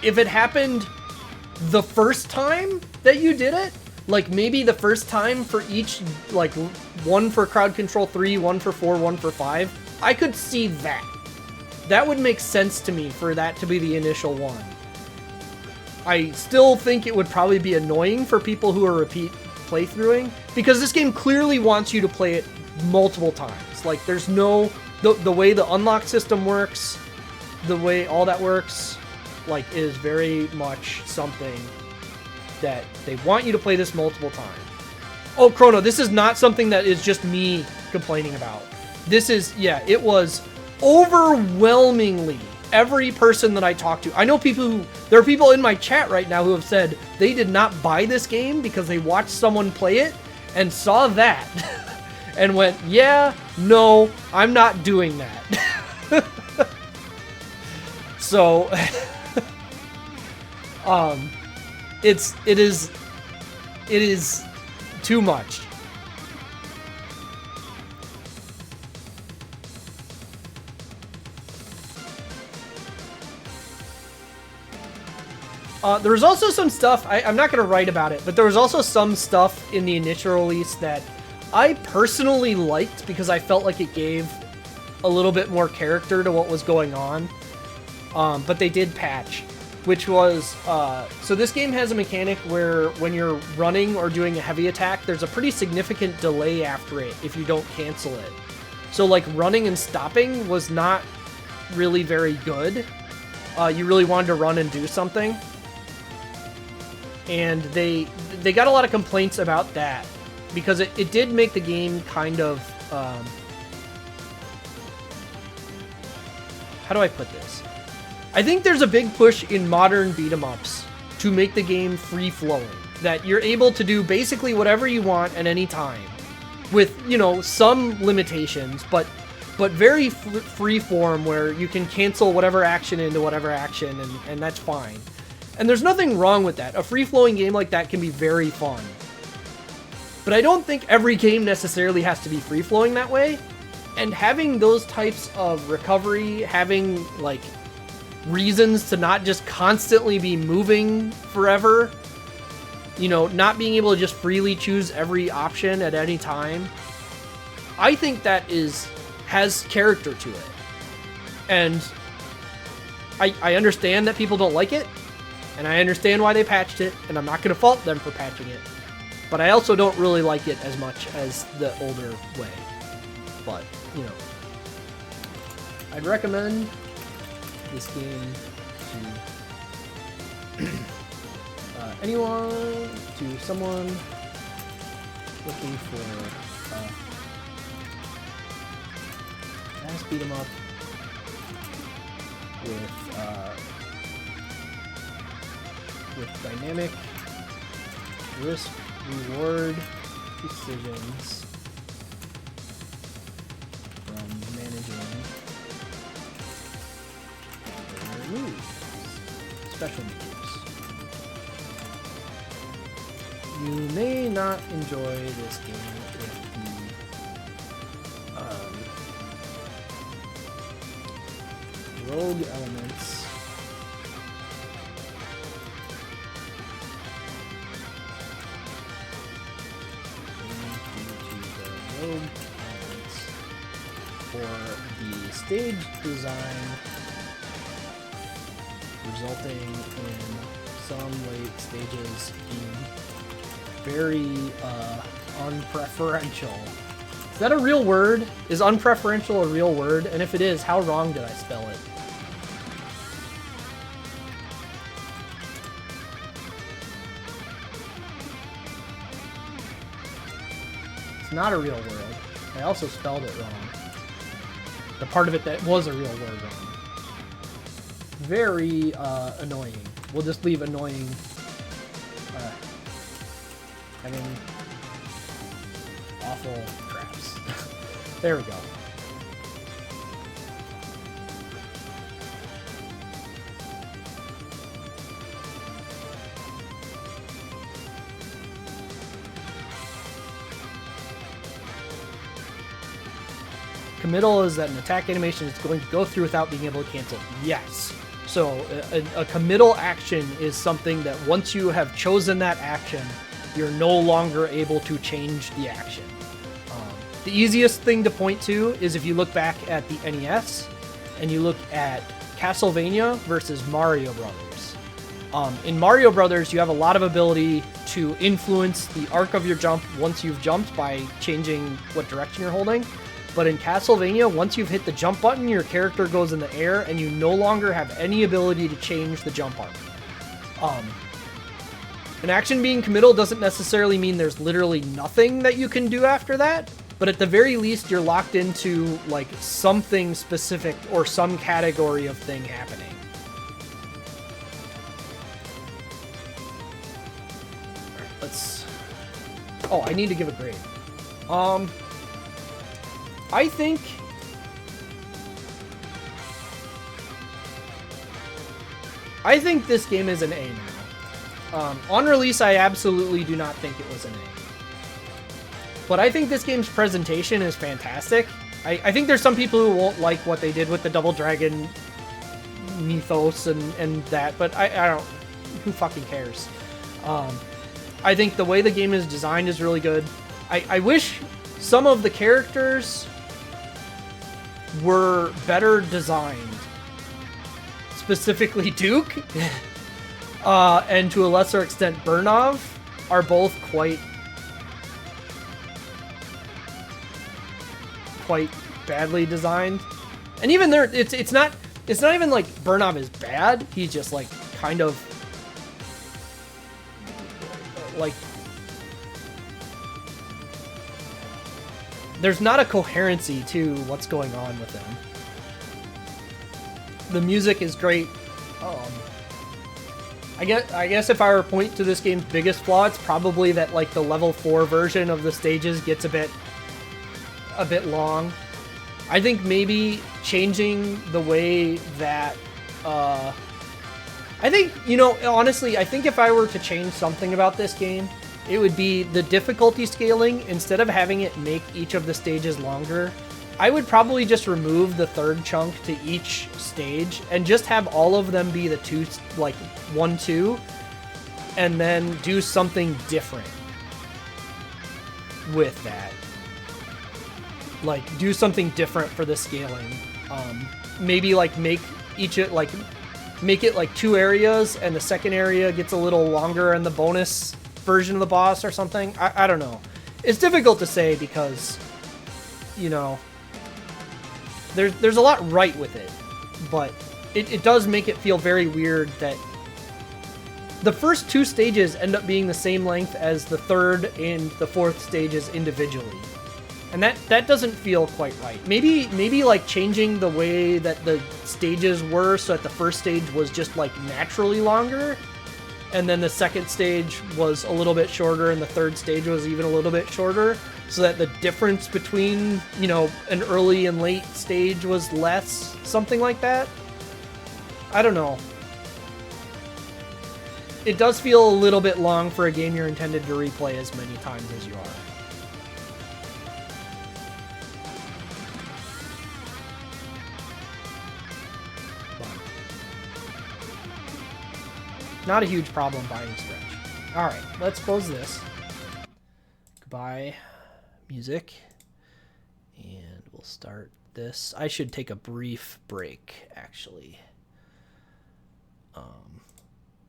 If it happened the first time that you did it, like maybe the first time for each, like one for Crowd Control 3, one for 4, one for 5, I could see that. That would make sense to me for that to be the initial one. I still think it would probably be annoying for people who are repeat playthroughing, because this game clearly wants you to play it multiple times. Like, there's no... The way the unlock system works, the way all that works, like, is very much something that they want you to play this multiple times. Oh, Chrono, this is not something that is just me complaining about. This is... Yeah, it was overwhelmingly every person that I talked to. I know people who... There are people in my chat right now who have said they did not buy this game because they watched someone play it and saw that and went, yeah, no, I'm not doing that. So, it is too much. There was also some stuff, I'm not going to write about it, but there was also some stuff in the initial release that I personally liked because I felt like it gave a little bit more character to what was going on. But they did patch, which was, so this game has a mechanic where when you're running or doing a heavy attack, there's a pretty significant delay after it if you don't cancel it. So like running and stopping was not really very good. You really wanted to run and do something. And they got a lot of complaints about that because it did make the game kind of, how do I put this? I think there's a big push in modern beat-em-ups to make the game free-flowing, that you're able to do basically whatever you want at any time with, you know, some limitations, but very free form where you can cancel whatever action into whatever action, and that's fine. And there's nothing wrong with that. A free-flowing game like that can be very fun. But I don't think every game necessarily has to be free-flowing that way. And having those types of recovery, having, like, reasons to not just constantly be moving forever, you know, not being able to just freely choose every option at any time, I think that has character to it. And I understand that people don't like it, and I understand why they patched it, and I'm not going to fault them for patching it. But I also don't really like it as much as the older way. But, you know, I'd recommend this game to anyone, to someone looking for fast beat 'em up with dynamic risk-reward decisions from managing their moves, special moves. You may not enjoy this game if the rogue elements for the stage design resulting in some late stages being very unpreferential. Is that a real word? Is unpreferential a real word? And if it is, how wrong did I spell it? It's not a real word. I also spelled it wrong. The part of it that was a real word wrong. Very annoying. We'll just leave annoying. Having awful traps. There we go. Committal is that an attack animation is going to go through without being able to cancel. Yes. So a committal action is something that once you have chosen that action, you're no longer able to change the action. The easiest thing to point to is if you look back at the NES and you look at Castlevania versus Mario Brothers. In Mario Brothers, you have a lot of ability to influence the arc of your jump once you've jumped by changing what direction you're holding. But in Castlevania, once you've hit the jump button, your character goes in the air and you no longer have any ability to change the jump arc. An action being committal doesn't necessarily mean there's literally nothing that you can do after that, but at the very least, you're locked into like something specific or some category of thing happening. Let's... Oh, I need to give a grade. I think this game is an A now. On release, I absolutely do not think it was an A. But I think this game's presentation is fantastic. I think there's some people who won't like what they did with the Double Dragon mythos and that, but I don't... Who fucking cares? I think the way the game is designed is really good. I wish some of the characters were better designed. Specifically Duke, and to a lesser extent Burnov, are both quite badly designed. And even there, it's not even like Burnov is bad. He's just like kind of like there's not a coherency to what's going on with them. The music is great. I guess if I were to point to this game's biggest flaw, it's probably that like the level 4 version of the stages gets a bit long. I think maybe changing the way that I think, you know, honestly, I think if I were to change something about this game, it would be the difficulty scaling. Instead of having it make each of the stages longer, I would probably just remove the third chunk to each stage and just have all of them be the 1, 2, and then do something different with that. Like, do something different for the scaling. Maybe like make it like 2 areas, and the second area gets a little longer and the bonus version of the boss or something. I don't know. It's difficult to say because, you know, there's a lot right with it, but it does make it feel very weird that the first 2 stages end up being the same length as the 3rd and the 4th stages individually. And that doesn't feel quite right. Maybe like changing the way that the stages were so that the first stage was just like naturally longer, and then the second stage was a little bit shorter and the third stage was even a little bit shorter, so that the difference between, you know, an early and late stage was less, something like that. I don't know. It does feel a little bit long for a game you're intended to replay as many times as you are. Not a huge problem by any stretch. Alright, let's close this. Goodbye, music. And we'll start this. I should take a brief break, actually.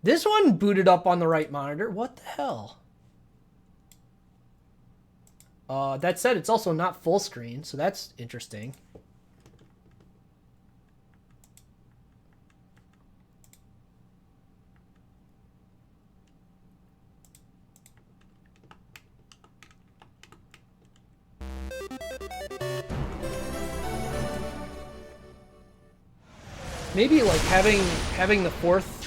This one booted up on the right monitor. What the hell? That said, it's also not full screen, so that's interesting. Maybe like having the fourth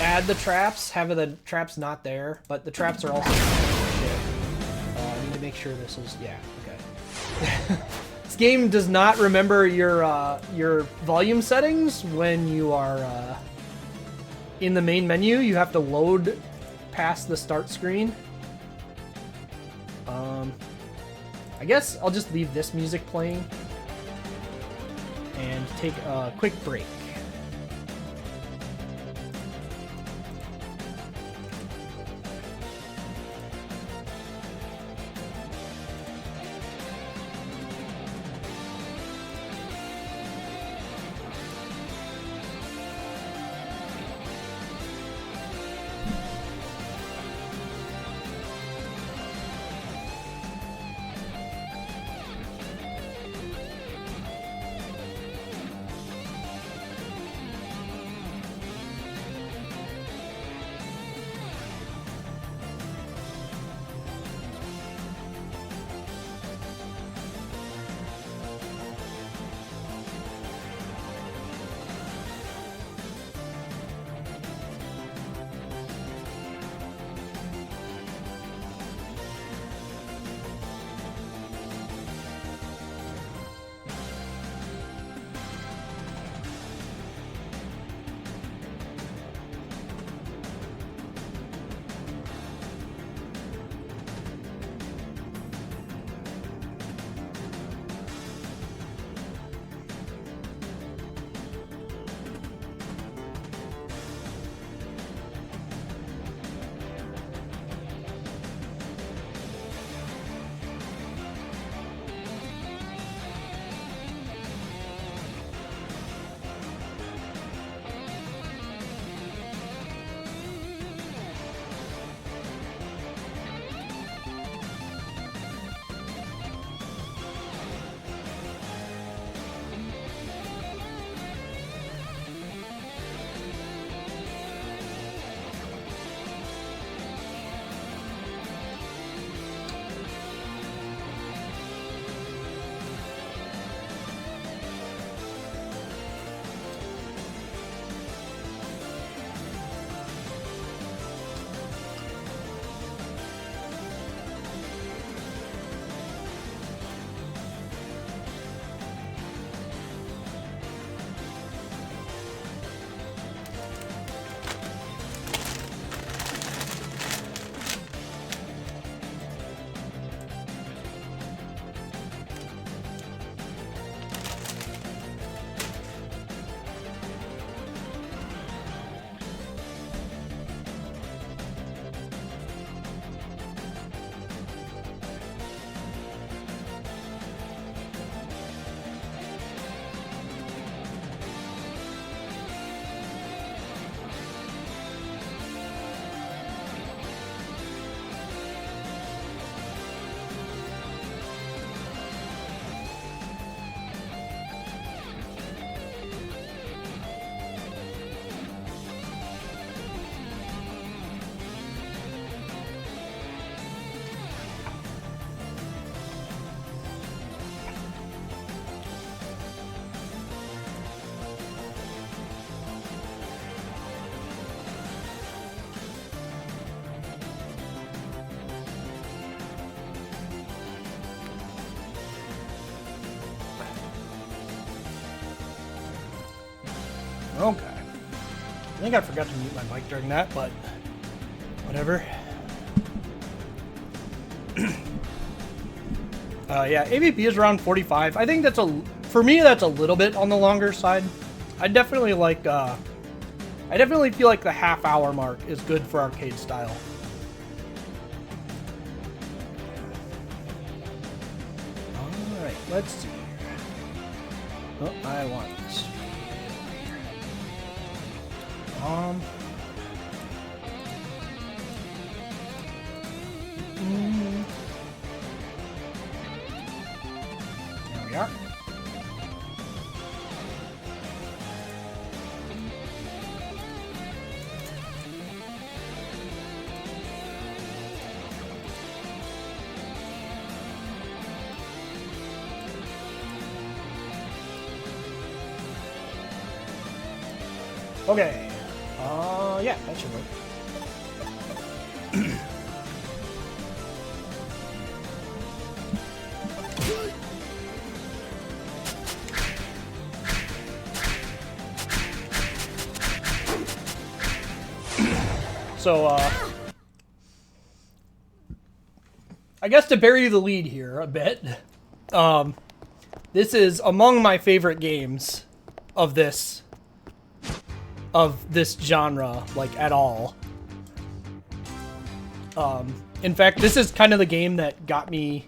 add the traps, having the traps not there, but the traps are also shit. I need to make sure this is, yeah, okay. This game does not remember your volume settings when you are in the main menu. You have to load past the start screen. I guess I'll just leave this music playing and take a quick break. Okay. I think I forgot to mute my mic during that, but whatever. Yeah, AVP is around 45. I think that's for me, that's a little bit on the longer side. I definitely like, I definitely feel like the half-hour mark is good for arcade style. Alright, let's see here. Oh, I want this. There we are. Okay. Yeah, that should work. So, I guess to bury the lead here a bit, this is among my favorite games of this genre, like, at all. In fact, this is kind of the game that got me,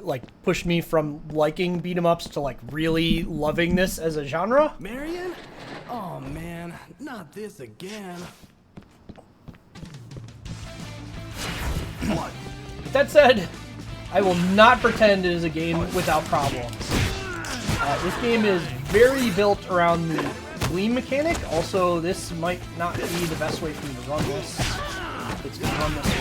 like, pushed me from liking beat 'em ups to, like, really loving this as a genre. Marion? Oh man, not this again. That said, I will not pretend it is a game without problems. This game is very built around the gleam mechanic. Also, this might not be the best way for me to run this. It's going to run this way.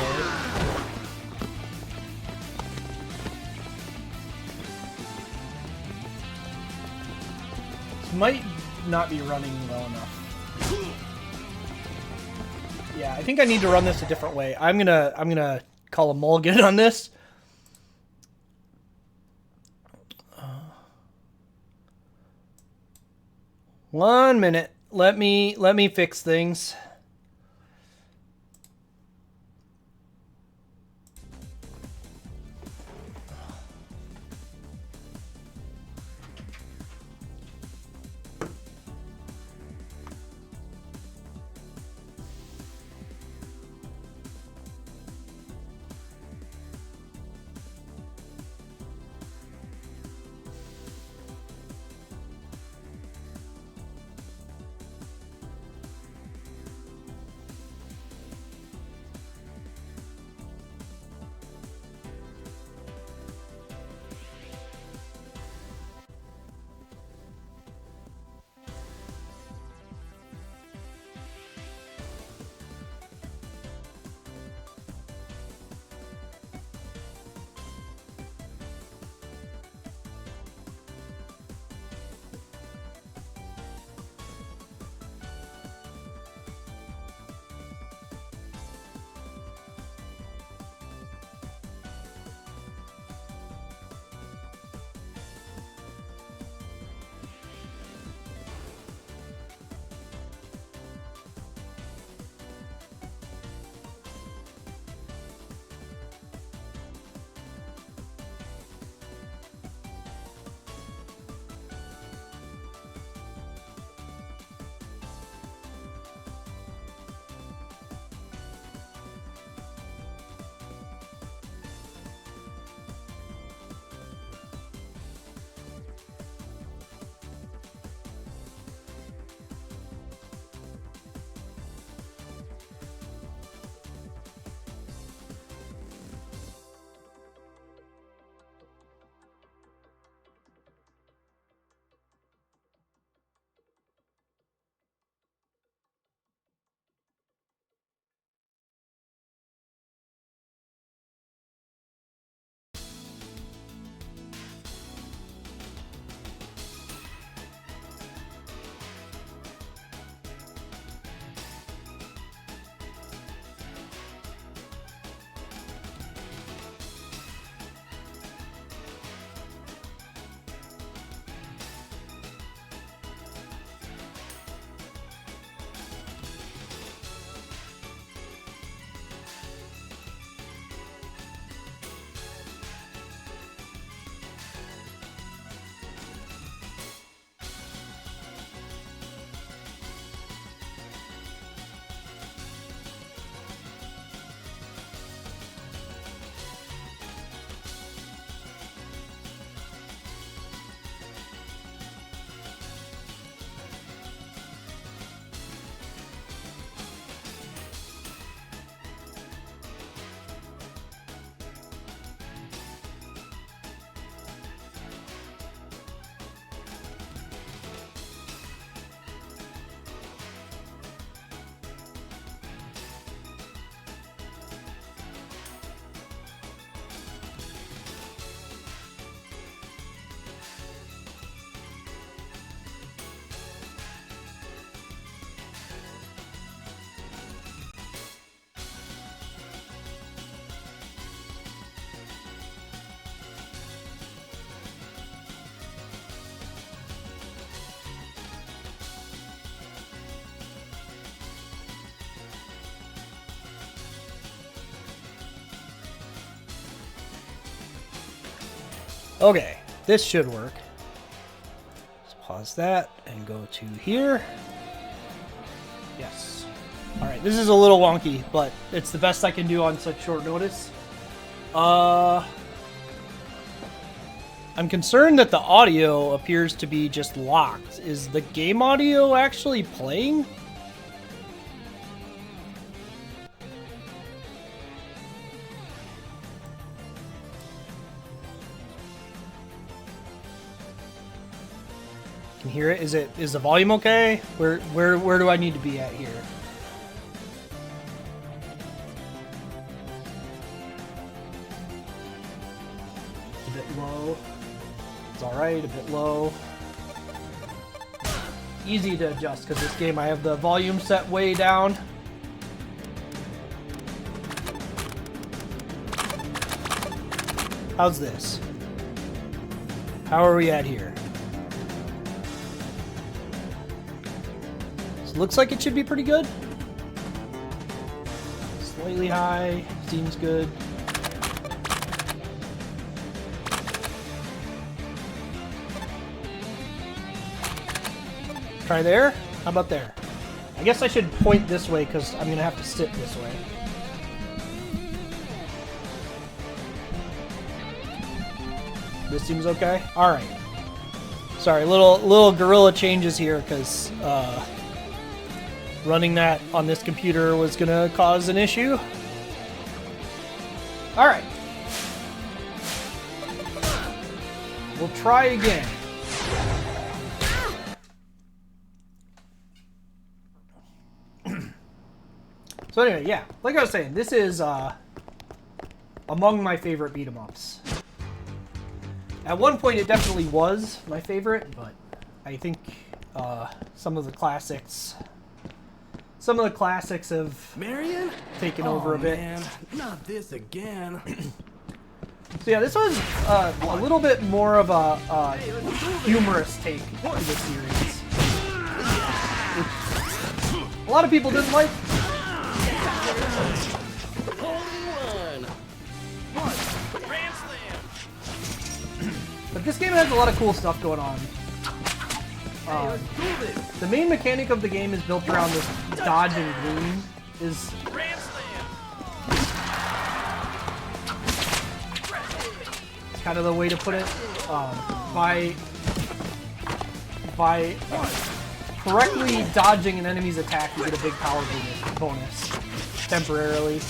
This might not be running well enough. Yeah, I think I need to run this a different way. I'm gonna call a mulligan on this. One minute. Let me fix things. Okay, this should work. Let's pause that and go to here. Yes. Alright, this is a little wonky, but it's the best I can do on such short notice. I'm concerned that the audio appears to be just locked. Is the game audio actually playing? Can you hear it? Is the volume okay? Where do I need to be at here? A bit low. It's alright, a bit low. Easy to adjust because this game I have the volume set way down. How's this? How are we at here? So looks like it should be pretty good. Slightly high, seems good. Try there? How about there? I guess I should point this way because I'm gonna have to sit this way. This seems okay? Alright. Sorry, little gorilla changes here because running that on this computer was gonna cause an issue. Alright. We'll try again. So anyway, yeah, like I was saying, this is among my favorite beat 'em ups. At one point, it definitely was my favorite, but I think some of the classics have Marion? taken over a bit. Man, not this again. So yeah, this was a little bit more of a humorous take to the series. Which a lot of people didn't like. But this game has a lot of cool stuff going on. The main mechanic of the game is built around this dodge and gleam. It's kind of the way to put it. By correctly dodging an enemy's attack, you get a big power bonus temporarily.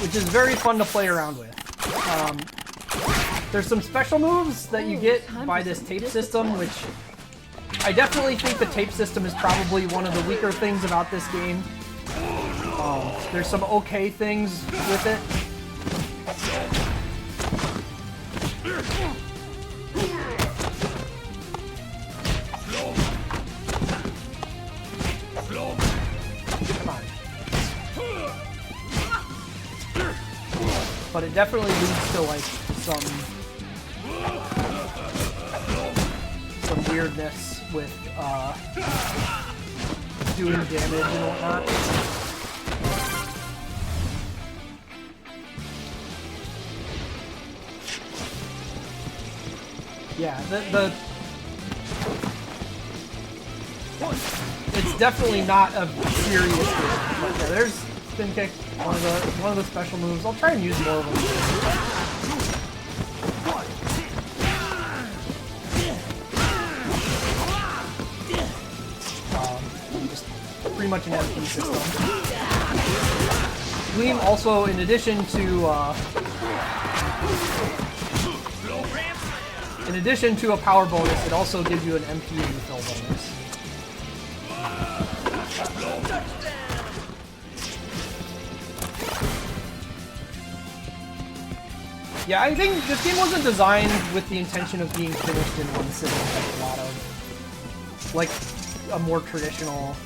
Which is very fun to play around with. There's some special moves that you get by this tape system, which I definitely think the tape system is probably one of the weaker things about this game. There's some okay things with it. Come on. But it definitely leads to like some weirdness with doing damage and whatnot. Yeah, it's definitely not a serious game. But yeah, there's spin kick, one of the special moves. I'll try and use more of them. Just pretty much an MP system. Gleam also, in addition to a power bonus, it also gives you an MP refill bonus. Yeah, I think this game wasn't designed with the intention of being finished in one sitting like a lot of, like, a more traditional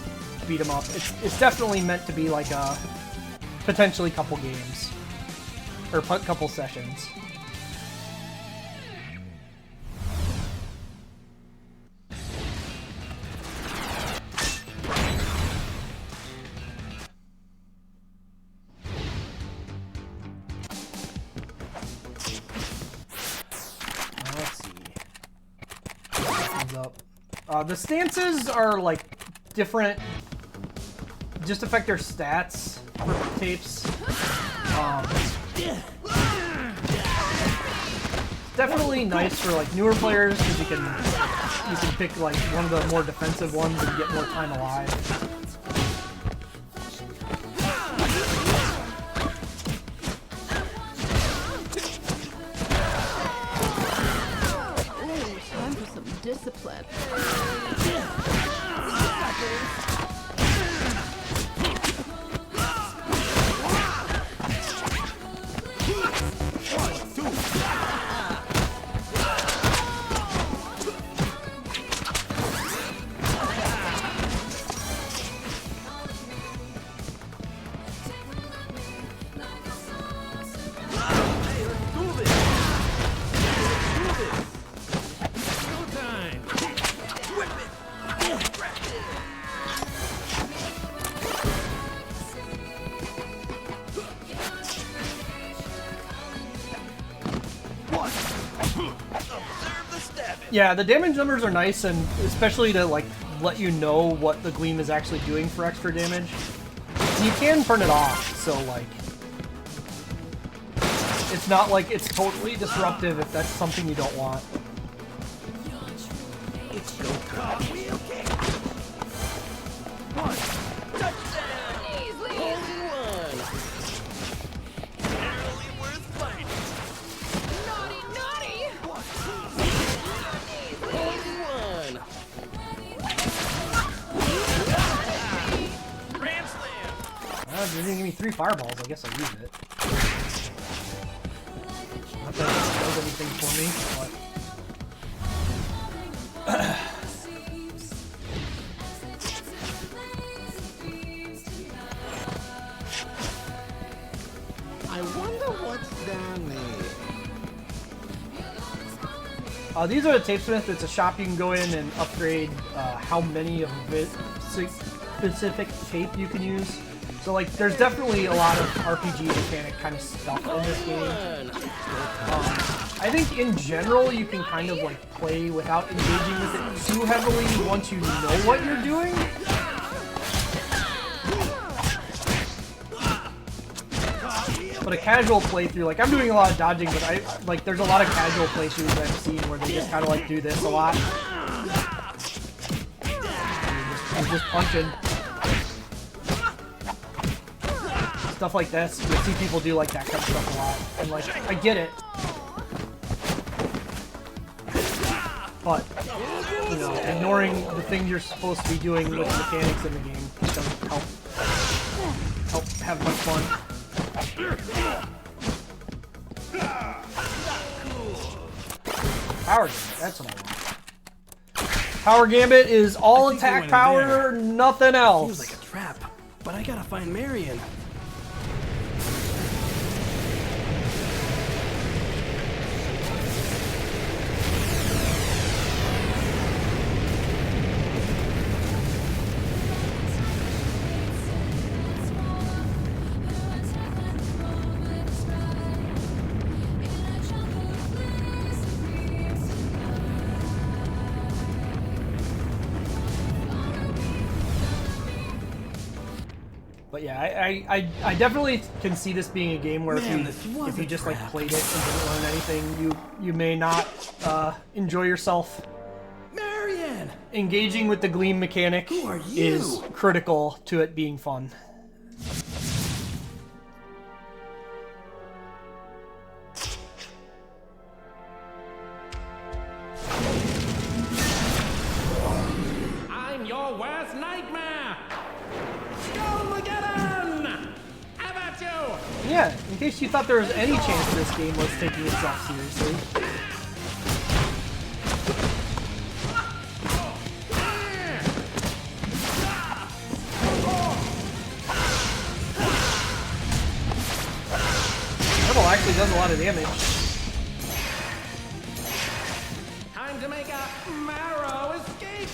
beat 'em up. It's definitely meant to be like a potentially couple games or couple sessions. The stances are like different, just affect their stats for tapes. Definitely nice for like newer players because you can pick like one of the more defensive ones and get more time alive. Time for some discipline. Yeah, the damage numbers are nice, and especially to like let you know what the Gleam is actually doing for extra damage. You can turn it off, so like it's not like it's totally disruptive if that's something you don't want. It's your cartwheel kick. One. Touchdown. Easily. Home run. Barely worth fighting. Naughty, naughty. Home run. Grand slam. They didn't give me 3 fireballs. I guess I'll use it. Not that it does anything for me, but. I wonder what's down there. These are the Tapesmith. It's a shop you can go in and upgrade how many of a specific tape you can use. So like, there's definitely a lot of RPG mechanic kind of stuff in this game. I think in general you can kind of like play without engaging with it too heavily once you know what you're doing. But a casual playthrough, like I'm doing a lot of dodging, but there's a lot of casual playthroughs I've seen where they just kind of like do this a lot. You're just punching. Stuff like this, you'll see people do like that kind of stuff a lot. And like, I get it. But, you know, ignoring the things you're supposed to be doing with the mechanics in the game doesn't help have much fun. Power Gambit, that's what I want. Power Gambit is all I think they attack went in power, there. nothing else. Feels like a trap, but I gotta find Marion. But yeah, I definitely can see this being a game where Man, if you just like played it and didn't learn anything, you may not enjoy yourself. Marion! Engaging with the Gleam mechanic Who are you? is critical to it being fun. I'm your worst nightmare! Skullmageddon! How about you? Yeah, in case you thought there was any chance this game was taking itself seriously. Turtle actually does a lot of damage. Time to make a marrow escape!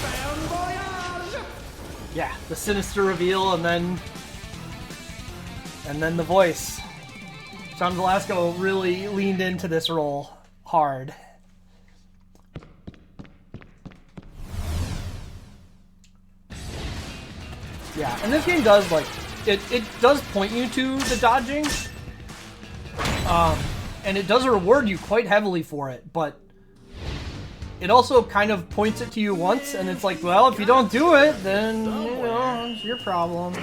Bon voyage! Yeah, the sinister reveal and then the voice. John Velasco really leaned into this role hard. Yeah, and this game does, like, it does point you to the dodging. And it does reward you quite heavily for it, but it also kind of points it to you once, and it's like, well, if you don't do it, then, you know, it's your problem.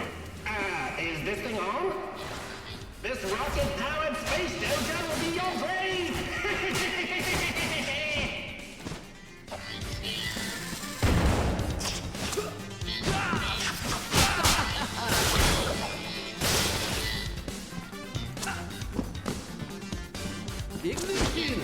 Is this thing on? This rocket-powered space dojo will be your grave! Ignition!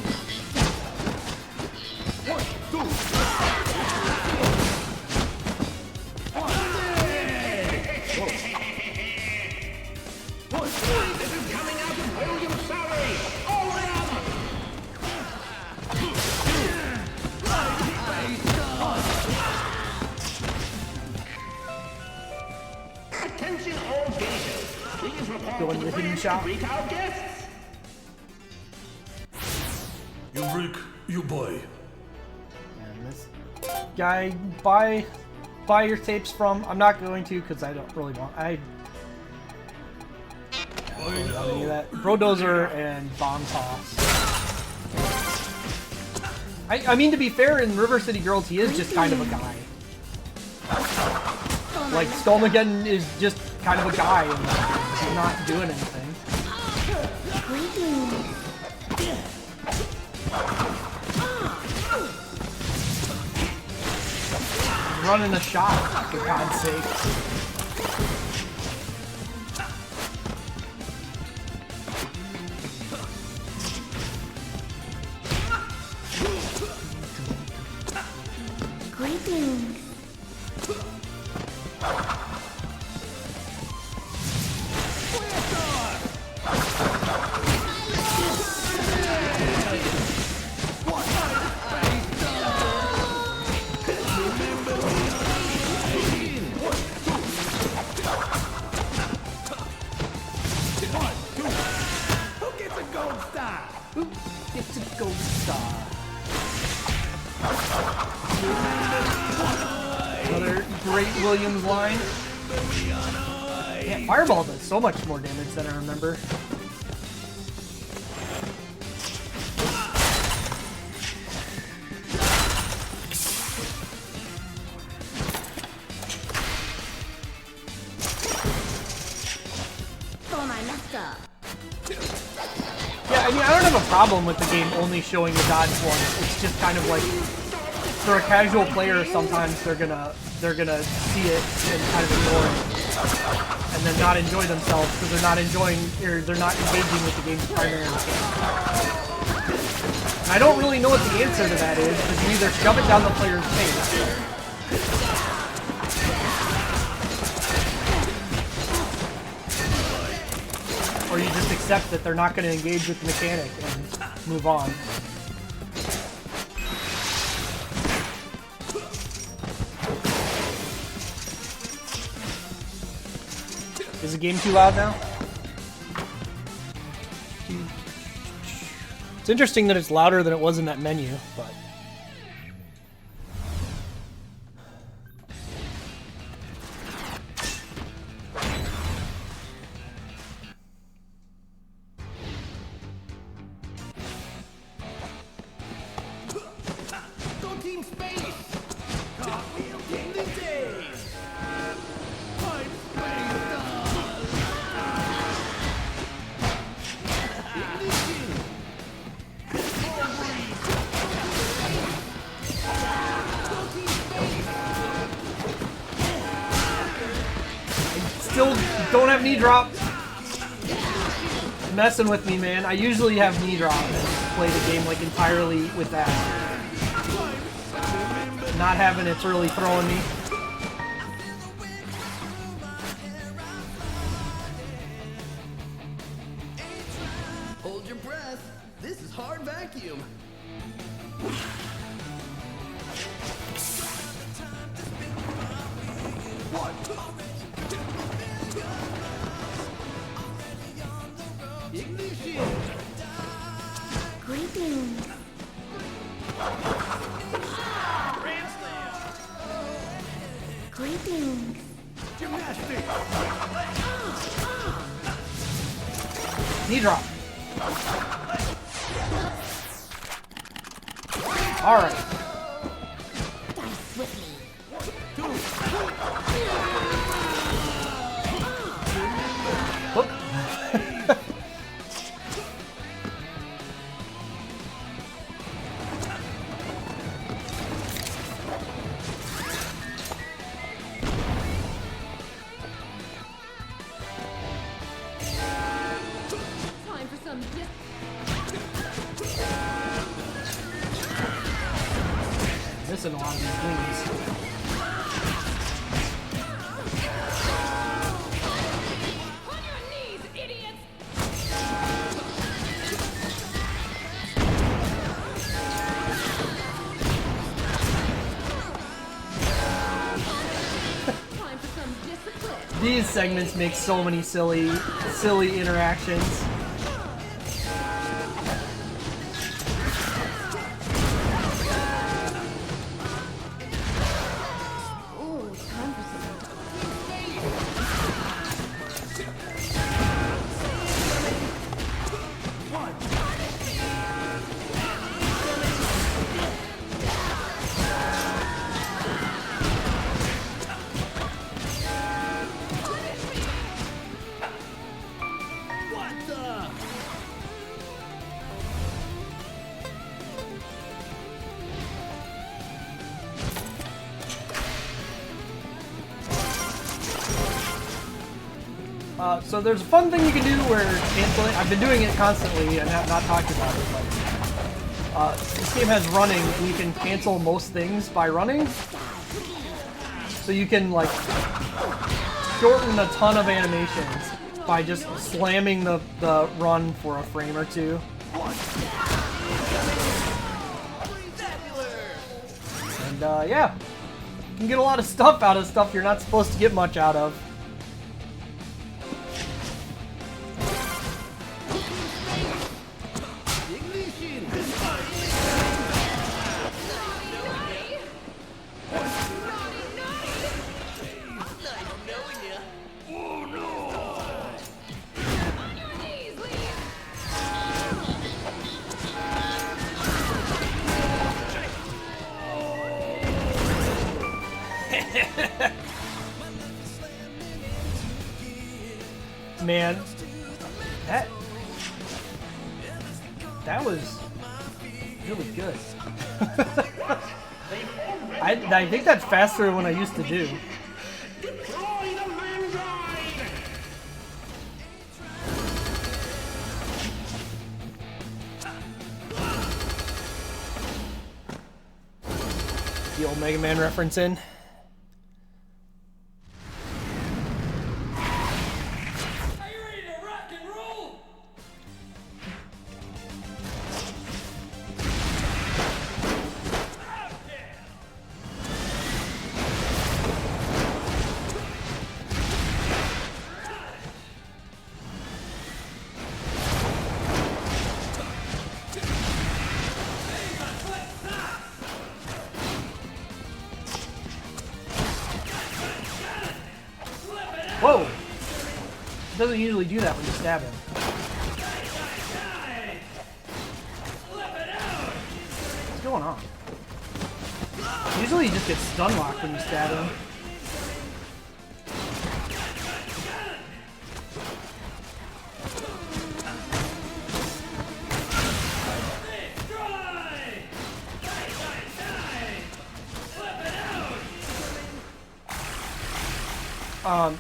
This is coming out of William Surrey! All around! Attention all visitors! Please report Go in to the the hidden bridge shop. to greet our guests! You freak, you boy. And this guy, buy your tapes from. I'm not going to because I don't really want. I don't want any of that. Brodozer and Bomb Toss. I mean, to be fair, in River City Girls, he is just kind of a guy. Like, Skullmageddon is just kind of a guy, and he's not doing anything. Running a shot, for God's sake. Greetings. Who gets a gold star? Who gets a gold star? Another great Williams line. Yeah, Fireball does so much more damage than I remember. Yeah, I mean, I don't have a problem with the game only showing the dodge once. It's just kind of like, for a casual player, sometimes they're gonna see it and kind of ignore it, and then not enjoy themselves because they're not enjoying or they're not engaging with the game's primary mechanic. And I don't really know what the answer to that is, because you either shove it down the player's face, or you just accept that they're not going to engage with the mechanic and move on. Is the game too loud now? It's interesting that it's louder than it was in that menu, but... Go Team Space! Cartwheel in the days! Fight Space Stars! Ignition! Go Team Space! Still don't have knee drop. Messing with me, man. I usually have knee drop and play the game like entirely with that. Not having it's really throwing me. Hold your breath. This is hard vacuum. Ignition! Greetings. Greetings. Knee drop. All right. Whoop. Time for some Missing a lot of these wings. on your knees, idiots! Time for some discipline. These segments make so many silly interactions. Ooh, time for some. What the? So there's a fun thing you can do where canceling. I've been doing it constantly and have not talked about it, but this game has running, and you can cancel most things by running. So you can like shorten a ton of animations by just slamming the run for a frame or two. And yeah, you can get a lot of stuff out of stuff you're not supposed to get much out of. Man, that was really good. I think that's faster than what I used to do. Destroy the Mandroid! The old Mega Man reference in. Are you ready to rock and roll? Whoa! It doesn't usually do that when you stab him. What's going on? Usually you just get stun locked when you stab him.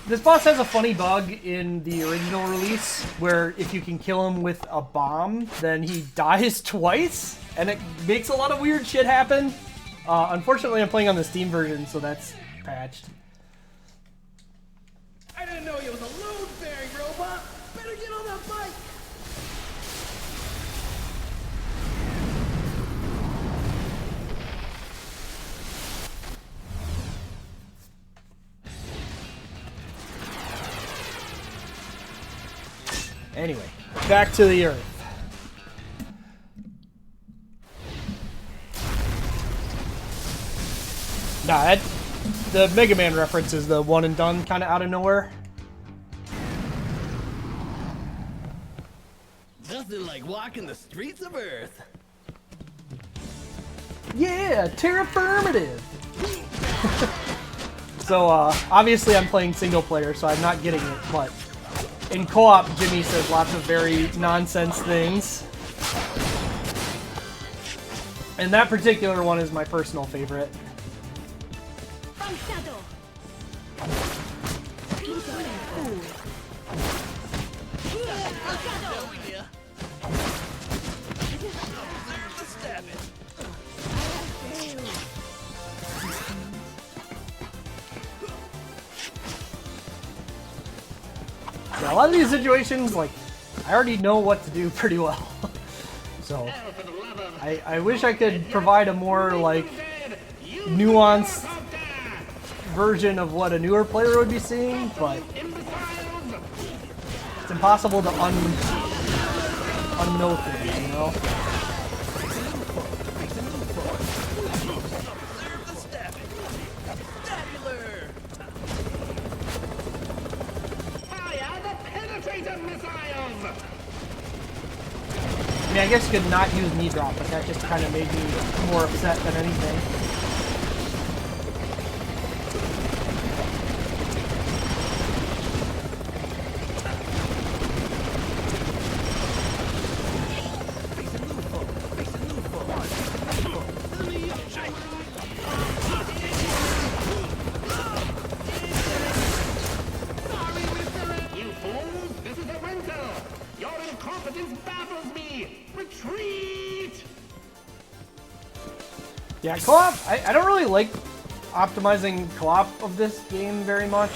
This boss has a funny bug in the original release where if you can kill him with a bomb, then he dies twice, and it makes a lot of weird shit happen. Unfortunately, I'm playing on the Steam version, so that's patched. I didn't know you was a load-bearing robot. Better get on that bike. Anyway, back to the Earth. Nah, The Mega Man reference is the one and done kind of out of nowhere. Nothing like walking the streets of Earth. Yeah, terraformative. So obviously I'm playing single player, so I'm not getting it, but in co-op, Jimmy says lots of very nonsense things. And that particular one is my personal favorite. Yeah, a lot of these situations, like, I already know what to do pretty well. So, I wish I could provide a more, like, nuanced version of what a newer player would be seeing, but it's impossible to unknow things, you know? I mean, I guess you could not use knee drop, but that just kind of made me more upset than anything. You fools! This is a rental! Your incompetence baffles me! Retreat! Yeah, co-op, I don't really like optimizing co-op of this game very much.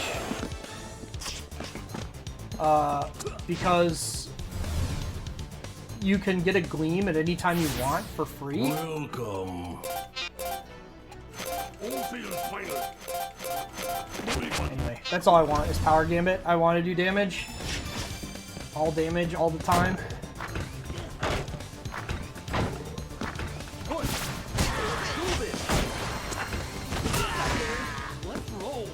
Because you can get a Gleam at any time you want for free. Welcome. Anyway, that's all I want is Power Gambit. I want to do damage. All damage, all the time. Let's roll.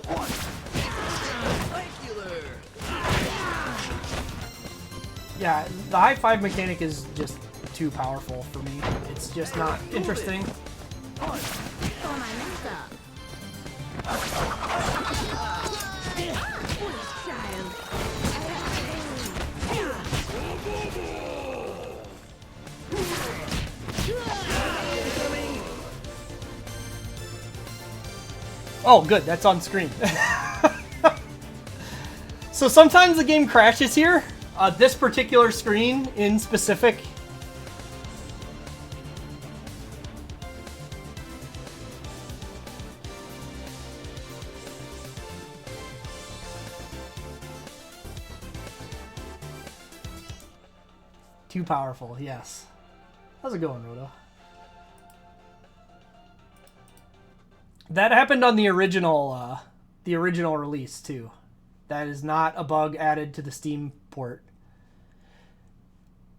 Yeah, the high five mechanic is just too powerful for me. It's just not interesting. Oh, good, that's on screen. So sometimes the game crashes here. This particular screen in specific. Too powerful, yes. How's it going, Roto? That happened on the original release too. That is not a bug added to the Steam port.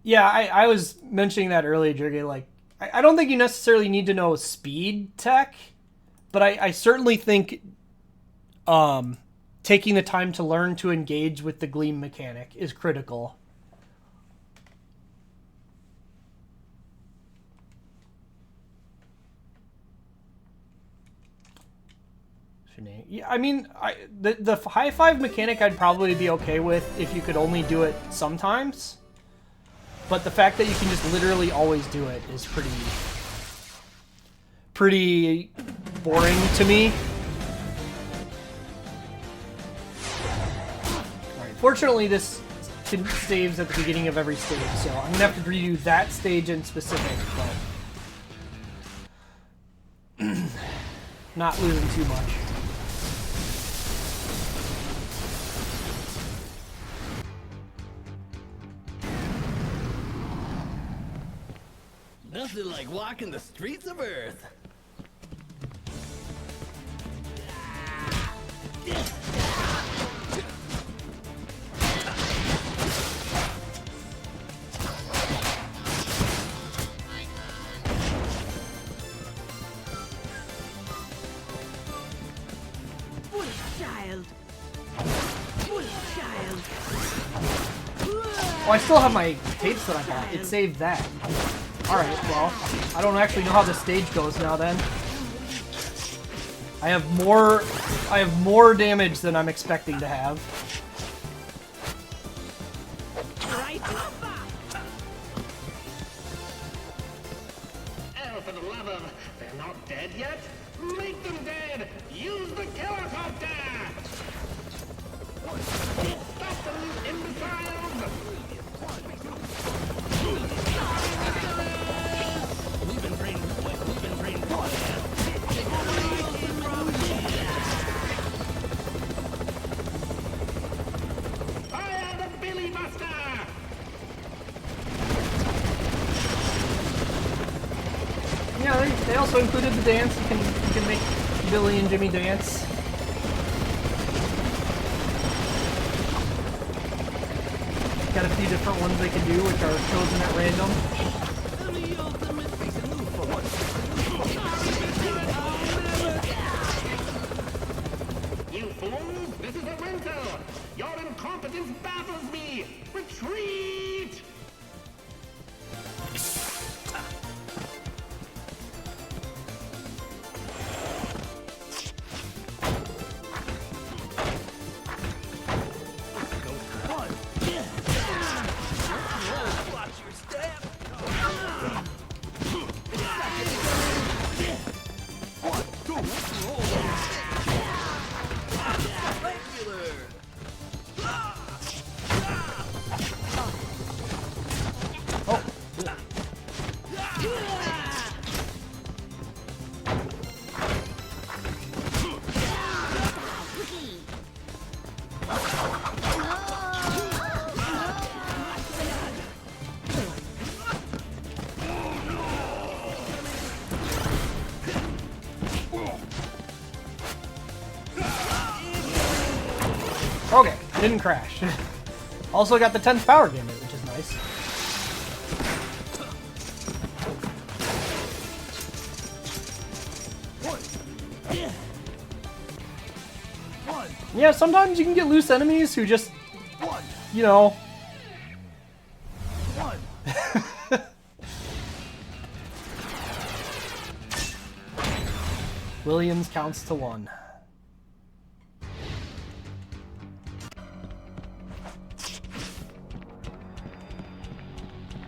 Yeah, I was mentioning that earlier, Jergy. Like, I don't think you necessarily need to know speed tech, but I certainly think taking the time to learn to engage with the Gleam mechanic is critical. Yeah, I mean, the high five mechanic I'd probably be okay with if you could only do it sometimes. But the fact that you can just literally always do it is pretty boring to me. Alright, fortunately this saves at the beginning of every stage, so I'm gonna have to redo that stage in specific, but not losing too much. Nothing like walking the streets of Earth. child. Wolf child. Oh, I still have my tapes that I bought. It saved that. Alright, well, I don't actually know how the stage goes now then. I have more damage than I'm expecting to have. Right over. Oh, for the love of... They're not dead yet? Make them dead! Use the helicopter! Stop them, you imbeciles! Fire the Billy Buster! Yeah, they also included the dance. You can make Billy and Jimmy dance. Got a few different ones they can do, which are chosen at random. You fools! This is a rental! Your incompetence baffles me! Retreat! Okay, didn't crash. Also got the 10th power gambit, which is nice. Yeah, sometimes you can get loose enemies who just, you know. Williams counts to 1.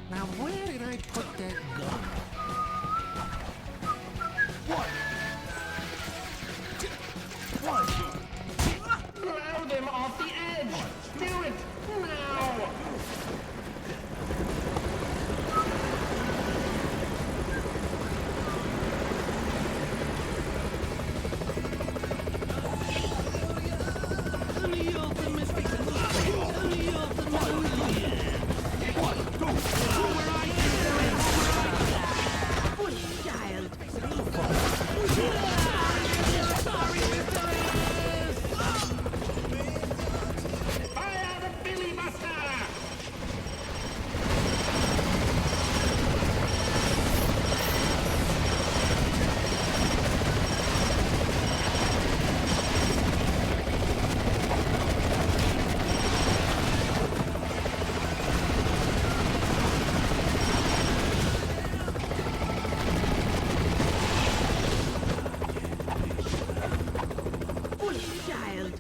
Now where did I put that gun? Blow them off the edge! Do it! Now! Wolf child. Fire the Billy Buster! Wolf child.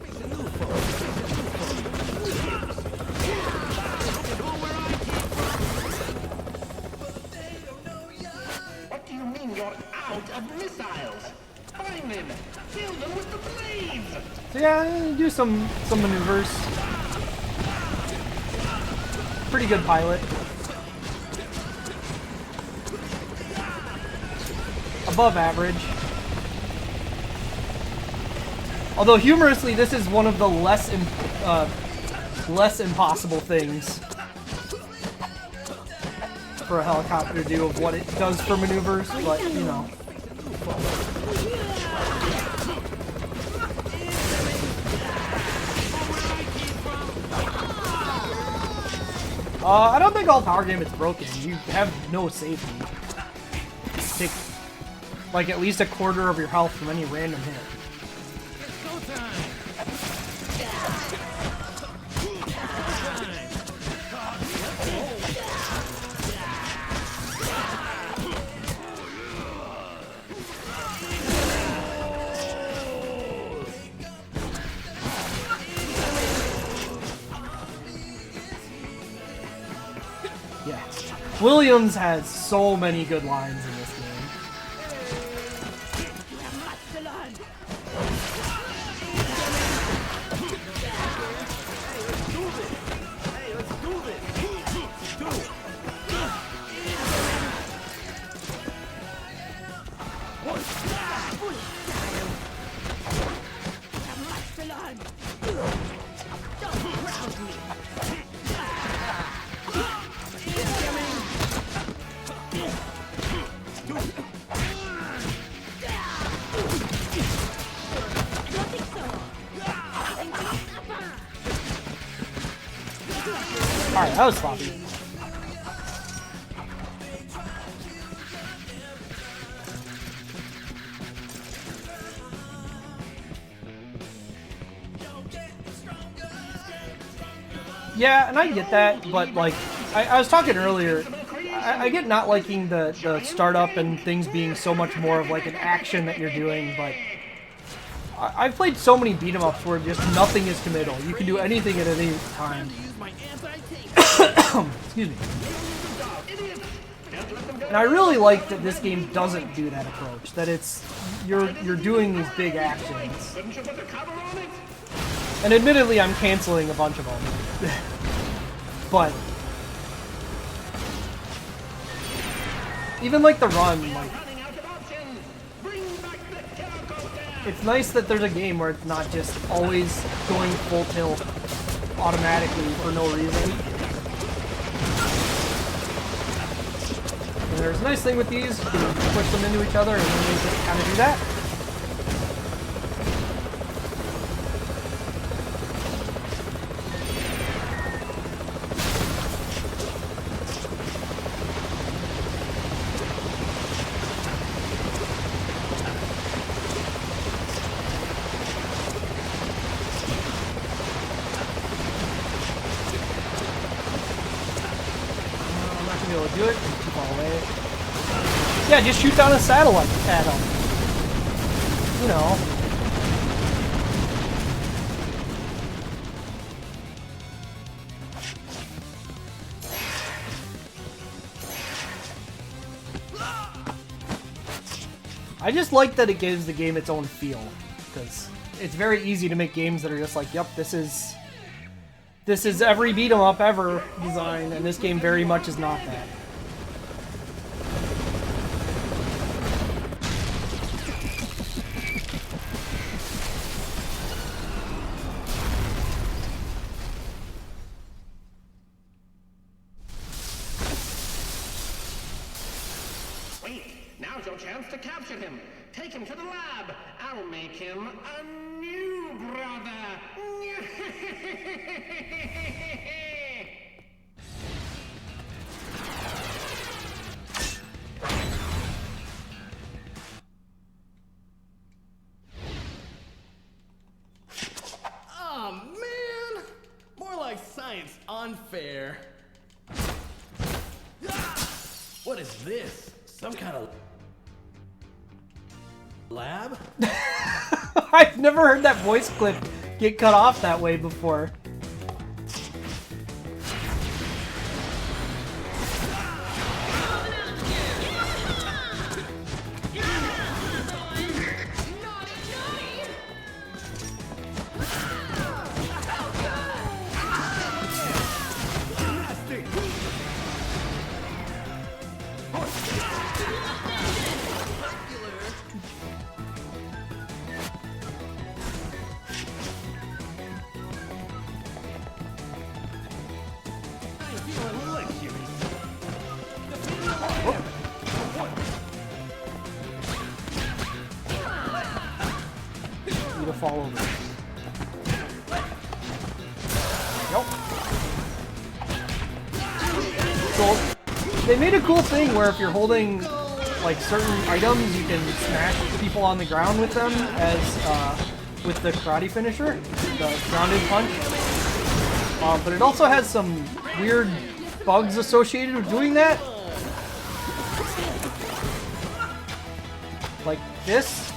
What do you mean you're out of missiles? Find them! Kill them with the blades! So yeah, do some maneuvers. Pretty good pilot. Above average. Although humorously, this is one of the less impossible things for a helicopter to do of what it does for maneuvers, but you know. I don't think all power gambit's broken. You have no safety. Take like at least a quarter of your health from any random hit. Williams has so many good lines in this game. You have much to learn. You have much to learn. Don't rouse me. Alright, that was sloppy. Yeah, and I get that, but like, I was talking earlier, I get not liking the startup and things being so much more of like an action that you're doing, but I've played so many beat 'em ups where just nothing is committal. You can do anything at any time. Excuse me. And I really like that this game doesn't do that approach. That it's you're doing these big actions. And admittedly, I'm canceling a bunch of them. But even like the run, like it's nice that there's a game where it's not just always going full tilt automatically for no reason. And there's a nice thing with these, you can push them into each other and then they just kind of do that. Do it, just keep all away. Yeah, just shoot down a satellite at them. You know. I just like that it gives the game its own feel, because it's very easy to make games that are just like, yep, this is every beat 'em up ever design, and this game very much is not that. Now's your chance to capture him. Take him to the lab. I'll make him a new brother. Oh, man! More like science unfair. What is this? Some kind of lab? I've never heard that voice clip get cut off that way before. To fall over. Nope. So they made a cool thing where if you're holding like certain items, you can smash people on the ground with them, as with the karate finisher, the grounded punch. But it also has some weird bugs associated with doing that, like this.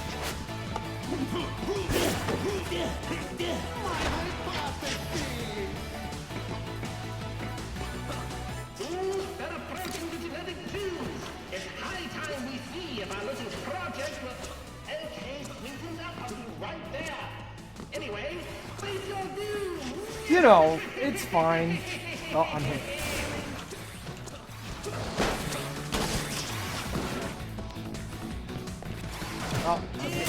You know, it's fine. Oh, I'm hit. Oh, I'm hit.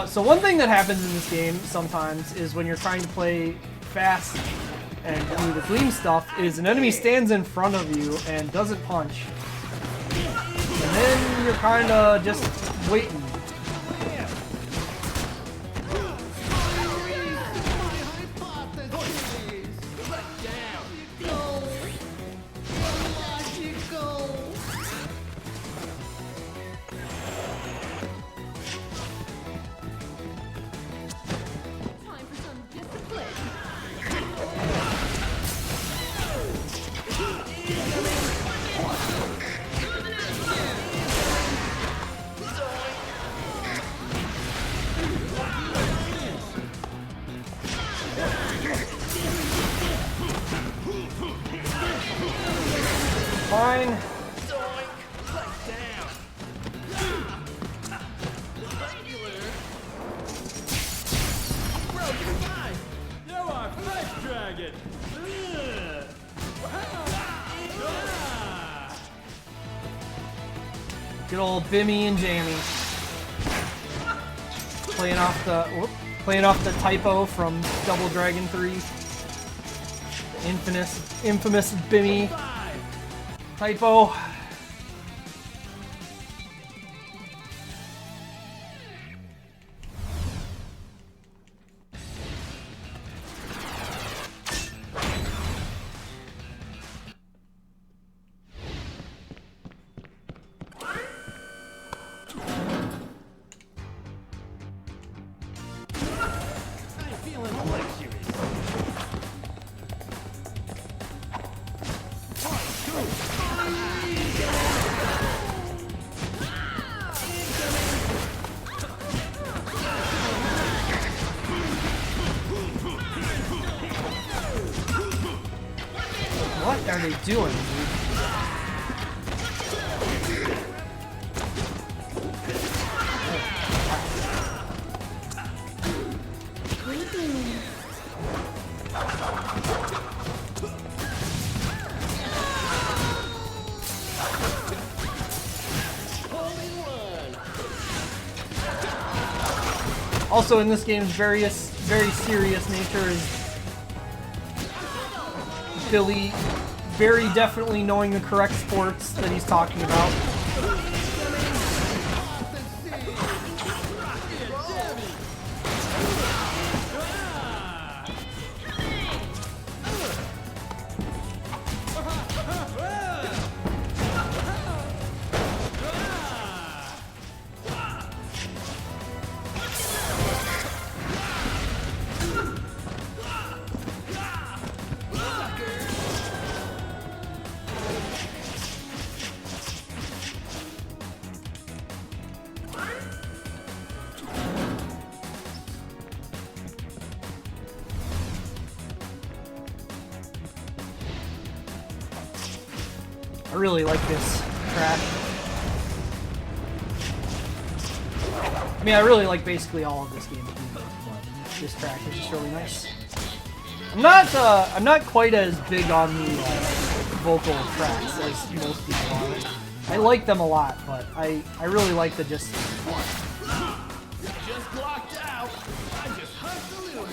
So one thing that happens in this game sometimes is when you're trying to play fast and do the gleam stuff is an enemy stands in front of you and doesn't punch. And then you're kind of just waiting. Time for some discipline. Fine. You are Flesh Dragon! Good old Bimmy and Jammy. Playing off the typo from Double Dragon 3. Infamous Bimmy typo. What are they doing, dude? Also, in this game's very serious nature is Billy very definitely knowing the correct sports that he's talking about. I really like this track. I mean, I really like basically all of this game, but this track is just really nice. I'm not quite as big on the vocal tracks as most people are. I like them a lot, but I really like the just. Just blocked out. I just hugged the lunar.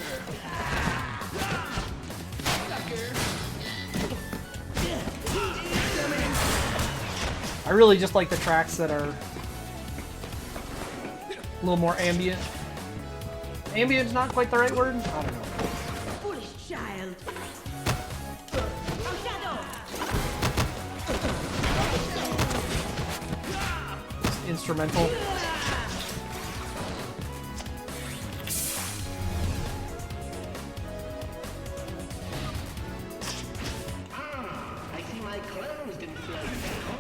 I really just like the tracks that are a little more ambient. Ambient's not quite the right word? I don't know. Foolish child. Shadow. It's instrumental. I see my clothes didn't slow you down.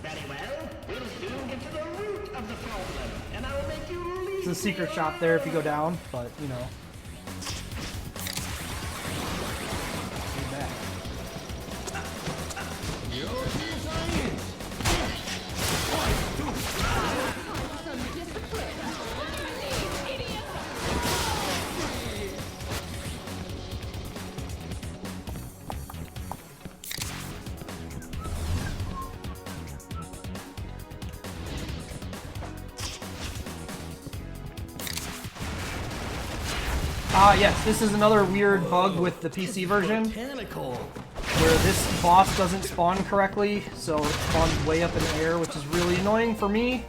Very well. We'll soon get to the root of the problem, and I will make you leave. There's a secret shop there if you go down, but you know. Get back. Some discipline. Ah, yes, this is another weird bug with the PC version, Mechanical. where this boss doesn't spawn correctly, so it spawns way up in the air, which is really annoying for me.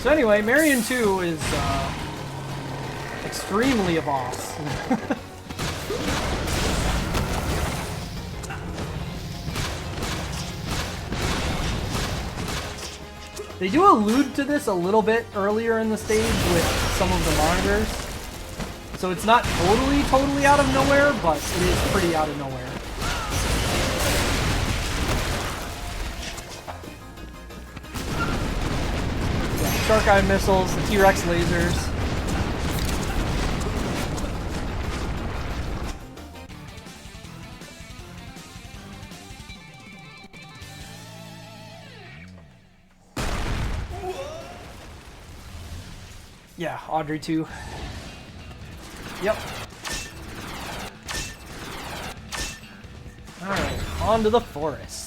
So anyway, Marion 2 is extremely a boss. They do allude to this a little bit earlier in the stage with some of the monitors. So it's not totally out of nowhere, but it is pretty out of nowhere. Shark Eye missiles, the T-Rex lasers. Yeah, Audrey too. Yep. Alright, on to the forest.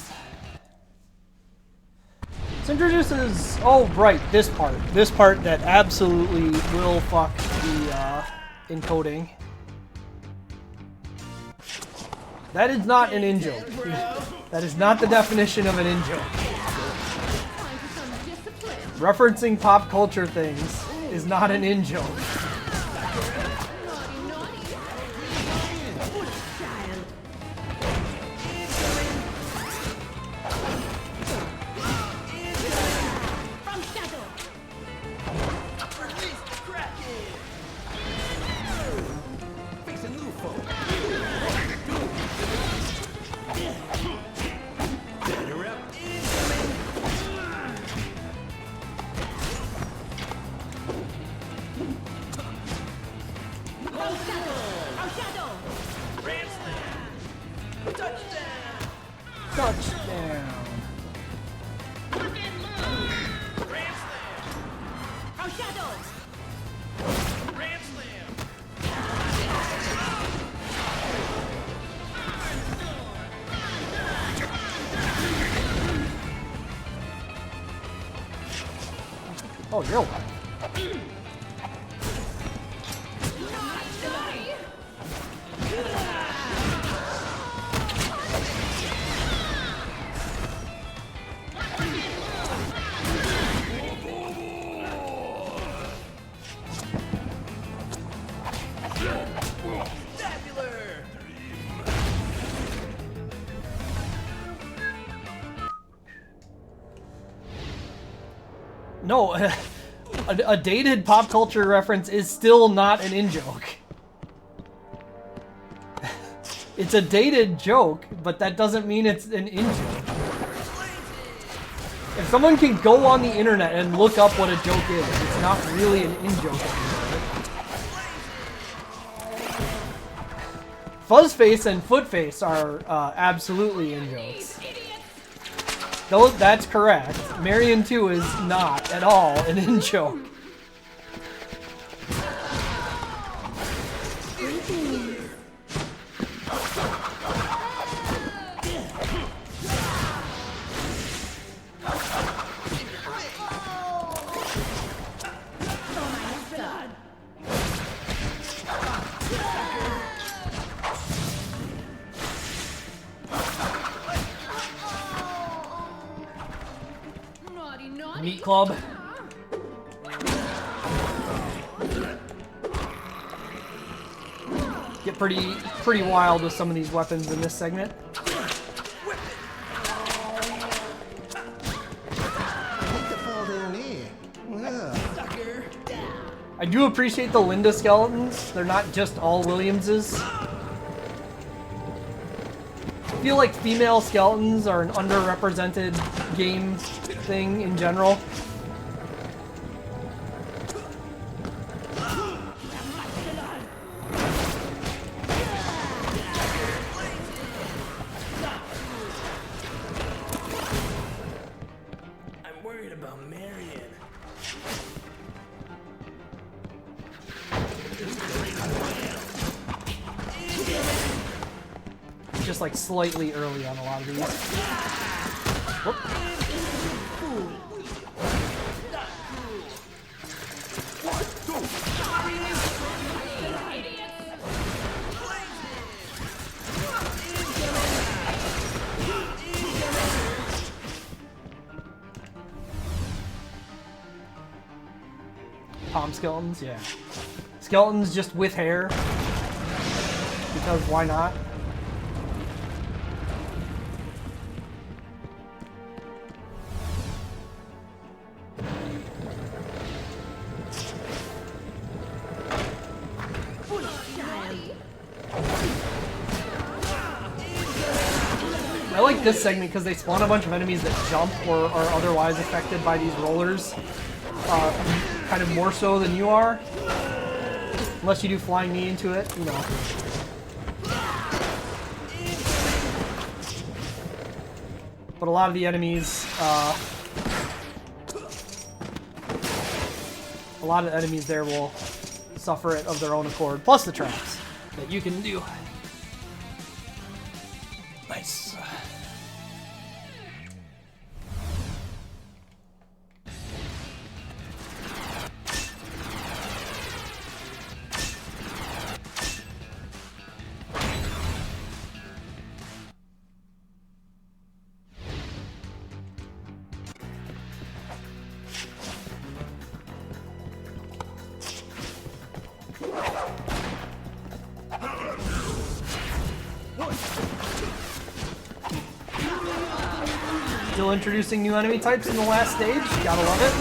Introduces, oh right, this part that absolutely will fuck the encoding. That is not an in-joke. That is not the definition of an in-joke. Time for some discipline. Referencing pop culture things is not an in-joke. Naughty, naughty. Foolish child. From shadow. Release the Kraken. Fix a new phone. Better up. From shadow. From shadow. Touchdown. Touchdown. From shadow. Oh, you're alive. Tabular. No, a dated pop culture reference is still not an in-joke. It's a dated joke, but that doesn't mean it's an in-joke. If someone can go on the internet and look up what a joke is, it's not really an in-joke anymore. Fuzzface and Footface are absolutely in-jokes. Though that's correct. Marion 2 is not at all an in-joke. Naughty, naughty. Meat Club. Get pretty wild with some of these weapons in this segment. I do appreciate the Linda skeletons. They're not just all Williamses. I feel like female skeletons are an underrepresented game thing in general. I'm worried about Marion. Just like slightly early on a lot of these. Whoop. Palm skeletons, yeah. Skeletons just with hair. Because why not? I like this segment because they spawn a bunch of enemies that jump or are otherwise affected by these rollers. Kind of more so than you are. Unless you do flying knee into it, you know. But a lot of the enemies, there will suffer it of their own accord. Plus the traps that you can do. Nice. Still introducing new enemy types in the last stage. Gotta love it.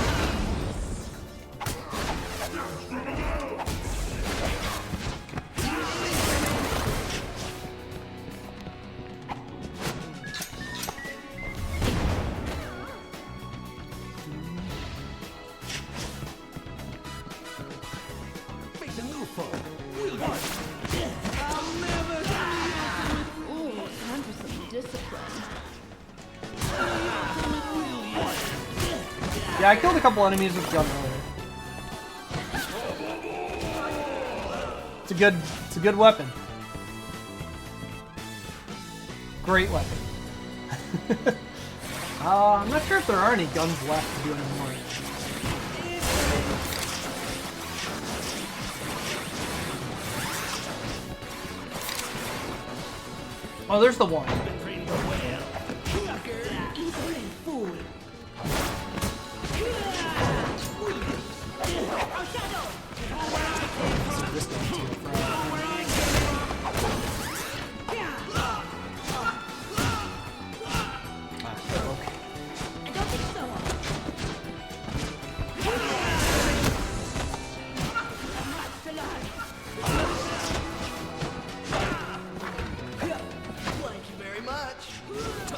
Yeah, I killed a couple enemies with gun earlier. It's a good weapon. Great weapon. I'm not sure if there are any guns left to do anymore. Oh, there's the one.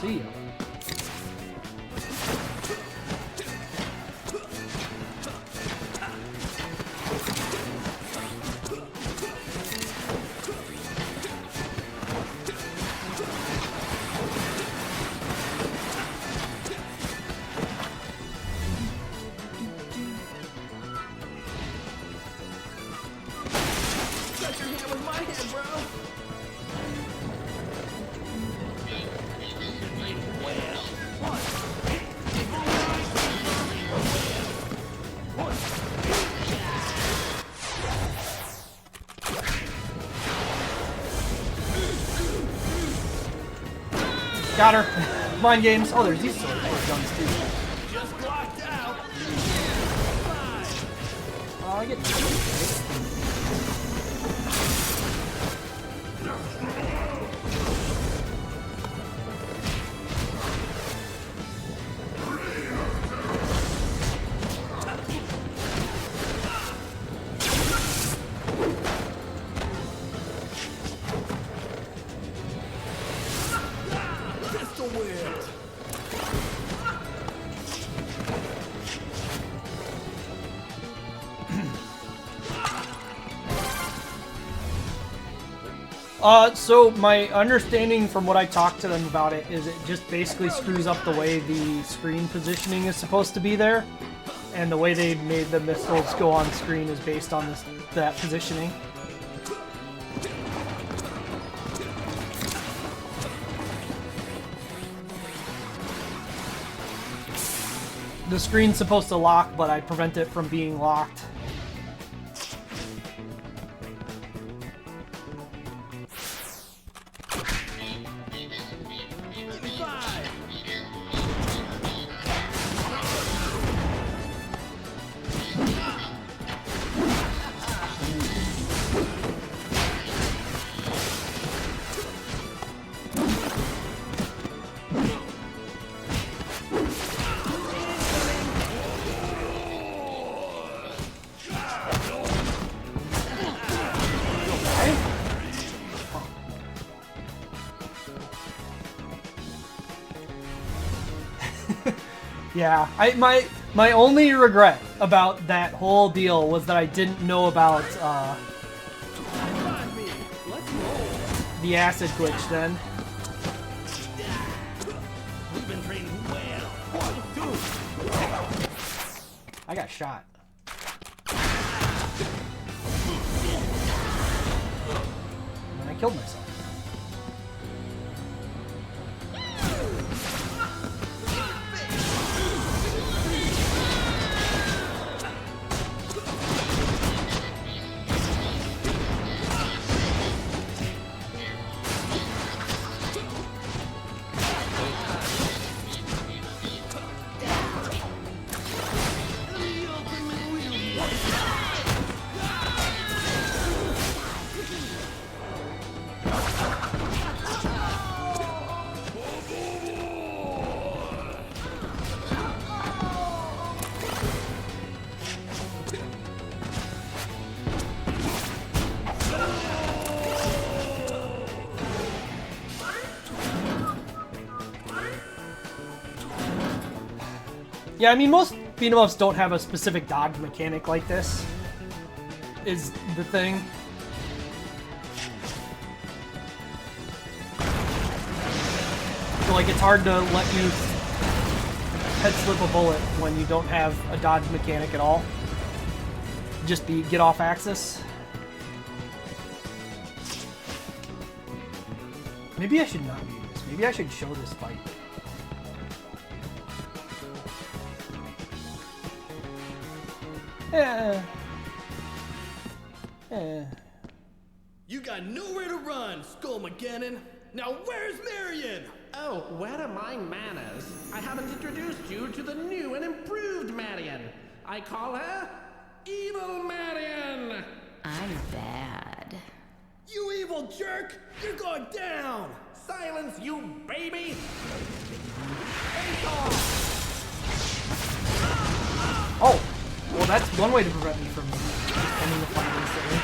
See ya. Touch your hand with my hand, bro. Got her. Mind games. Oh, there's these sort of guns too. Just blocked out. Oh, I get Pistol whipped. So my understanding from what I talked to them about it is it just basically screws up the way the screen positioning is supposed to be there. and the way they made the missiles go on screen is based on that positioning. The screen's supposed to lock, but I prevent it from being locked. Yeah, my only regret about that whole deal was that I didn't know about the acid glitch then. We've been training well. I got shot. And I killed myself. Yeah, I mean, most beat-em-ups don't have a specific dodge mechanic like this, is the thing. So, like, it's hard to let you head slip a bullet when you don't have a dodge mechanic at all. Just get off axis. Maybe I should not do this. Maybe I should show this fight. Yeah. You got nowhere to run, Skullmageddon. Now where's Marion? Oh, where are my manners? I haven't introduced you to the new and improved Marion. I call her Evil Marion. I'm bad. You evil jerk! You're going down! Silence, you baby! Oh! Well, that's one way to prevent me from ending the fight instantly.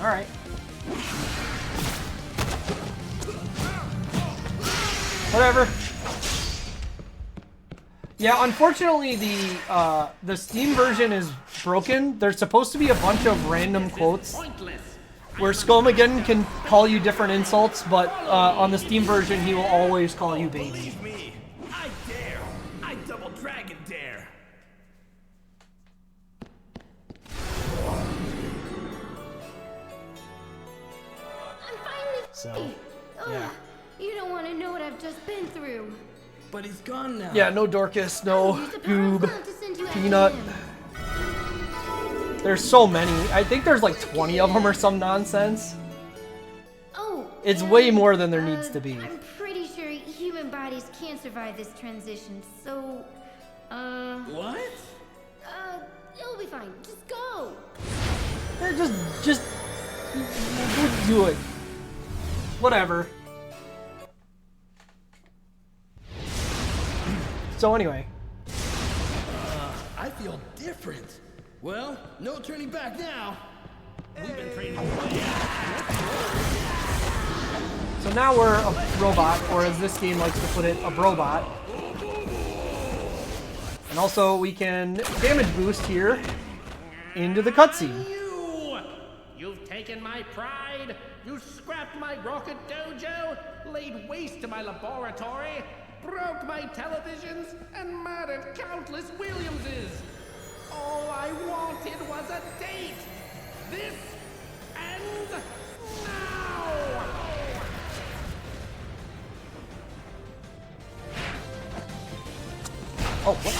Alright. Whatever. Yeah, unfortunately the Steam version is broken. There's supposed to be a bunch of random quotes where Skullmageddon can call you different insults, but on the Steam version he will always call you baby. Believe me, I dare. I double dragon dare. I'm finally So, free. yeah. Ugh, you don't want to know what I've just been through. But he's gone now. Yeah, no Dorcas, no Use the power of Goob, love to send you after Peanut. him. There's so many. I think there's like 20 of them or some nonsense. Oh, It's and, way more than there needs to be. I'm pretty sure human bodies can't survive this transition, so, What? it'll be fine. Just go. Just do it. Whatever. So anyway, I feel different. Well, no turning back now. We've been training so now we're a robot, or as this game likes to put it, a brobot. And also we can damage boost here into the cutscene. You've taken my pride. You scrapped my rocket dojo, laid waste to my laboratory. broke my televisions, and murdered countless Williamses. All I wanted was a date. This ends now. Oh, what?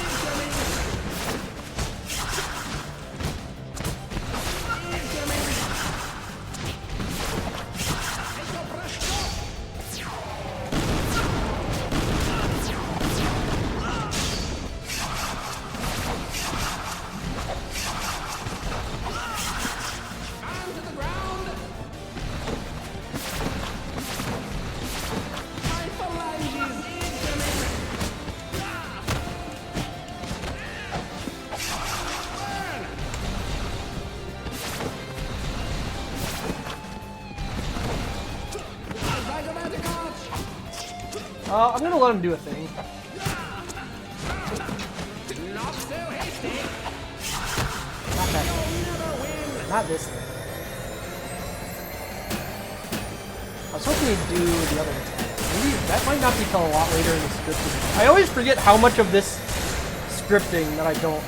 I'm gonna let him do a thing. Not so hasty. Not that thing. Not this thing. I was hoping he'd do the other thing. Maybe that might not be till a lot later in the scripting. I always forget how much of this scripting that I don't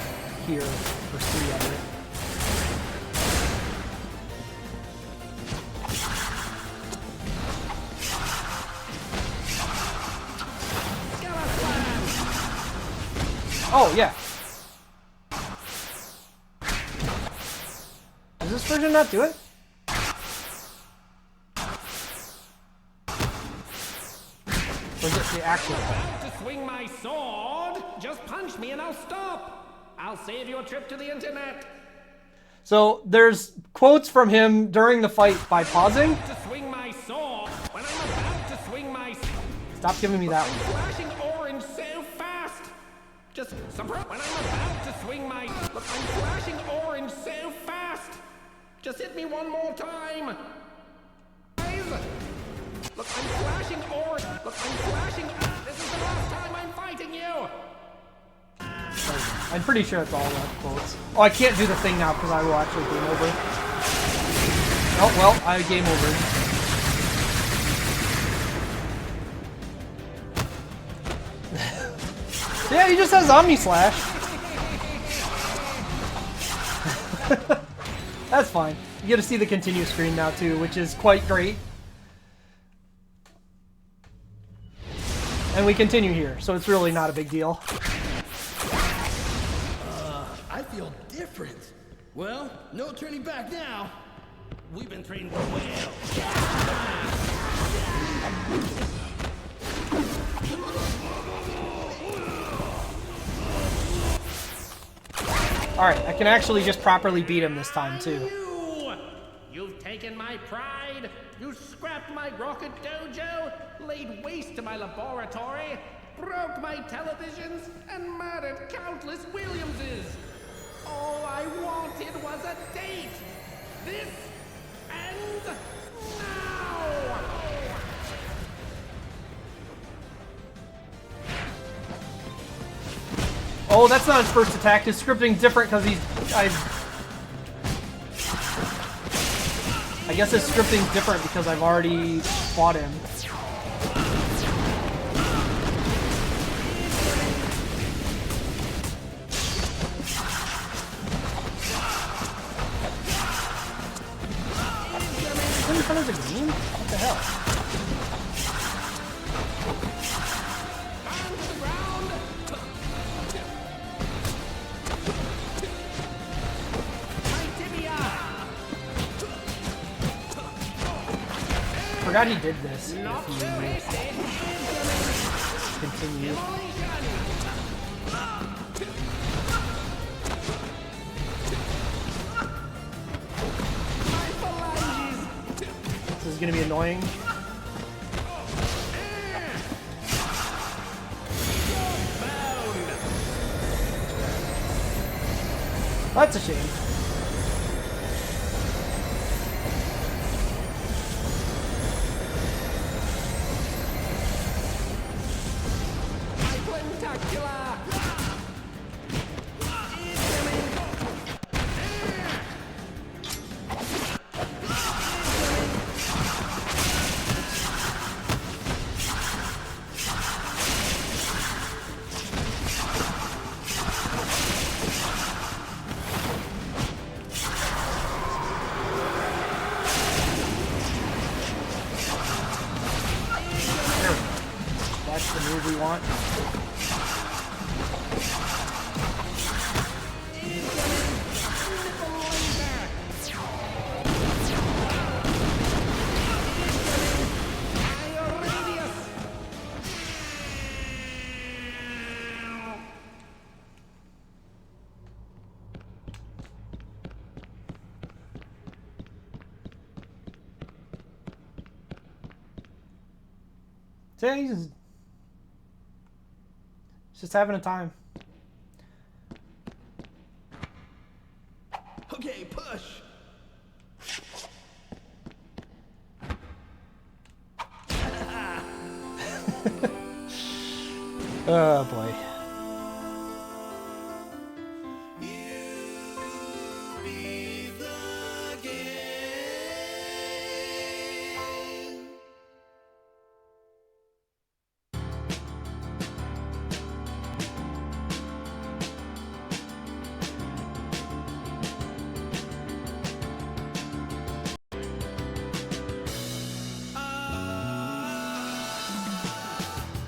hear or see of it. Oh, yeah. Does this version not do it? Or is it the actual one? To swing my sword, just punch me and I'll stop. I'll save you a trip to the internet. So there's quotes from him during the fight by pausing. To swing my sword, when I'm about to swing my Stop giving me that one. flashing orange so fast. Just surprise when I'm about to swing my look, I'm flashing orange so fast. Just hit me one more time. Guys, look, I'm flashing orange. Look, I'm flashing. This is the last time I'm fighting you. I'm pretty sure it's all quotes. Oh, I can't do the thing now because I will actually game over. Oh, well, I game over. Yeah, he just has Omni Slash. That's fine. You get to see the continue screen now too, which is quite great. And we continue here, so it's really not a big deal. I feel different. Well, no turning back now. We've been training well. Alright, I can actually just properly beat him this time too. You've taken my pride. You scrapped my rocket dojo, laid waste to my laboratory, broke my televisions, and murdered countless Williamses. All I wanted was a date. This ends now. Oh, that's not his first attack. His scripting's different because I guess his scripting's different because I've already fought him. In front of the game? What the hell? Forgot he did this. Continue. This is gonna be annoying. That's a shame. the move we want. Yeah, he's just having a time. Okay, push. Oh boy.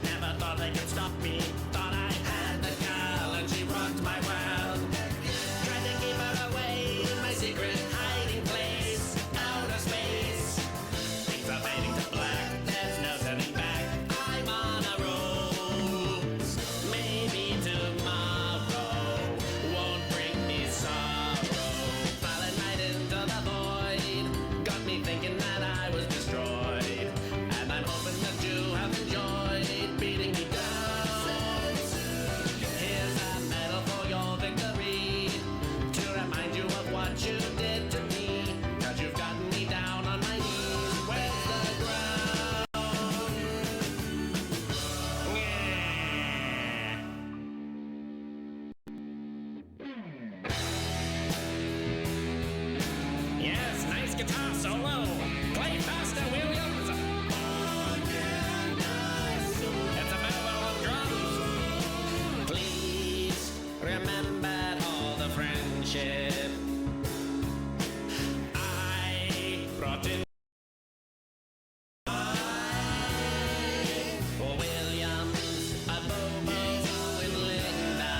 Never thought they could stop me. Thought I had the girl and she rocked my world. Tried to keep her away in my secret hiding place. Outer space. Things are fading to black. There's no turning back. I'm on a roll. Maybe tomorrow won't bring me sorrow. Falling right into the void. Got me thinking that I was destroyed. And I'm hoping that you have enjoyed beating me down. Here's a medal for your victory, to remind you of what you did to me. 'Cause you've gotten me down on my knees. Where's the ground? Yes, nice guitar solo. Play faster, Williams. It's a medal of drums. Please remember all the friendship I brought in. For Williams, a Bobo and Linda,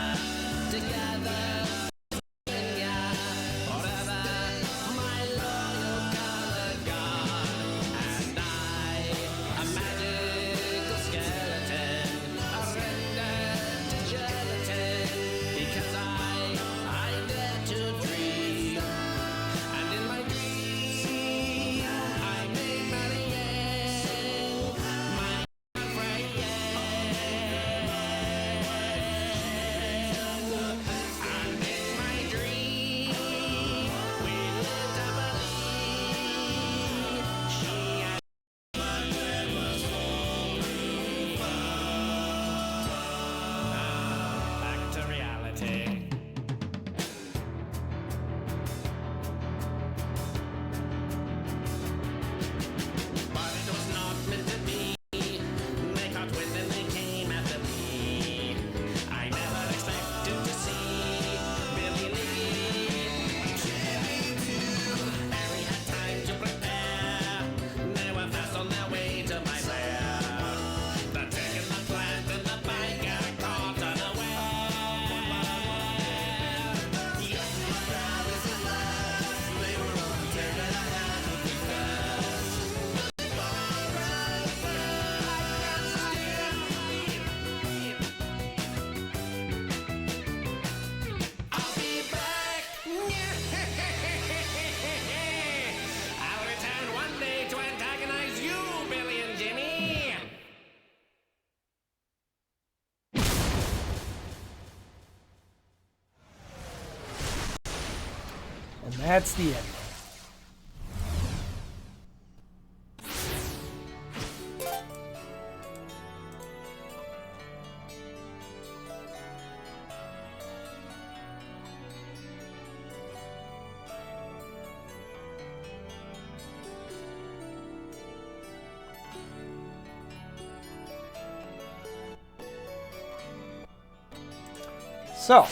together, yeah, forever, my loyal color guard, and I, a magical skeleton, rendered to gelatin, because I dare to dream, and in my dream, I made Marianne my friend. And in my dream, we lived happily. She and back to reality. But it was not meant to be. They caught wind and they came after me. I never expected to see Billy Lee. Harry had time to prepare. They were fast on their way to my lair. The tick and the plant and the bike got caught unaware. Yes, my crowd is alive. They were on the tear that I had to be fast. I'll be back. I'll return one day to antagonize you, Billy and Jimmy. And that's the end. So,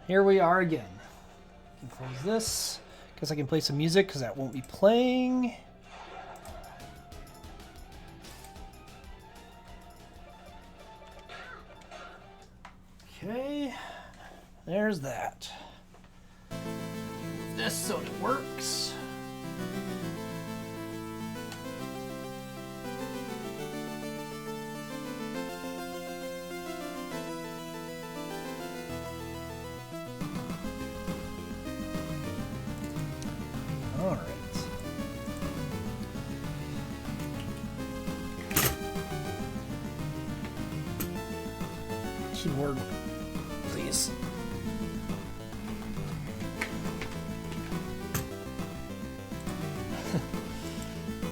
here we are again. I can close this. Guess I can play some music because that won't be playing. Okay, there's that. This so it works. All right. Keyboard, please.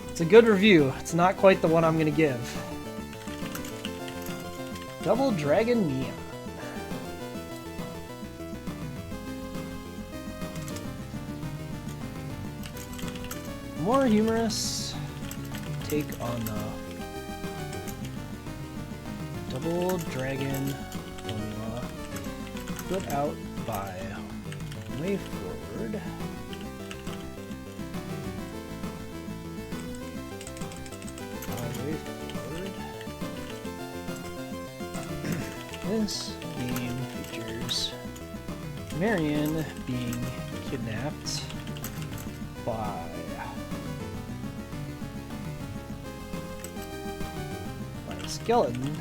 It's a good review. It's not quite the one I'm gonna give. Double Dragon Neon. More humorous take on the Double Dragon formula put out by WayForward. This game features Marion being kidnapped by a skeleton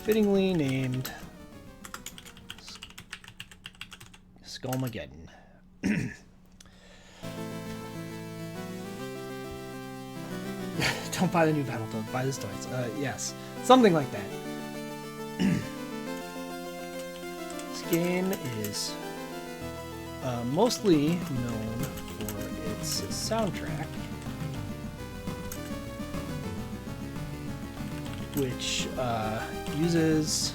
fittingly named Skullmageddon. Don't buy the new Battletoads, buy the toys. Yes, something like that. This game is mostly known for its soundtrack, which uses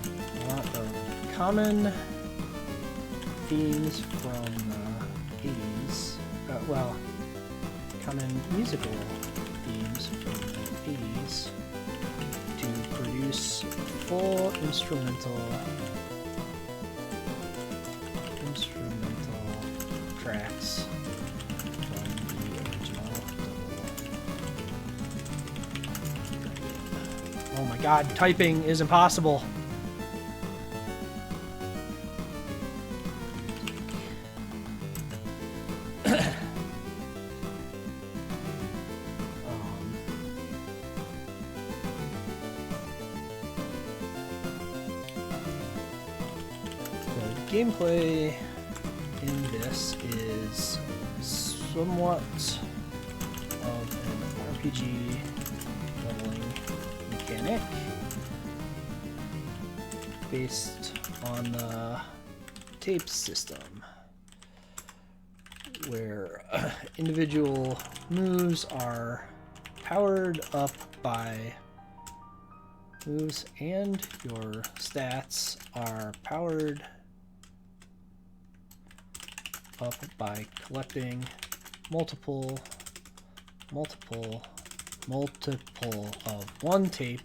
a lot of common themes from the 80s. Well, common musical themes from the 80s to produce full instrumental tracks from the original Double. Oh my god, typing is impossible. Gameplay in this is somewhat of an RPG leveling mechanic based on the tape system, where individual moves are powered up by moves and your stats are powered up by collecting multiple of one tape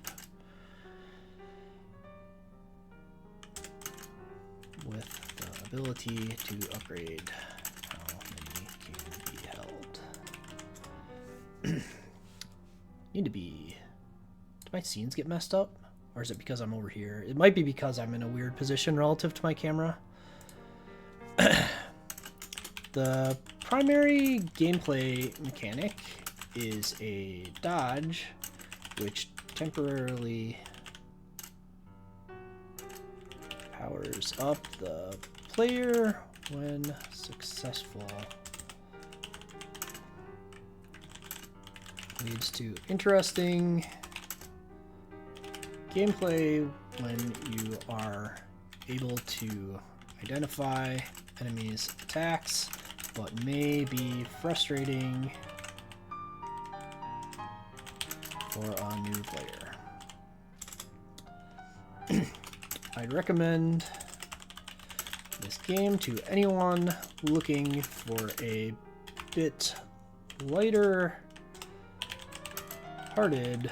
with the ability to upgrade how many can be held. Need to be... Do my scenes get messed up? Or is it because I'm over here? It might be because I'm in a weird position relative to my camera. The primary gameplay mechanic is a dodge, which temporarily powers up the player when successful. Leads to interesting gameplay when you are able to identify enemies' attacks, but may be frustrating for a new player. I'd recommend this game to anyone looking for a bit lighter hearted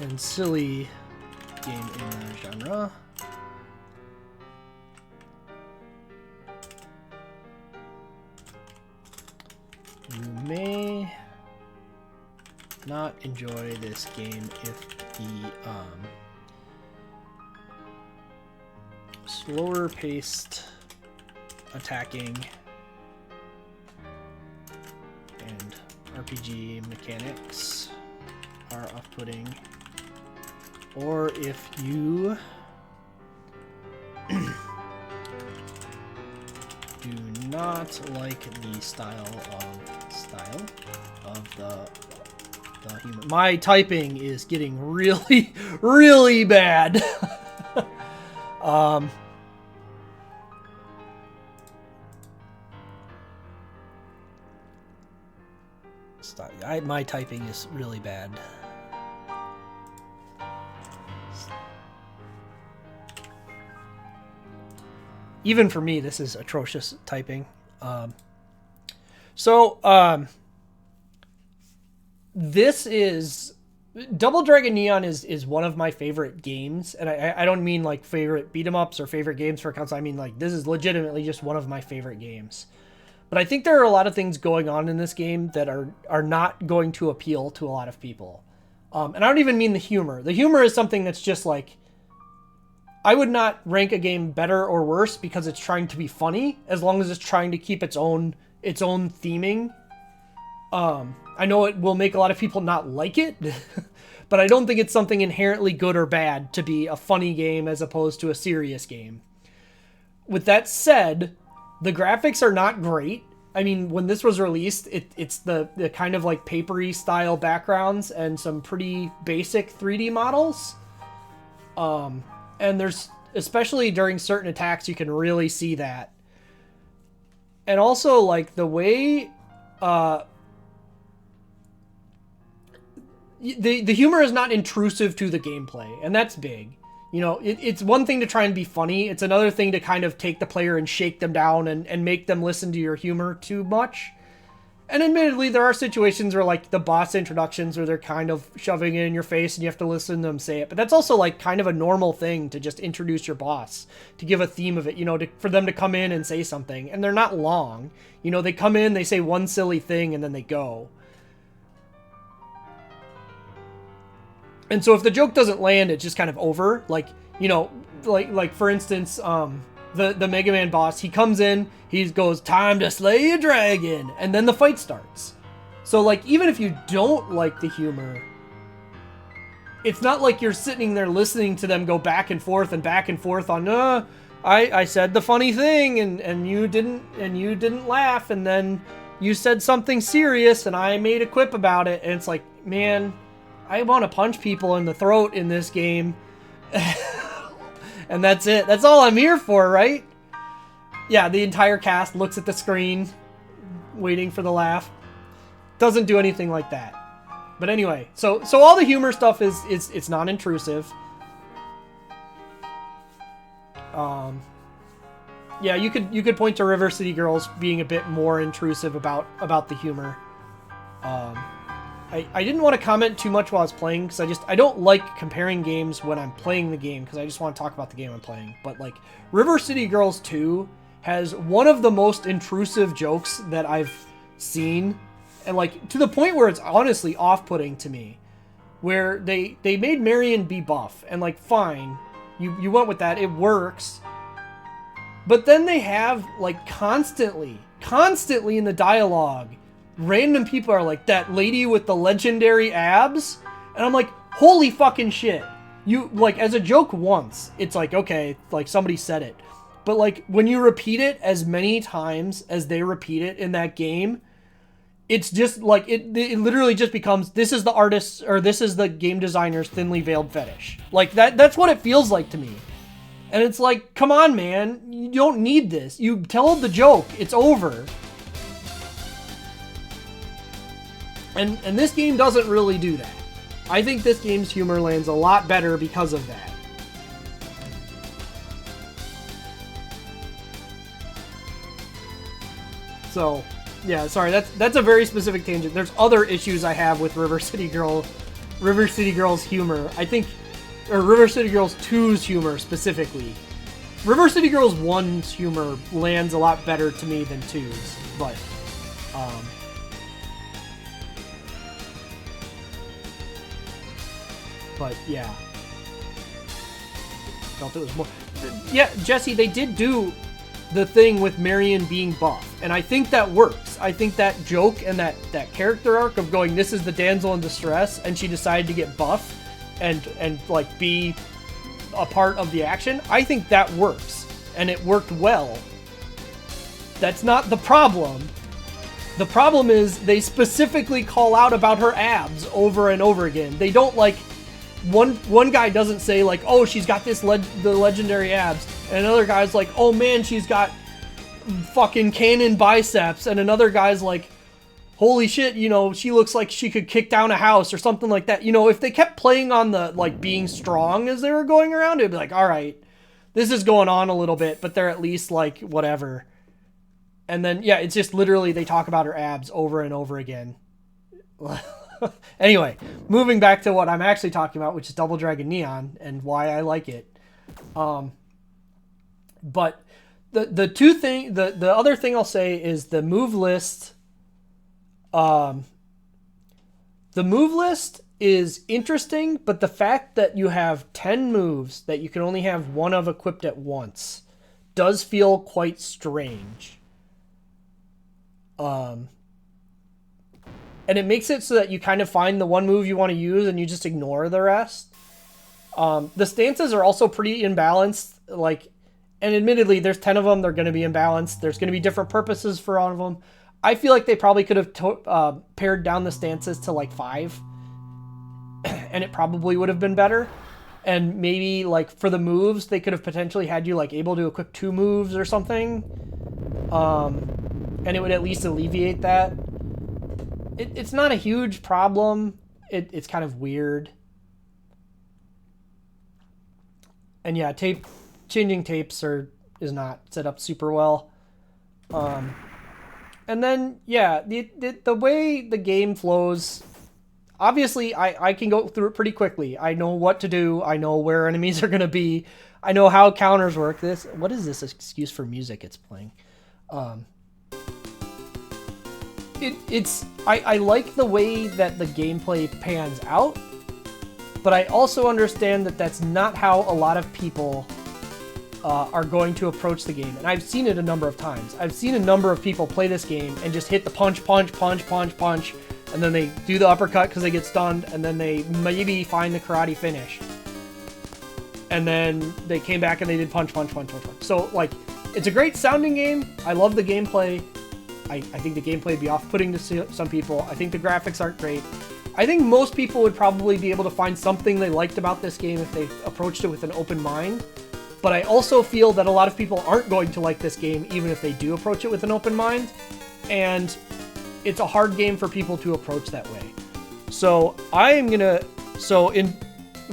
and silly game in the genre. You may not enjoy this game if the slower paced attacking and RPG mechanics are off-putting, or if you do not like the style of the humor. My typing is getting really, really bad. My typing is really bad. Even for me, this is atrocious typing. This is Double Dragon Neon is one of my favorite games, and I don't mean like favorite beat 'em ups or favorite games for console. I mean like this is legitimately just one of my favorite games. But I think there are a lot of things going on in this game that are not going to appeal to a lot of people. And I don't even mean the humor. The humor is something that's just like, I would not rank a game better or worse because it's trying to be funny, as long as it's trying to keep its own theming. I know it will make a lot of people not like it, but I don't think it's something inherently good or bad to be a funny game as opposed to a serious game. With that said, the graphics are not great. I mean, when this was released, it's the kind of like papery style backgrounds and some pretty basic 3D models. And there's, especially during certain attacks, you can really see that. And also, like, the way the humor is not intrusive to the gameplay, and that's big. You know, it's one thing to try and be funny. It's another thing to kind of take the player and shake them down and make them listen to your humor too much. And admittedly, there are situations where, like, the boss introductions where they're kind of shoving it in your face and you have to listen to them say it. But that's also, like, kind of a normal thing to just introduce your boss, to give a theme of it, you know, for them to come in and say something. And they're not long. You know, they come in, they say one silly thing, and then they go. And so if the joke doesn't land, it's just kind of over. Like, you know, like for instance, the Mega Man boss, he comes in, he goes, "Time to slay a dragon," and then the fight starts. So, like, even if you don't like the humor, it's not like you're sitting there listening to them go back and forth on, I said the funny thing and you didn't laugh, and then you said something serious and I made a quip about it, and it's like, man, I want to punch people in the throat in this game. And that's it. That's all I'm here for, right? Yeah, the entire cast looks at the screen, waiting for the laugh. Doesn't do anything like that. But anyway, so all the humor stuff it's non-intrusive. Yeah, you could point to River City Girls being a bit more intrusive about the humor. I didn't want to comment too much while I was playing, because I don't like comparing games when I'm playing the game, because I just want to talk about the game I'm playing. But, like, River City Girls 2 has one of the most intrusive jokes that I've seen, and, like, to the point where it's honestly off-putting to me, where they made Marion be buff, and, like, fine, you went with that, it works, but then they have, like, constantly in the dialogue, random people are like, "That lady with the legendary abs," and I'm like, holy fucking shit. You, like, as a joke once, it's like, okay, like, somebody said it, but, like, when you repeat it as many times as they repeat it in that game, it's just like, it literally just becomes, this is the artist's, or this is the game designer's thinly veiled fetish. Like, that's what it feels like to me. And it's like, come on, man, you don't need this. You tell the joke, it's over. And this game doesn't really do that. I think this game's humor lands a lot better because of that. So, yeah, sorry, that's a very specific tangent. There's other issues I have with River City Girls humor. I think or River City Girls 2's humor specifically. River City Girls 1's humor lands a lot better to me than 2's, but yeah. Felt it was more. Yeah, Jesse, they did do the thing with Marion being buff, and I think that works. I think that joke and that character arc of going, this is the damsel in distress, and she decided to get buff and like be a part of the action. I think that works, and it worked well. That's not the problem. The problem is they specifically call out about her abs over and over again. They don't like. One guy doesn't say like, oh, she's got the legendary abs, and another guy's like, oh man, she's got fucking cannon biceps, and another guy's like, holy shit, you know, she looks like she could kick down a house or something like that. You know, if they kept playing on the like being strong as they were going around, it'd be like, all right, this is going on a little bit, but they're at least like whatever. And then yeah, it's just literally they talk about her abs over and over again. Anyway, moving back to what I'm actually talking about, which is Double Dragon Neon and why I like it. But the other thing I'll say is the move list. The move list is interesting, but the fact that you have 10 moves that you can only have one of equipped at once does feel quite strange. And it makes it so that you kind of find the one move you want to use and you just ignore the rest. The stances are also pretty imbalanced. Like, and admittedly, there's 10 of them. They're going to be imbalanced. There's going to be different purposes for all of them. I feel like they probably could have pared down the stances to like 5. And it probably would have been better. And maybe like for the moves, they could have potentially had you like able to equip 2 moves or something. And it would at least alleviate that. It's not a huge problem. It's kind of weird. And yeah, changing tapes is not set up super well. And then yeah, the way the game flows, obviously I can go through it pretty quickly. I know what to do. I know where enemies are gonna be. I know how counters work. What is this excuse for music it's playing? I like the way that the gameplay pans out, but I also understand that that's not how a lot of people are going to approach the game. And I've seen it a number of times. I've seen a number of people play this game and just hit the punch, and then they do the uppercut because they get stunned, and then they maybe find the karate finish. And then they came back and they did punch. So, like, it's a great sounding game. I love the gameplay. I think the gameplay would be off-putting to some people. I think the graphics aren't great. I think most people would probably be able to find something they liked about this game if they approached it with an open mind. But I also feel that a lot of people aren't going to like this game even if they do approach it with an open mind. And it's a hard game for people to approach that way. So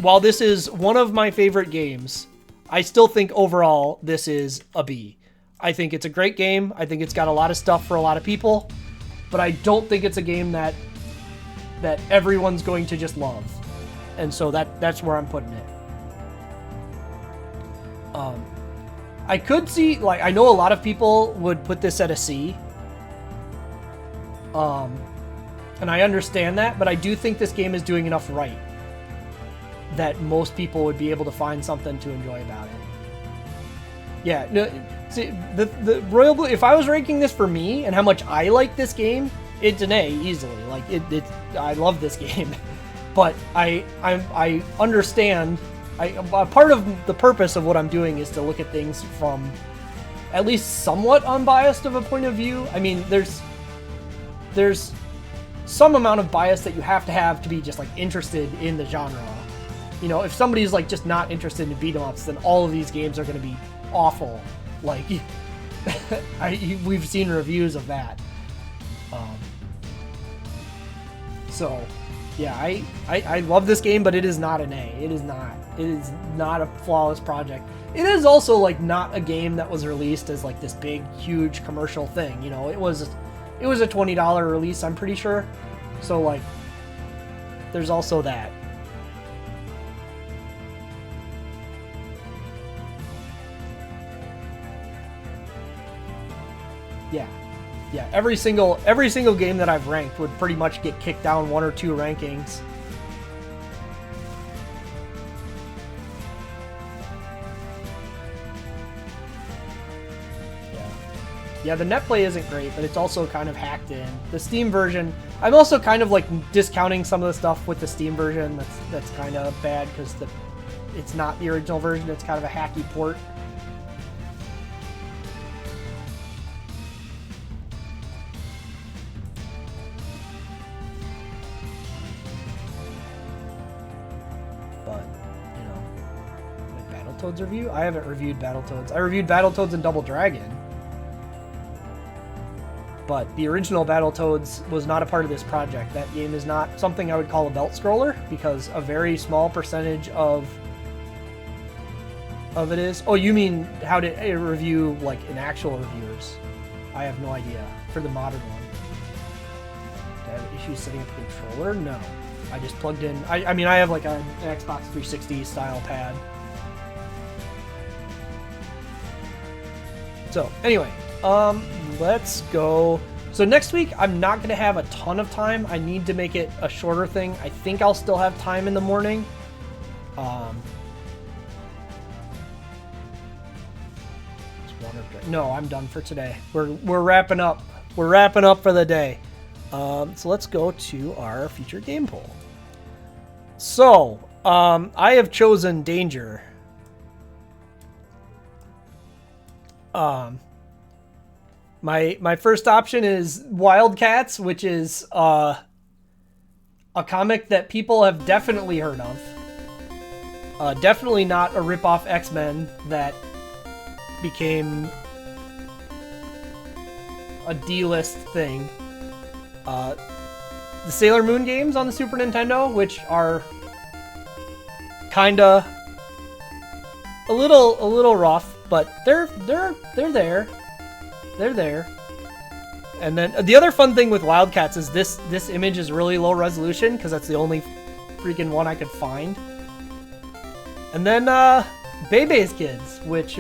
while this is one of my favorite games, I still think overall this is a B. I think it's a great game. I think it's got a lot of stuff for a lot of people, but I don't think it's a game that everyone's going to just love. And so that's where I'm putting it. I could see, like, I know a lot of people would put this at a C. And I understand that, but I do think this game is doing enough right that most people would be able to find something to enjoy about it. Yeah, no, see, the Royal Blue, if I was ranking this for me and how much I like this game, it's an A easily. Like I love this game, but I understand. Part of the purpose of what I'm doing is to look at things from at least somewhat unbiased of a point of view. I mean, there's some amount of bias that you have to be just like interested in the genre. You know, if somebody's like just not interested in beat-em-ups, then all of these games are going to be awful. Like, we've seen reviews of that. So, yeah, I love this game, but it is not an A. It is not a flawless project. It is also like not a game that was released as like this big, huge commercial thing. You know, it was a $20 release, I'm pretty sure. So like, there's also that. Yeah. Yeah, every single game that I've ranked would pretty much get kicked down 1 or 2 rankings. Yeah, the net play isn't great, but it's also kind of hacked in. The Steam version, I'm also kind of like discounting some of the stuff with the Steam version. That's kind of bad because it's not the original version. It's kind of a hacky port. But, you know, like Battletoads review? I haven't reviewed Battletoads. I reviewed Battletoads and Double Dragon. But the original Battletoads was not a part of this project. That game is not something I would call a belt scroller because a very small percentage of it is. Oh, you mean how to review like in actual reviewers? I have no idea for the modern one. Do I have issues setting up a controller? No. I just plugged in. I mean, I have like an Xbox 360 style pad. So anyway. Let's go. So next week, I'm not going to have a ton of time. I need to make it a shorter thing. I think I'll still have time in the morning. No, I'm done for today. We're wrapping up. We're wrapping up for the day. So let's go to our featured game poll. So, I have chosen Danger. My first option is Wildcats, which is a comic that people have definitely heard of. Definitely not a rip-off X-Men that became a D-list thing. The Sailor Moon games on the Super Nintendo, which are kinda a little rough, but they're there. They're there. And then the other fun thing with Wildcats is this image is really low resolution because that's the only freaking one I could find. And then Bebe's Kids, which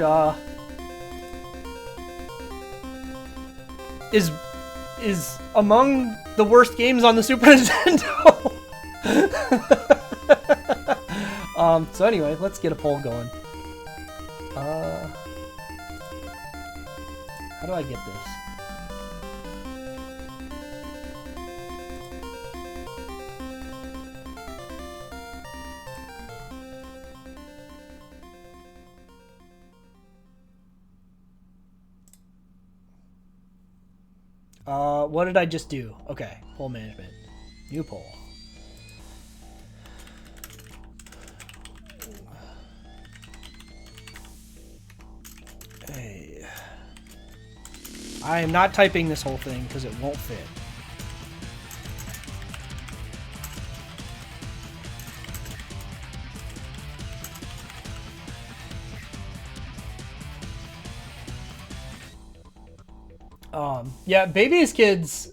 is among the worst games on the Super Nintendo. So anyway, let's get a poll going. How do I get this? What did I just do? Okay, poll management. New poll. Hey. I am not typing this whole thing because it won't fit. Yeah, Baby's Kids,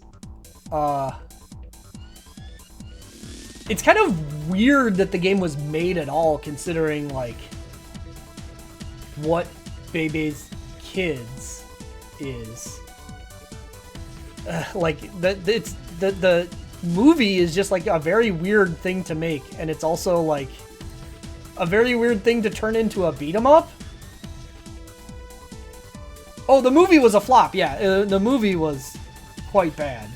it's kind of weird that the game was made at all, considering, like, what Baby's Kids is. Like, the movie is just, like, a very weird thing to make, and it's also, like, a very weird thing to turn into a beat-em-up. Oh, the movie was a flop. Yeah, the movie was quite bad.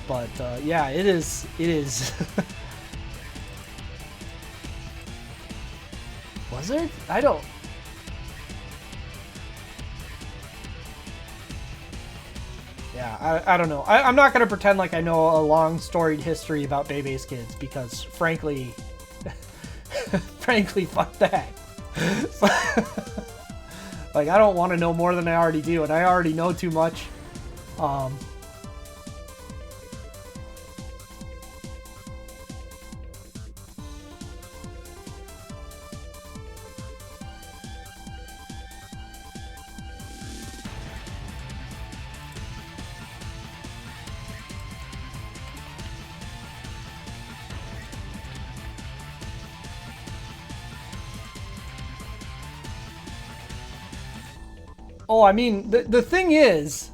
But yeah, it is. Was it? I don't. Yeah, I don't know. I'm not going to pretend like I know a long storied history about Bebe's Kids because, frankly, fuck that. Like, I don't want to know more than I already do, and I already know too much. Oh, I mean, the thing is,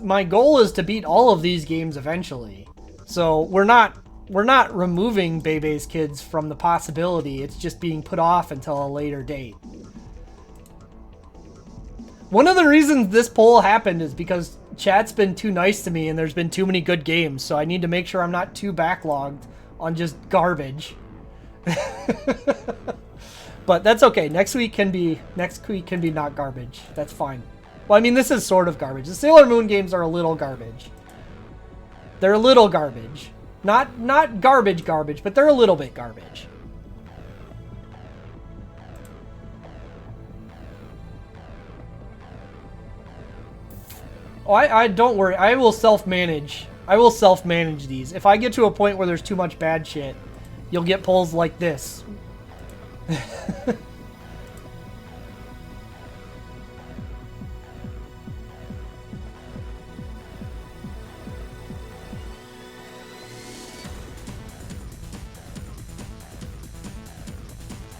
my goal is to beat all of these games eventually. So we're not removing Bebe's Kids from the possibility. It's just being put off until a later date. One of the reasons this poll happened is because chat's been too nice to me and there's been too many good games, so I need to make sure I'm not too backlogged on just garbage. But that's okay. Next week can be not garbage. That's fine. Well, I mean, this is sort of garbage. The Sailor Moon games are a little garbage. They're a little garbage. Not garbage, but they're a little bit garbage. Oh, I don't worry. I will self-manage. I will self-manage these. If I get to a point where there's too much bad shit, you'll get polls like this.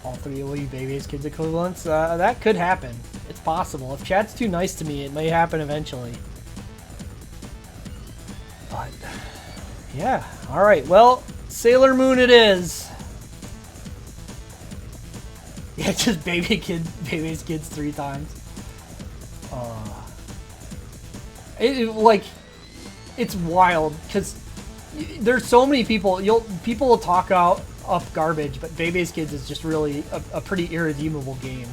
All three of you Bebe's Kids equivalents? That could happen. It's possible. If chat's too nice to me, it may happen eventually. But, yeah. Alright, well, Sailor Moon it is. Yeah, just Bebe's Kids 3 times. It's wild, because there's so many people, people will talk up garbage, but Bebe's Kids is just really a pretty irredeemable game.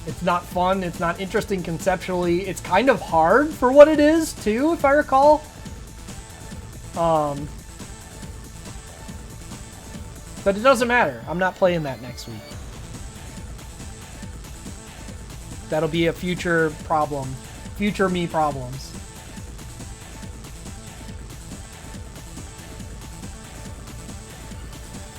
It's not fun, it's not interesting conceptually, it's kind of hard for what it is, too, if I recall. But it doesn't matter, I'm not playing that next week. That'll be a future problem. Future me problems.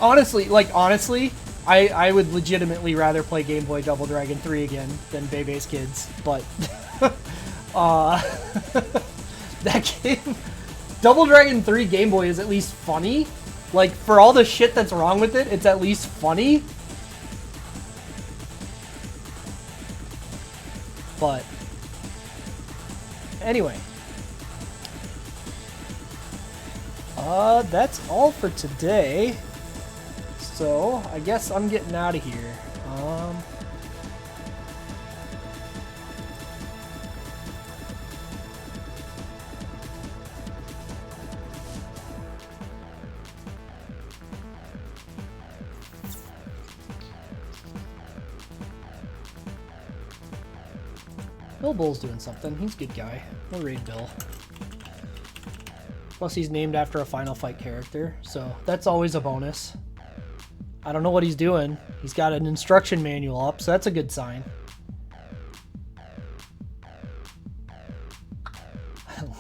Honestly, I would legitimately rather play Game Boy Double Dragon 3 again than Bebe's Kids, but that game, Double Dragon 3 Game Boy is at least funny. Like, for all the shit that's wrong with it, it's at least funny. But anyway, that's all for today. So I guess I'm getting out of here. Bill Bull's doing something. He's a good guy. We'll raid Bill. Plus he's named after a Final Fight character, so that's always a bonus. I don't know what he's doing. He's got an instruction manual up, so that's a good sign.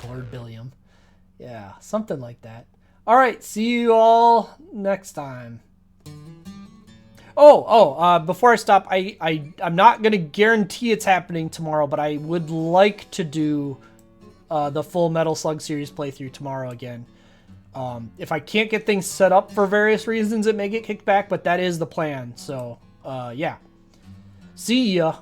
Lord Billiam. Yeah, something like that. Alright, see you all next time. Before I stop, I'm not going to guarantee it's happening tomorrow, but I would like to do the full Metal Slug series playthrough tomorrow again. If I can't get things set up for various reasons, it may get kicked back, but that is the plan. So, yeah. See ya.